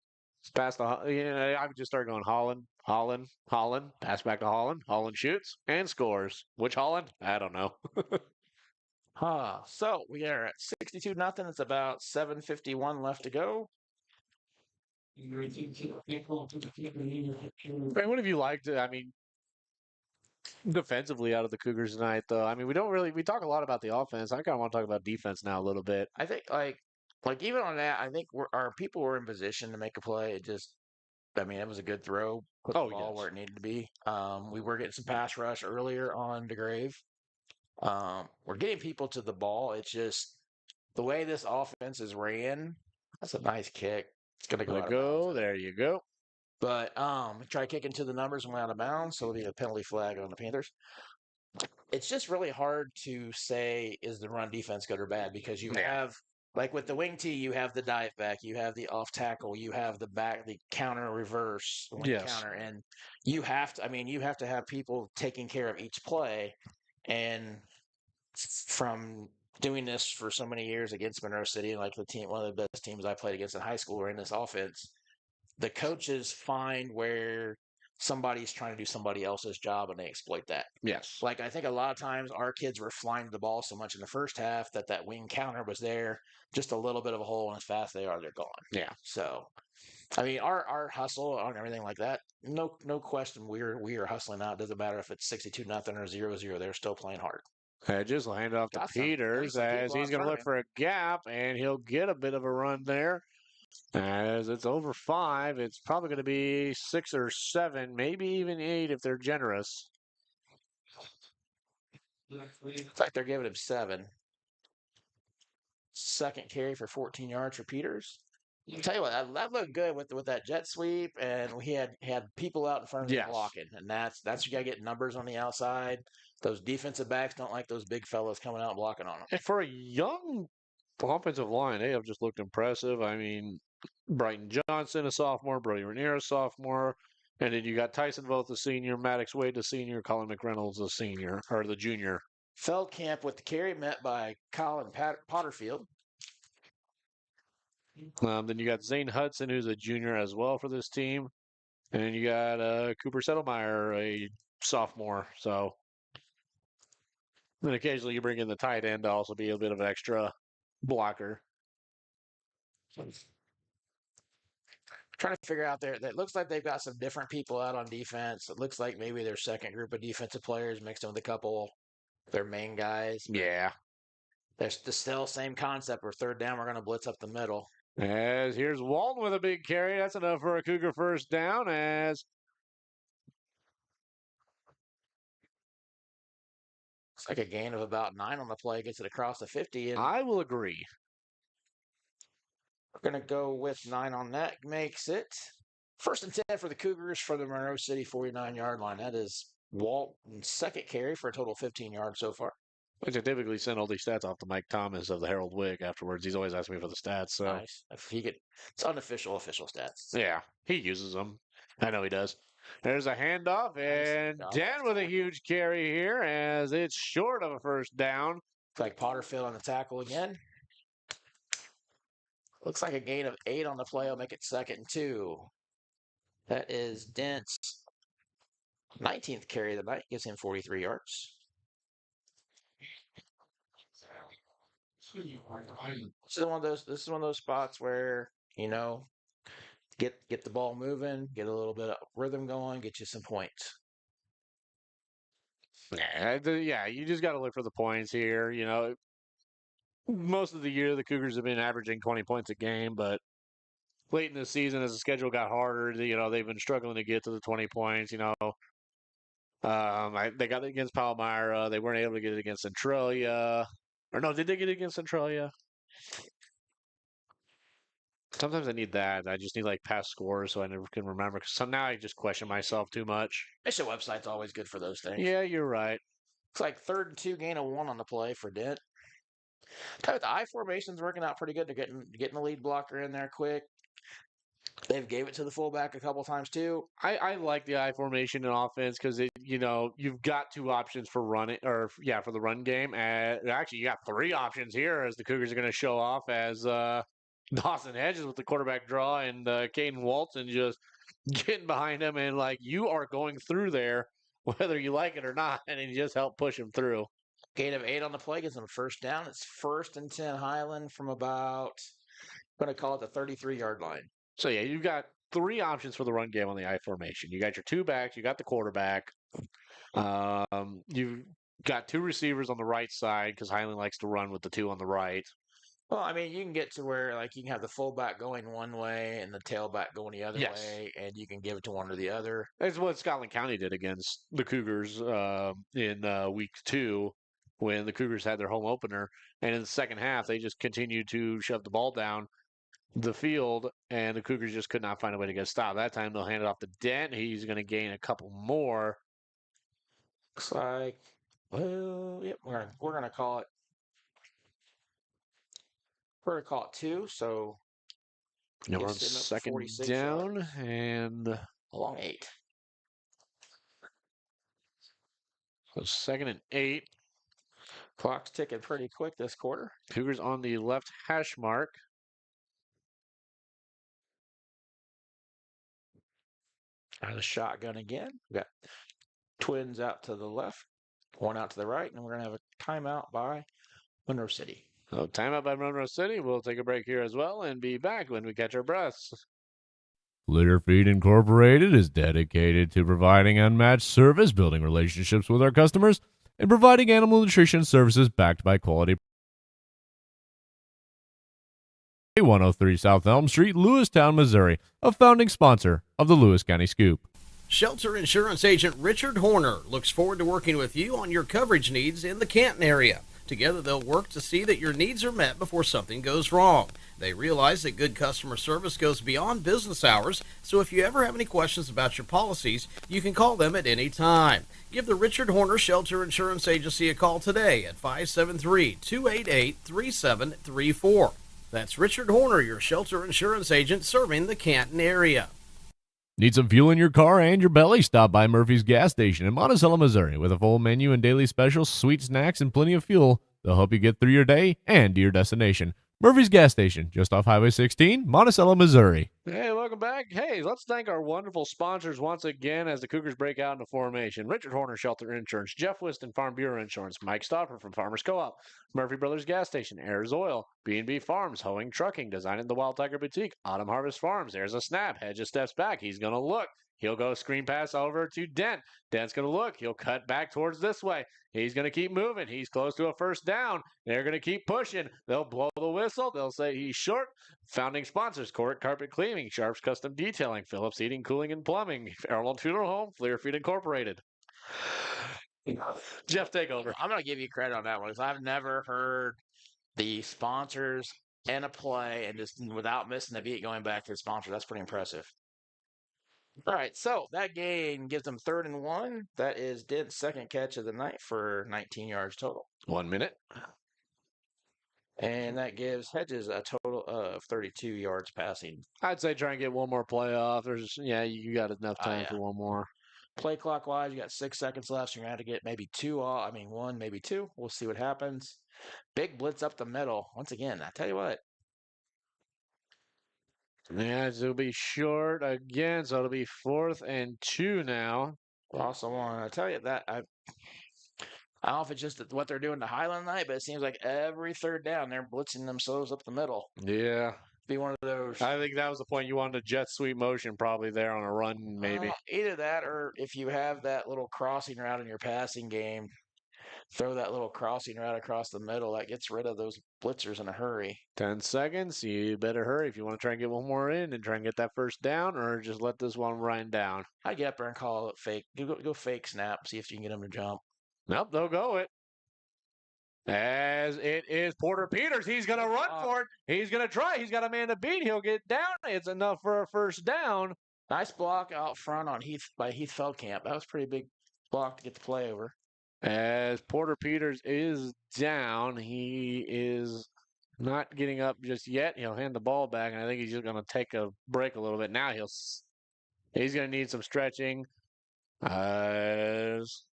pass the, I would just start going Holland, Holland, Holland, pass back to Holland. Holland shoots and scores. Which Holland? I don't know. So we are at 62-0. It's about 7:51 left to go. What have you liked? I mean, defensively out of the Cougars tonight, though. I mean, we talk a lot about the offense. I kind of want to talk about defense now a little bit. I think, like even on that, I think our people were in position to make a play. It was a good throw. Put the ball where it needed to be. We were getting some pass rush earlier on DeGrave. We're getting people to the ball. It's just the way this offense is ran. That's a nice kick. It's going to go out of bounds. There you go. But try kicking to the numbers and went out of bounds, so it'll be a penalty flag on the Panthers. It's just really hard to say, is the run defense good or bad, because you have, like with the wing tee, you have the dive back, you have the off tackle, you have the counter reverse counter, and you have to have people taking care of each play. And from doing this for so many years against Monroe City, like one of the best teams I played against in high school were in this offense, the coaches find where somebody's trying to do somebody else's job and they exploit that. Yes. Like, I think a lot of times our kids were flying the ball so much in the first half that wing counter was there, just a little bit of a hole, and as fast as they are, they're gone. Yeah. So, I mean, our hustle on everything like that, no question, we are hustling out. It doesn't matter if it's 62-0 or 0-0. They're still playing hard. Just hand off to Peters as he's going to look for a gap, and he'll get a bit of a run there. As it's over 5, it's probably going to be 6 or 7, maybe even 8 if they're generous. In fact, they're giving him 7. Second carry for 14 yards for Peters. I'll tell you what, that looked good with that jet sweep, and he had people out in front of him blocking, and that's you got to get numbers on the outside. Those defensive backs don't like those big fellas coming out and blocking on them. And for a young offensive line, they have just looked impressive. I mean, Brighton Johnson, a sophomore, Brody Rainier, a sophomore, and then you got Tyson Voth, a senior, Maddox Wade, a senior, Colin McReynolds, a senior, or the junior. Feldkamp with the carry, met by Colin Potterfield. Then you got Zane Hudson, who's a junior as well for this team. And you got Cooper Settlemeyer, a sophomore. So And occasionally you bring in the tight end to also be a bit of an extra blocker. Trying to figure out there. It looks like they've got some different people out on defense. It looks like maybe their second group of defensive players mixed in with a couple of their main guys. Yeah. There's still same concept. We're third down. We're going to blitz up the middle. As here's Walton with a big carry. That's enough for a Cougar first down. As it's like a gain of about 9 on the play. Gets it across the 50. And I will agree. we're going to go with 9 on that. Makes it first and 10 for the Cougars for the Monroe City 49-yard line. That is Walton's second carry for a total of 15 yards so far. Which I typically send all these stats off to Mike Thomas of the Herald Whig afterwards. He's always asking me for the stats. So Nice. If he could, it's unofficial, official stats. yeah, he uses them. I know he does. There's a handoff, and job. Dan with a huge carry here as it's short of a first down. Looks like Potterfield on the tackle again. Looks like a gain of 8 on the play. I'll make it 2nd and 2. That is Dent's 19th carry of the night. Gives him 43 yards. This is one of those spots where, get the ball moving, get a little bit of rhythm going, get you some points. Yeah, you just got to look for the points here. Most of the year the Cougars have been averaging 20 points a game, but late in the season as the schedule got harder, they've been struggling to get to the 20 points. They got it against Palmyra. They weren't able to get it against Centralia. Or no, did they get it against Centralia? Sometimes I need that. I just need past scores so I never can remember. Because now I just question myself too much. Mission website's always good for those things. Yeah, you're right. Looks like 3rd and 2, gain of 1 on the play for Dent. The I formation's working out pretty good. They're getting the lead blocker in there quick. They've gave it to the fullback a couple times too. I like the I formation in offense because you've got 2 options for for the run game. And actually, you got 3 options here as the Cougars are going to show off as Dawson Hedges with the quarterback draw and Caden Walton just getting behind him and you are going through there whether you like it or not, and he just helped push him through. Gain of 8 on the play gives them first down. It's 1st and 10 Highland from about, I'm going to call it the 33-yard line. So, yeah, you've got 3 options for the run game on the I formation. You got your 2 backs. You got the quarterback. You've got 2 receivers on the right side because Highland likes to run with the 2 on the right. Well, I mean, you can get to where you can have the fullback going one way and the tailback going the other way, and you can give it to one or the other. That's what Scotland County did against the Cougars in week 2 when the Cougars had their home opener. And in the second half, they just continued to shove the ball down the field, and the Cougars just could not find a way to get stopped. That time, they'll hand it off to Dent. He's going to gain a couple more. Looks like, yep, we're going to call it. We're going to call it 2, so we're on 2nd down and along 8. So 2nd and 8. Clock's ticking pretty quick this quarter. Cougars on the left hash mark. Out of the shotgun again. We got twins out to the left, one out to the right, and we're going to have a timeout by Monroe City. So timeout by Monroe City. We'll take a break here as well and be back when we catch our breaths. Litter Feed Incorporated is dedicated to providing unmatched service, building relationships with our customers, and providing animal nutrition services backed by quality. 103 South Elm Street, Lewistown, Missouri, a founding sponsor of the Lewis County Scoop. Shelter Insurance Agent Richard Horner looks forward to working with you on your coverage needs in the Canton area. Together, they'll work to see that your needs are met before something goes wrong. They realize that good customer service goes beyond business hours, so if you ever have any questions about your policies, you can call them at any time. Give the Richard Horner Shelter Insurance Agency a call today at 573-288-3734. That's Richard Horner, your shelter insurance agent serving the Canton area. Need some fuel in your car and your belly? Stop by Murphy's gas station in Monticello, Missouri with a full menu and daily specials, sweet snacks, and plenty of fuel. They'll help you get through your day and to your destination. Murphy's Gas Station, just off Highway 16, Monticello, Missouri. Hey, welcome back. Hey, let's thank our wonderful sponsors once again as the Cougars break out into formation. Richard Horner Shelter Insurance, Jeff Whiston Farm Bureau Insurance, Mike Stopper from Farmers Co-op, Murphy Brothers Gas Station, Ayers Oil, B&B Farms, Hoeing Trucking, Designing the Wild Tiger Boutique, Autumn Harvest Farms. There's a snap. Hedges steps back. He's going to look. He'll go screen pass over to Dent. Dent's going to look. He'll cut back towards this way. He's going to keep moving. He's close to a first down. They're going to keep pushing. They'll blow the whistle. They'll say he's short. Founding sponsors, Court Carpet Cleaning, Sharps Custom Detailing, Phillips Heating, Cooling, and Plumbing, Arnold Funeral Home, Fleerfeed Incorporated. Jeff, take over. I'm going to give you credit on that one because I've never heard the sponsors in a play and just without missing a beat going back to the sponsor. That's pretty impressive. All right, so that gain gives them 3rd and 1. That is Dent's second catch of the night for 19 yards total. 1 minute. And that gives Hedges a total of 32 yards passing. I'd say try and get one more play off. You got enough time for one more. Play clock wise, you got 6 seconds left. So you're going to have to get maybe 2 off. I mean, 1, maybe 2. We'll see what happens. Big blitz up the middle. Once again, I tell you what. Yeah, it'll be short again, so it'll be 4th and 2 now. Also want to tell you that I don't know if it's just what they're doing to Highland night, but it seems like every 3rd down they're blitzing themselves up the middle. Yeah. Be one of those. I think that was the point you wanted, a jet sweep motion probably there on a run, maybe. Either that or if you have that little crossing route in your passing game, throw that little crossing route across the middle. That gets rid of those blitzers in a hurry. 10 seconds. You better hurry if you want to try and get one more in and try and get that first down, or just let this one run down. I'd get up there and call it fake. Go fake snap. See if you can get them to jump. Nope, they'll go it. As it is Porter Peters. He's going to run for it. He's going to try. He's got a man to beat. He'll get down. It's enough for a first down. Nice block out front on by Heath Feldkamp. That was a pretty big block to get the play over. As Porter Peters is down, he is not getting up just yet. He'll hand the ball back, and I think he's just going to take a break a little bit. Now he's going to need some stretching.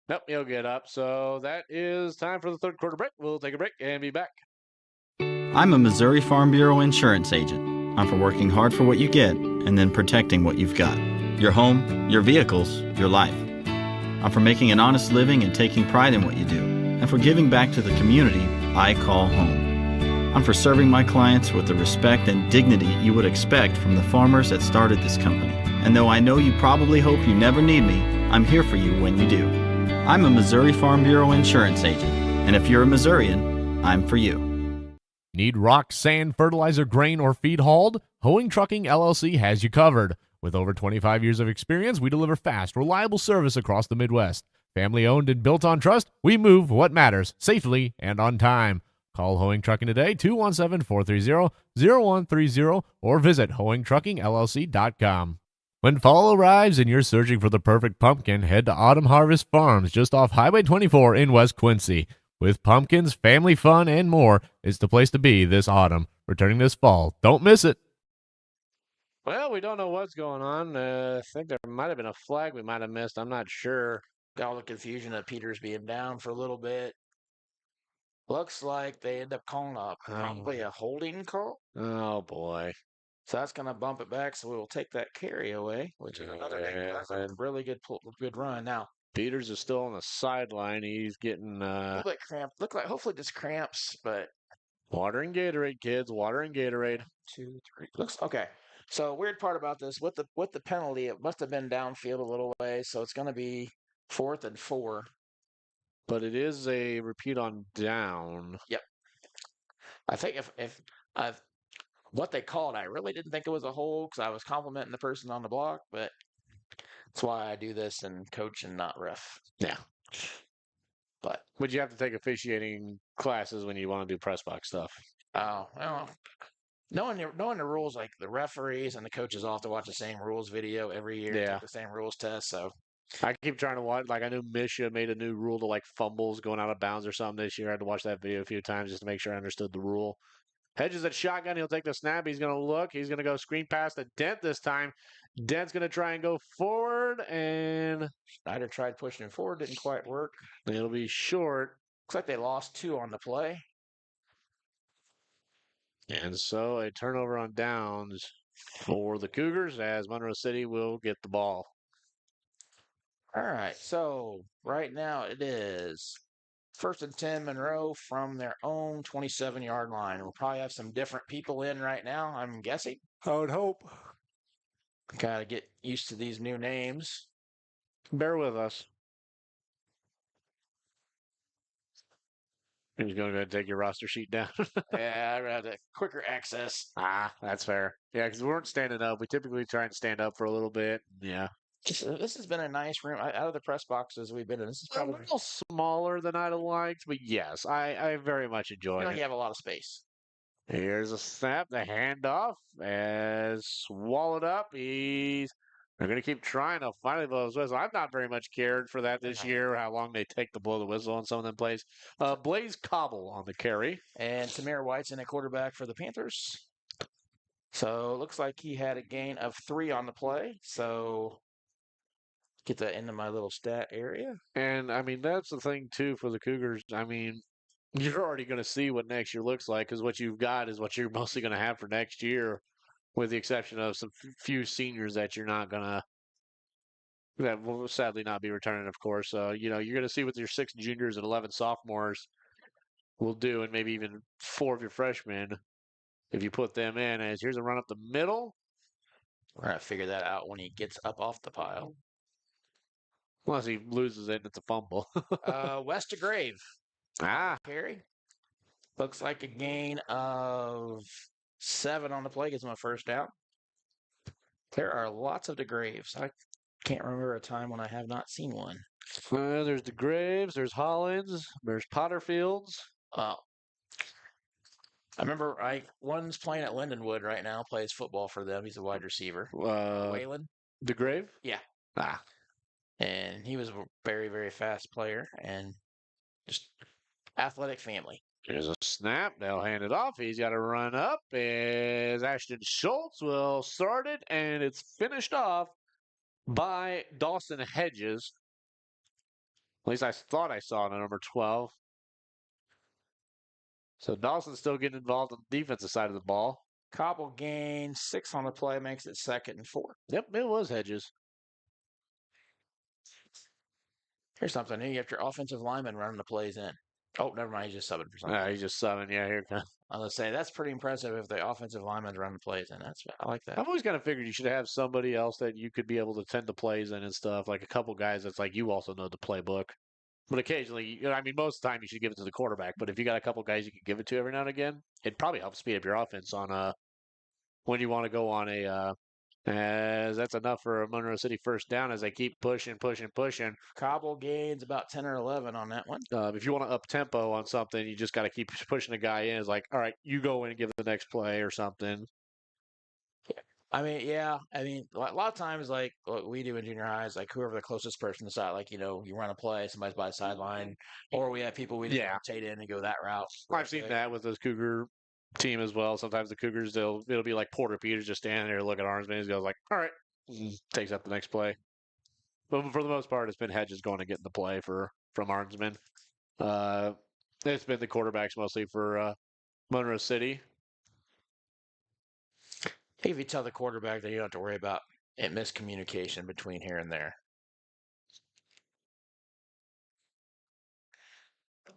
Nope, he'll get up. So that is time for the 3rd quarter break. We'll take a break and be back. I'm a Missouri Farm Bureau insurance agent. I'm for working hard for what you get and then protecting what you've got. Your home, your vehicles, your life. I'm for making an honest living and taking pride in what you do, and for giving back to the community I call home. I'm for serving my clients with the respect and dignity you would expect from the farmers that started this company. And though I know you probably hope you never need me, I'm here for you when you do. I'm a Missouri Farm Bureau insurance agent, and if you're a Missourian, I'm for you. Need rock, sand, fertilizer, grain, or feed hauled? Hoeing Trucking LLC has you covered. With over 25 years of experience, we deliver fast, reliable service across the Midwest. Family owned and built on trust, we move what matters, safely and on time. Call Hoeing Trucking today, 217-430-0130, or visit hoeingtruckingllc.com. When fall arrives and you're searching for the perfect pumpkin, head to Autumn Harvest Farms just off Highway 24 in West Quincy. With pumpkins, family fun, and more, it's the place to be this autumn. Returning this fall. Don't miss it. Well, we don't know what's going on. I think there might have been a flag we might have missed. I'm not sure. Got all the confusion of Peters being down for a little bit. Looks like they end up calling probably a holding call. Oh, boy. So that's going to bump it back. So we will take that carry away, which is another thing. That's a really good run. Now, Peters is still on the sideline. He's getting a little bit cramped. Hopefully just cramps, but water and Gatorade, kids. Water and Gatorade. 2, 3. Looks okay. So weird part about this with the penalty, it must have been downfield a little way, so it's going to be 4th and 4. But it is a repeat on down. Yep. I think if what they called, I really didn't think it was a hold because I was complimenting the person on the block, but that's why I do this and coach and not ref. Yeah. But would you have to take officiating classes when you want to do press box stuff? Oh, well. Knowing the rules, like the referees and the coaches all have to watch the same rules video every year, take the same rules test. So I keep trying to watch. Like I knew Misha made a new rule to like fumbles going out of bounds or something this year. I had to watch that video a few times just to make sure I understood the rule. Hedges at shotgun. He'll take the snap. He's going to look. He's going to go screen pass to Dent this time. Dent's going to try and go forward, and Schneider tried pushing him forward. Didn't quite work. It'll be short. Looks like they lost 2 on the play. And so a turnover on downs for the Cougars as Monroe City will get the ball. All right. So right now it is 1st and 10 Monroe from their own 27-yard line. We'll probably have some different people in right now, I'm guessing. I would hope. Gotta get used to these new names. Bear with us. You're just going to go ahead and take your roster sheet down. Yeah, I'd have quicker access. That's fair. Yeah, because we weren't standing up. We typically try and stand up for a little bit. Yeah. This has been a nice room. Out of the press boxes we've been in, this is A probably little smaller than I'd have liked, but yes, I very much I enjoyed feel like it. you have a lot of space. Here's a snap, the handoff, as swallowed up. They're going to keep trying to finally blow his whistle. I've not very much cared for that this year, how long they take to blow the whistle on some of them plays. Blaze Cobble on the carry. And Tamir White's in a quarterback for the Panthers. So it looks like he had a gain of 3 on the play. So get that into my little stat area. And, I mean, that's the thing, too, for the Cougars. I mean, you're already going to see what next year looks like because what you've got is what you're mostly going to have for next year, with the exception of some few seniors that you're not going to, that will sadly not be returning, of course. You're going to see what your 6 juniors and 11 sophomores will do, and maybe even 4 of your freshmen if you put them in. As here's a run up the middle. We're going to figure that out when he gets up off the pile. Unless he loses it and it's a fumble. West of Grave. Carry. Looks like a gain of 7 on the play. Gets him a first down. There are lots of DeGraves. I can't remember a time when I have not seen one. There's the Graves, there's Hollins, there's Potterfields. I remember one's playing at Lindenwood right now, plays football for them. He's a wide receiver. Waylon. The Grave? Yeah. And he was a very, very fast player and just athletic family. There's a snap. They'll hand it off. He's got to run up. As Ashton Schultz will start it, and it's finished off by Dawson Hedges. At least I thought I saw it on number 12. So Dawson's still getting involved on the defensive side of the ball. Cobble gains 6 on the play, makes it 2nd and 4. Yep, it was Hedges. Here's something new. You have your offensive lineman running the plays in. Oh, never mind. He's just subbing for something. He's just subbing. Yeah, here it comes. I was going to say, that's pretty impressive if the offensive lineman's running the plays in. I like that. I've always kind of figured you should have somebody else that you could be able to tend the plays in and stuff. Like a couple guys that's like, you also know the playbook. But occasionally, I mean, most of the time you should give it to the quarterback. But if you got a couple guys you can give it to every now and again, it probably helps speed up your offense on when you want to go on as that's enough for a Monroe City first down as they keep pushing. Cobble gains about 10 or 11 on that one. If you want to up tempo on something, you just got to keep pushing the guy in. It's like, all right, you go in and give the next play or something. I mean, yeah. I mean, a lot of times, like what we do in junior high is like whoever the closest person to the side, like, you run a play, somebody's by the sideline, or we have people we just rotate in and go that route. I've seen that with this Cougar team as well. Sometimes the Cougars, it'll be like Porter Peters just standing there looking at Armsman. He goes like, all right, takes up the next play. But for the most part, it's been Hedges going to get the play from Armsman. It's been the quarterbacks mostly for Monroe City. If you tell the quarterback that you don't have to worry about miscommunication between here and there.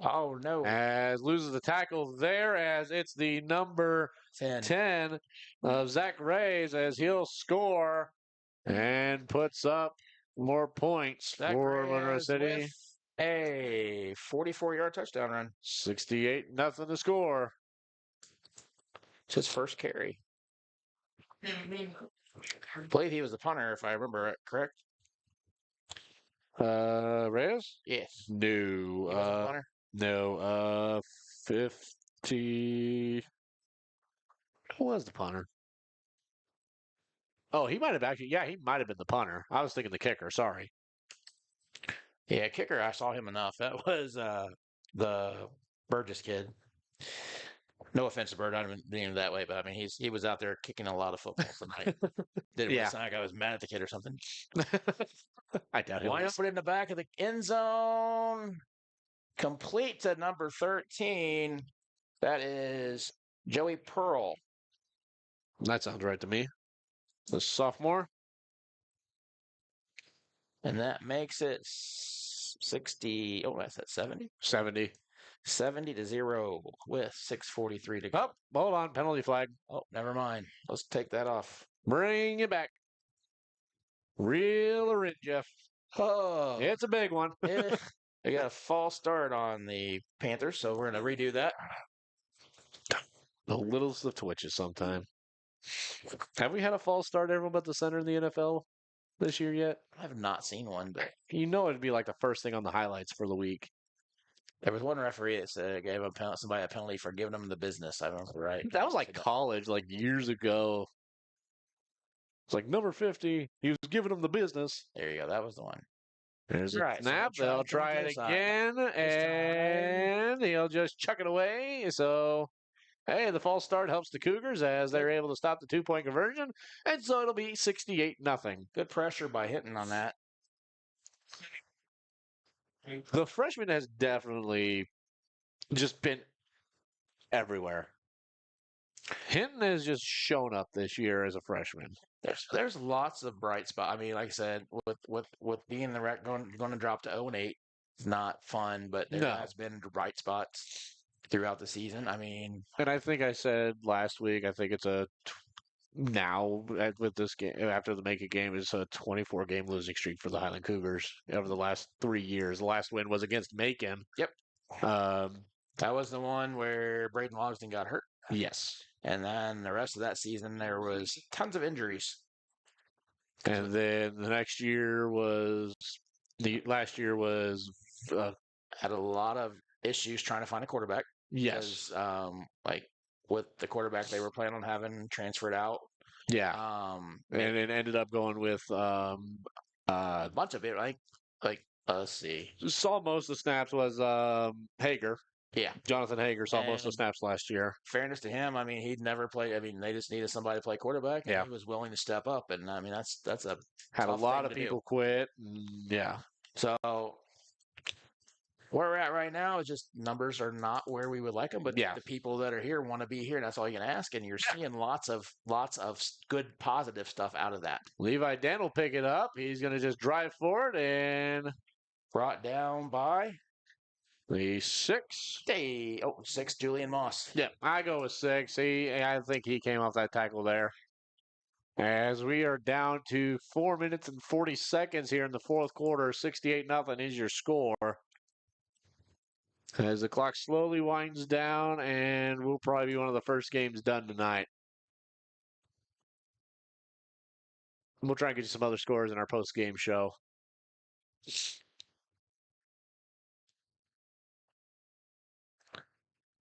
Oh, no. As loses the tackle there as it's the number 10 of Zach Reyes as he'll score and puts up more points for Monroe City. A 44-yard touchdown run. 68-0 to score. It's his first carry. I believe he was the punter, if I remember it correct. Reyes? Yes. No. No. 50. Who was the punter? Oh, he might have actually. Yeah, he might have been the punter. I was thinking the kicker. Sorry. Yeah, kicker. I saw him enough. That was the Burgess kid. No offense to Bird, I don't mean him that way, but I mean he was out there kicking a lot of football tonight. Didn't sound like I was mad at the kid or something. I doubt it. Line up it in the back of the end zone. Complete to number 13. That is Joey Pearl. That sounds right to me. The sophomore. And that makes it 60. Oh, that's at 70? 70. 70-0 with 6:43 to go. Oh, hold on. Penalty flag. Oh, never mind. Let's take that off. Bring it back. Reel her in, Jeff. Oh, It's a big one. they got a false start on the Panthers, so we're going to redo that. The littlest of twitches sometime. Have we had a false start everyone but the center in the NFL this year yet? I have not seen one, but You know it'd be like the first thing on the highlights for the week. there was one referee that said gave somebody a penalty for giving them the business. I remember right. That was like college, like years ago. It's like number 50. He was giving them the business. There you go. That was the one. There's a Right, so snap. They'll try it again, and he'll just chuck it away. So, hey, the false start helps the Cougars as they're able to stop the 2-point conversion, and so it'll be 68-0. Good pressure by hitting on that. The freshman has definitely just been everywhere. Hinton has just shown up this year as a freshman. There's lots of bright spots. I mean, like I said, with being the rec going to drop to 0-8, it's not fun, but there No. has been bright spots throughout the season. I mean, And I think I said last week, I think it's now with this game, after the Macon game, is a 24-game losing streak for the Highland Cougars over the last 3 years. The last win was against Macon. Yep. That was the one where Braden Logsdon got hurt. Yes. And then the rest of that season, there was tons of injuries. And then the last year was had a lot of issues trying to find a quarterback. Yes. Because, like with the quarterback they were planning on having transferred out. Yeah. And it ended up going with a bunch of it. Like let's see. Saw most of the snaps was Hager. Yeah. Jonathan Hager saw most of the snaps last year. Fairness to him, I mean, he'd never played. I mean, they just needed somebody to play quarterback. And he was willing to step up. And I mean, that's a had a tough lot thing of to people do. quit. Yeah. So where we're at right now is just numbers are not where we would like them, but the people that are here want to be here, and that's all you can ask. And you're seeing lots of good positive stuff out of that. Levi Dent will pick it up. He's going to just drive forward and brought down by the 6. 6, Julian Moss. Yeah, I go with 6. I think he came off that tackle there. As we are down to 4 minutes and 40 seconds here in the fourth quarter, 68-0 is your score. As the clock slowly winds down, and we'll probably be one of the first games done tonight. We'll try and get you some other scores in our post-game show.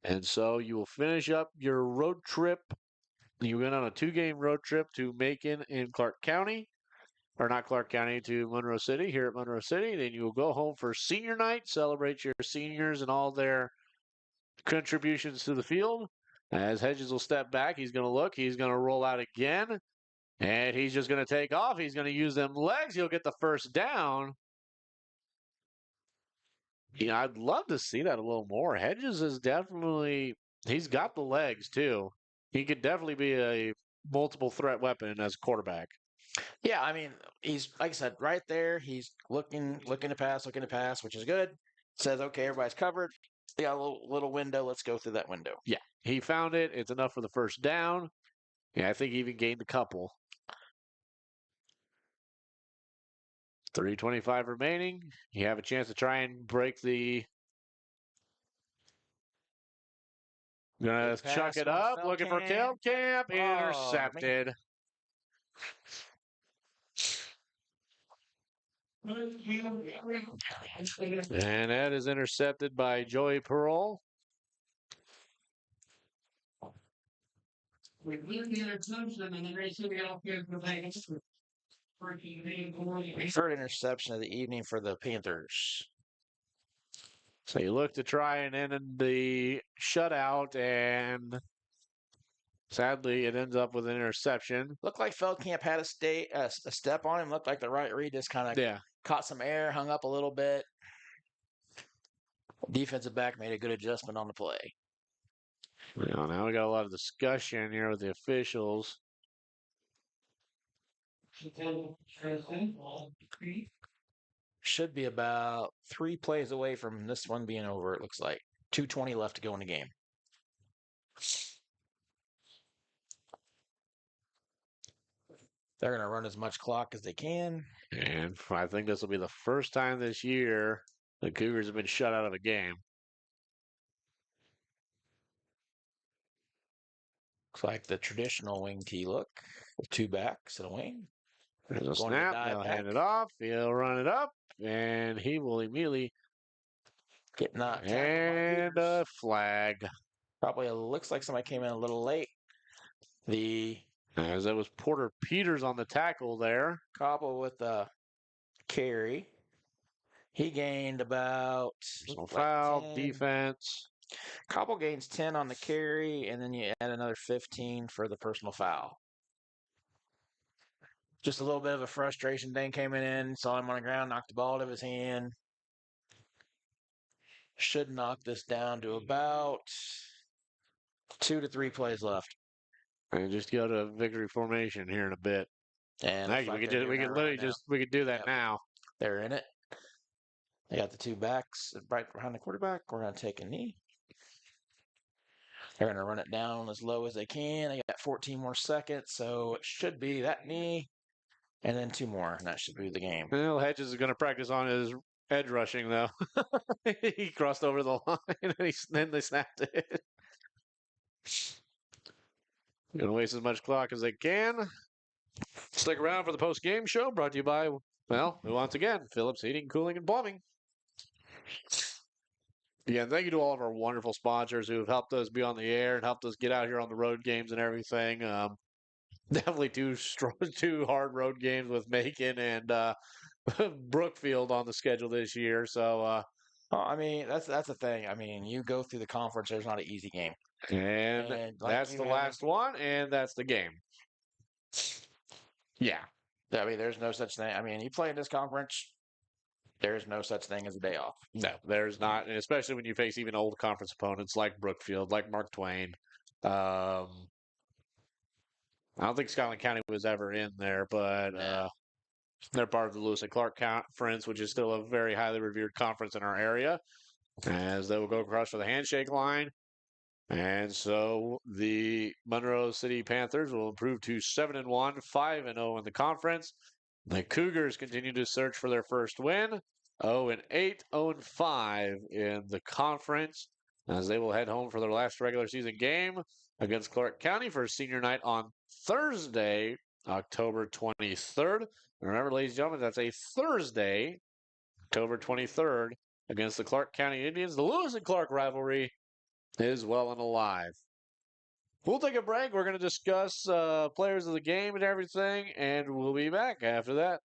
And so you will finish up your road trip. You went on a 2-game road trip to Macon in Clark County. Or not Clark County, to Monroe City, here at Monroe City. Then you will go home for senior night, celebrate your seniors and all their contributions to the field. As Hedges will step back, he's going to look. He's going to roll out again. And he's just going to take off. He's going to use them legs. He'll get the first down. Yeah, I'd love to see that a little more. Hedges is definitely, he's got the legs too. He could definitely be a multiple threat weapon as a quarterback. Yeah, I mean, he's, like I said, right there. He's looking to pass, which is good. Says, okay, everybody's covered. They got a little window. Let's go through that window. Yeah, he found it. It's enough for the first down. Yeah, I think he even gained a couple. 3:25 remaining. You have a chance to try and break the. Gonna chuck it up. Looking for Feldkamp. Intercepted. And that is intercepted by Joey Pearl. Third interception of the evening for the Panthers. So you look to try and end the shutout, and sadly it ends up with an interception. Looked like Feldkamp had a step on him. Looked like the right read just kind of caught some air, hung up a little bit. Defensive back made a good adjustment on the play. Now we got a lot of discussion here with the officials. Should be about 3 plays away from this one being over, it looks like. 2:20 left to go in the game. They're going to run as much clock as they can. And I think this will be the first time this year the Cougars have been shut out of a game. Looks like the traditional wing tee look with 2 backs and a wing. There's a Going to snap. dive They'll hand back. it off. He'll run it up, and he will immediately Get knocked. and a flag. Probably looks like somebody came in a little late. As it was Porter Peters on the tackle there. Cobble with the carry. He gained about Foul, 10. defense. Cobble gains 10 on the carry, and then you add another 15 for the personal foul. Just a little bit of a frustration thing came in, saw him on the ground, knocked the ball out of his hand. Should knock this down to about 2 to 3 plays left. And just go to victory formation here in a bit. And We could do that now. They're in it. They got the 2 backs right behind the quarterback. We're going to take a knee. They're going to run it down as low as they can. They got 14 more seconds, so it should be that knee and then 2 more, and that should be the game. Well, Hedges is going to practice on his edge rushing, though. He crossed over the line, and then they snapped it. Going to waste as much clock as they can. Stick around for the post-game show brought to you by, well, once again, Phillips Heating, Cooling, and Plumbing. Yeah, thank you to all of our wonderful sponsors who have helped us be on the air and helped us get out here on the road games and everything. Definitely 2 hard road games with Macon and Brookfield on the schedule this year. So, I mean, that's the thing. I mean, you go through the conference, there's not an easy game. And like that's the last one, and that's the game. Yeah. I mean, there's no such thing. I mean, you play in this conference, there's no such thing as a day off. No, there's not, and especially when you face even old conference opponents like Brookfield, like Mark Twain. I don't think Scotland County was ever in there, but they're part of the Lewis and Clark Conference, which is still a very highly revered conference in our area, as they will go across for the handshake line. And so the Monroe City Panthers will improve to 7-1, 5-0 in the conference. The Cougars continue to search for their first win, 0-8, 0-5 in the conference, as they will head home for their last regular season game against Clark County for senior night on Thursday, October 23rd. And remember, ladies and gentlemen, that's a Thursday, October 23rd, against the Clark County Indians. The Lewis and Clark rivalry is well and alive. We'll take a break. We're going to discuss players of the game and everything, and we'll be back after that.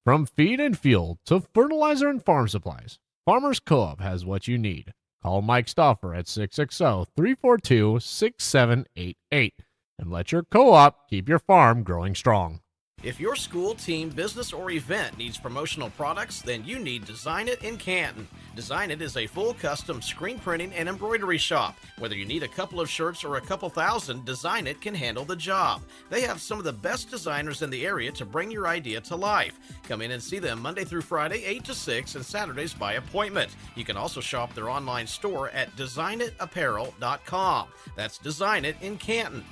From feed and fuel to fertilizer and farm supplies, Farmers Co-op has what you need. Call Mike Stauffer at 660-342-6788 and let your co-op keep your farm growing strong. If your school, team, business, or event needs promotional products, then you need Design It in Canton. Design It is a full custom screen printing and embroidery shop. Whether you need a couple of shirts or a couple thousand, Design It can handle the job. They have some of the best designers in the area to bring your idea to life. Come in and see them Monday through Friday, 8 to 6, and Saturdays by appointment. You can also shop their online store at designitapparel.com. That's Design It in Canton.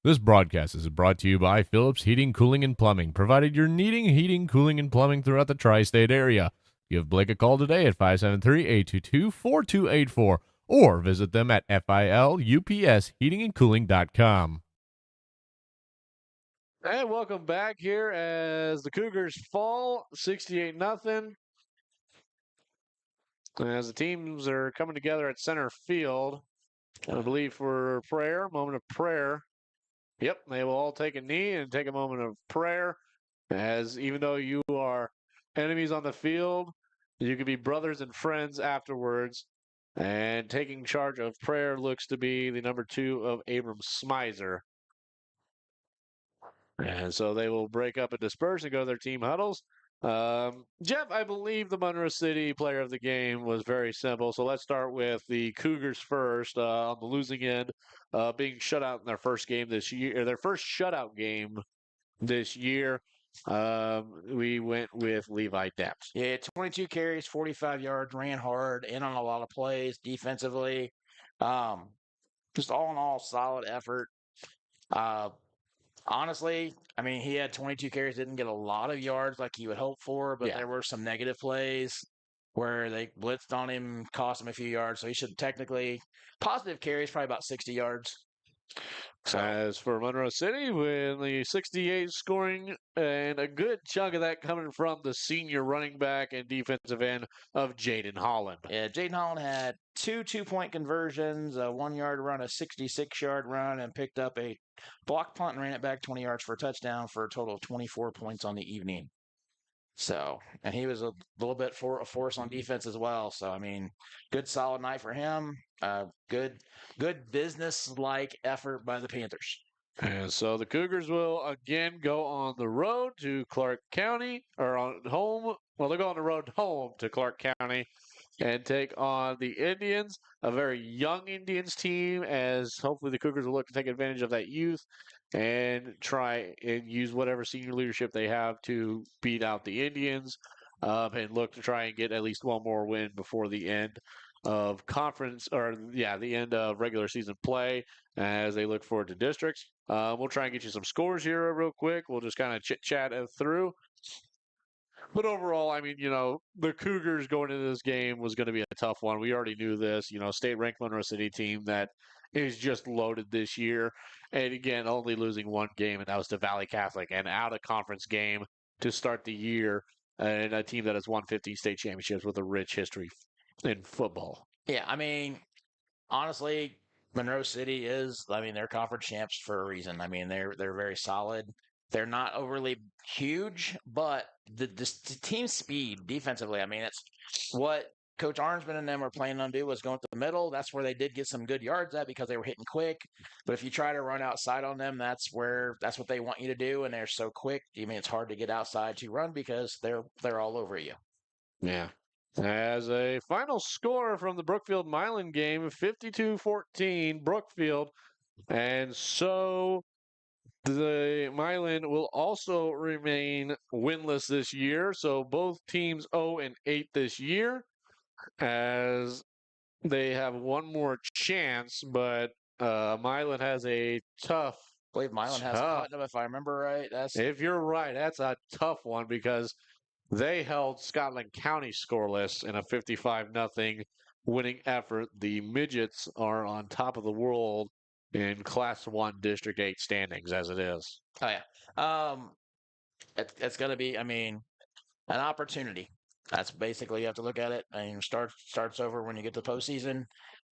This broadcast is brought to you by Phillips Heating, Cooling, and Plumbing, provided you're needing heating, cooling, and plumbing throughout the tri-state area. Give Blake a call today at 573-822-4284 or visit them at filupsheatingandcooling.com. And welcome back here as the Cougars fall 68-0. As the teams are coming together at center field, I believe for prayer, moment of prayer. Yep, they will all take a knee and take a moment of prayer, as even though you are enemies on the field, you can be brothers and friends afterwards. And taking charge of prayer looks to be the number 2 of Abram Smizer. And so they will break up and disperse and go to their team huddles. Jeff, I believe the Monroe City player of the game was very simple. So let's start with the Cougars first. On the losing end, being shut out in their first game this year, or their first shutout game this year. We went with Levi Depps. Yeah, 22 carries, 45 yards, ran hard, in on a lot of plays defensively. Um, just all in all, solid effort. Uh, Honestly, I mean, he had 22 carries, didn't get a lot of yards like you would hope for, but Yeah. there were some negative plays where they blitzed on him, cost him a few yards. So he should technically, positive carries, probably about 60 yards. So, As for Monroe City, with the 68 scoring and a good chunk of that coming from the senior running back and defensive end of Jaden Holland. yeah, Jaden Holland had 2 2-point conversions, a 1 yard run, a 66-yard run, and picked up a block punt and ran it back 20 yards for a touchdown for a total of 24 points on the evening. So, and he was a little bit for a force on defense as well. So, I mean, good solid night for him. Good business-like effort by the Panthers. And so the Cougars will again go on the road to Clark County, or on home. Well, they'll go on the road home to Clark County and take on the Indians, a very young Indians team, as hopefully the Cougars will look to take advantage of that youth and try and use whatever senior leadership they have to beat out the Indians and look to try and get at least one more win before the end of the end of regular season play as they look forward to districts. We'll try and get you some scores here real quick. We'll just kind of chit-chat through. But overall, I mean, the Cougars going into this game was going to be a tough one. We already knew this. State-ranked Monroe City team that is just loaded this year. And again, only losing one game, and that was to Valley Catholic, an out-of-conference game to start the year, and a team that has won 15 state championships with a rich history in football. Yeah, I mean, honestly, Monroe City they're conference champs for a reason. I mean, they're very solid. They're not overly huge, but the team speed defensively, I mean, it's what Coach Arnsman and them were planning on doing was going to the middle. That's where they did get some good yards at because they were hitting quick. But if you try to run outside on them, that's what they want you to do, and they're so quick. I mean, it's hard to get outside to run because they're all over you. Yeah. As a final score from the Brookfield-Milan game, 52-14, Brookfield. And so the Milan will also remain winless this year. So both teams 0-8 this year as they have one more chance, but Milan has a tough. I believe Milan has Putnam, if I remember right. If you're right, that's a tough one because they held Scotland County scoreless in a 55-0 winning effort. The Midgets are on top of the world in Class 1 District 8 standings as it is. Oh, yeah. It's going to be, I mean, an opportunity. That's basically you have to look at it. I mean, starts over when you get to postseason.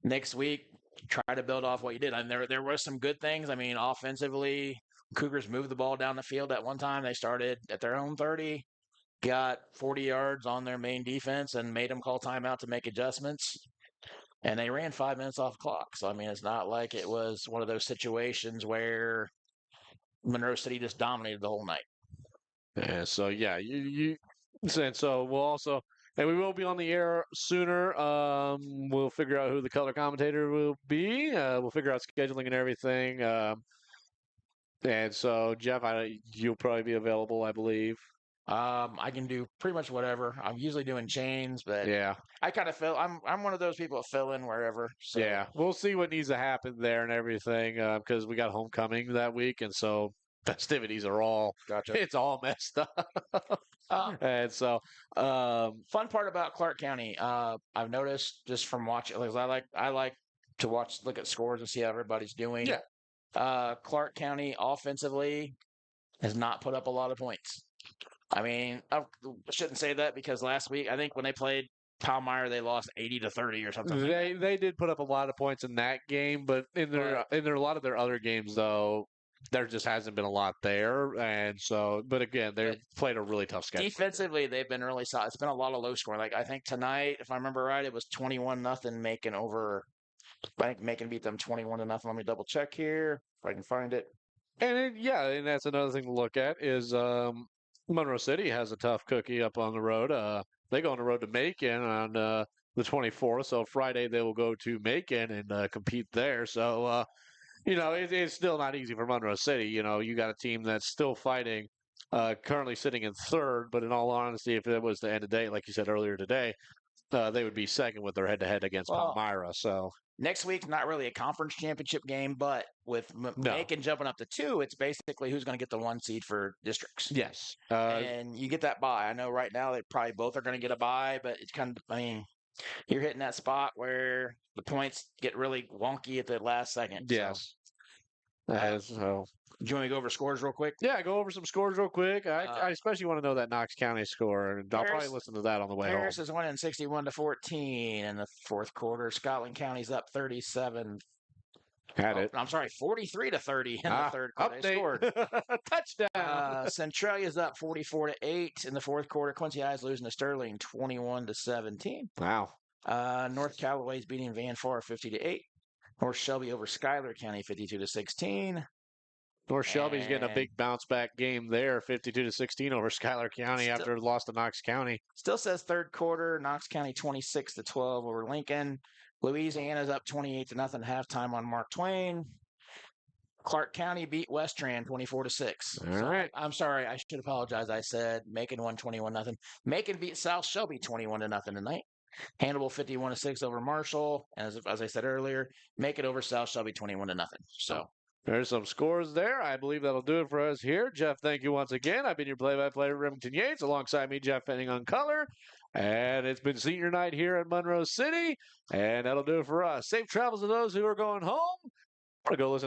Next week, try to build off what you did. And there were some good things. I mean, offensively, Cougars moved the ball down the field at one time. They started at their own 30, got 40 yards on their main defense, and made them call timeout to make adjustments. And they ran 5 minutes off the clock. So, I mean, it's not like it was one of those situations where Monroe City just dominated the whole night. Yeah, so yeah, and so we'll also, and we will be on the air sooner. We'll figure out who the color commentator will be. We'll figure out scheduling and everything. And so Jeff, you'll probably be available, I believe. I can do pretty much whatever. I'm usually doing chains, but yeah, I kind of feel I'm one of those people that fill in wherever. So. Yeah, we'll see what needs to happen there and everything because we got homecoming that week, and so festivities are all it's all messed up. And so fun part about Clark County, I've noticed just from watching, because I like to look at scores and see how everybody's doing. Yeah. Clark County offensively has not put up a lot of points. I mean, I shouldn't say that because last week, I think when they played Palmyra, they lost 80-30 or something. They did put up a lot of points in that game, but in a lot of their other games, though, there just hasn't been a lot there. And so, but again, they've played a really tough schedule. Defensively, they've been really solid. It's been a lot of low scoring. Like, I think tonight, if I remember right, it was 21-0 Macon over. I think Macon beat them 21-0. Let me double check here if I can find it. And that's another thing to look at is Monroe City has a tough cookie up on the road. They go on the road to Macon on the 24th. So Friday they will go to Macon and compete there. So it's still not easy for Monroe City. You got a team that's still fighting, currently sitting in third. But in all honesty, if it was the end of the day, like you said earlier today, they would be second with their head-to-head against Well, Palmyra. So next week's not really a conference championship game, but with Macon jumping up to 2, it's basically who's going to get the 1 seed for districts. yes, And you get that bye. I know right now they probably both are going to get a bye, but it's kind of, you're hitting that spot where the points get really wonky at the last second. yes. So do you want me to go over scores real quick? Yeah, go over some scores real quick. I especially want to know that Knox County score, and I'll probably listen to that on the way home. Paris is winning 61-14 in the fourth quarter. Scotland County's up 37. I'm sorry, 43-30 in the third quarter. They scored. Touchdown. Centralia's up 44-8 in the fourth quarter. Quincy High's losing to Sterling 21-17. Wow. North Callaway's beating Van Far 50-8. North Shelby over Schuyler County 52-16. North Shelby's getting a big bounce back game there, 52-16 over Schuyler County after it lost to Knox County. Still says third quarter, Knox County 26-12 over Lincoln. Louisiana's up 28-0 halftime on Mark Twain. Clark County beat Westran 24-6. All right. I'm sorry, I should apologize. I said Macon won 21-0. Macon beat South Shelby 21-0 tonight. Hannibal 51-6 over Marshall, and as I said earlier, Macon over South Shelby 21-0. So there's some scores there. I believe that'll do it for us here. Jeff, thank you once again. I've been your play-by-play Remington Yates, alongside me, Jeff Fenning on color. And it's been senior night here at Monroe City, and that'll do it for us. Safe travels to those who are going home. Or go listen to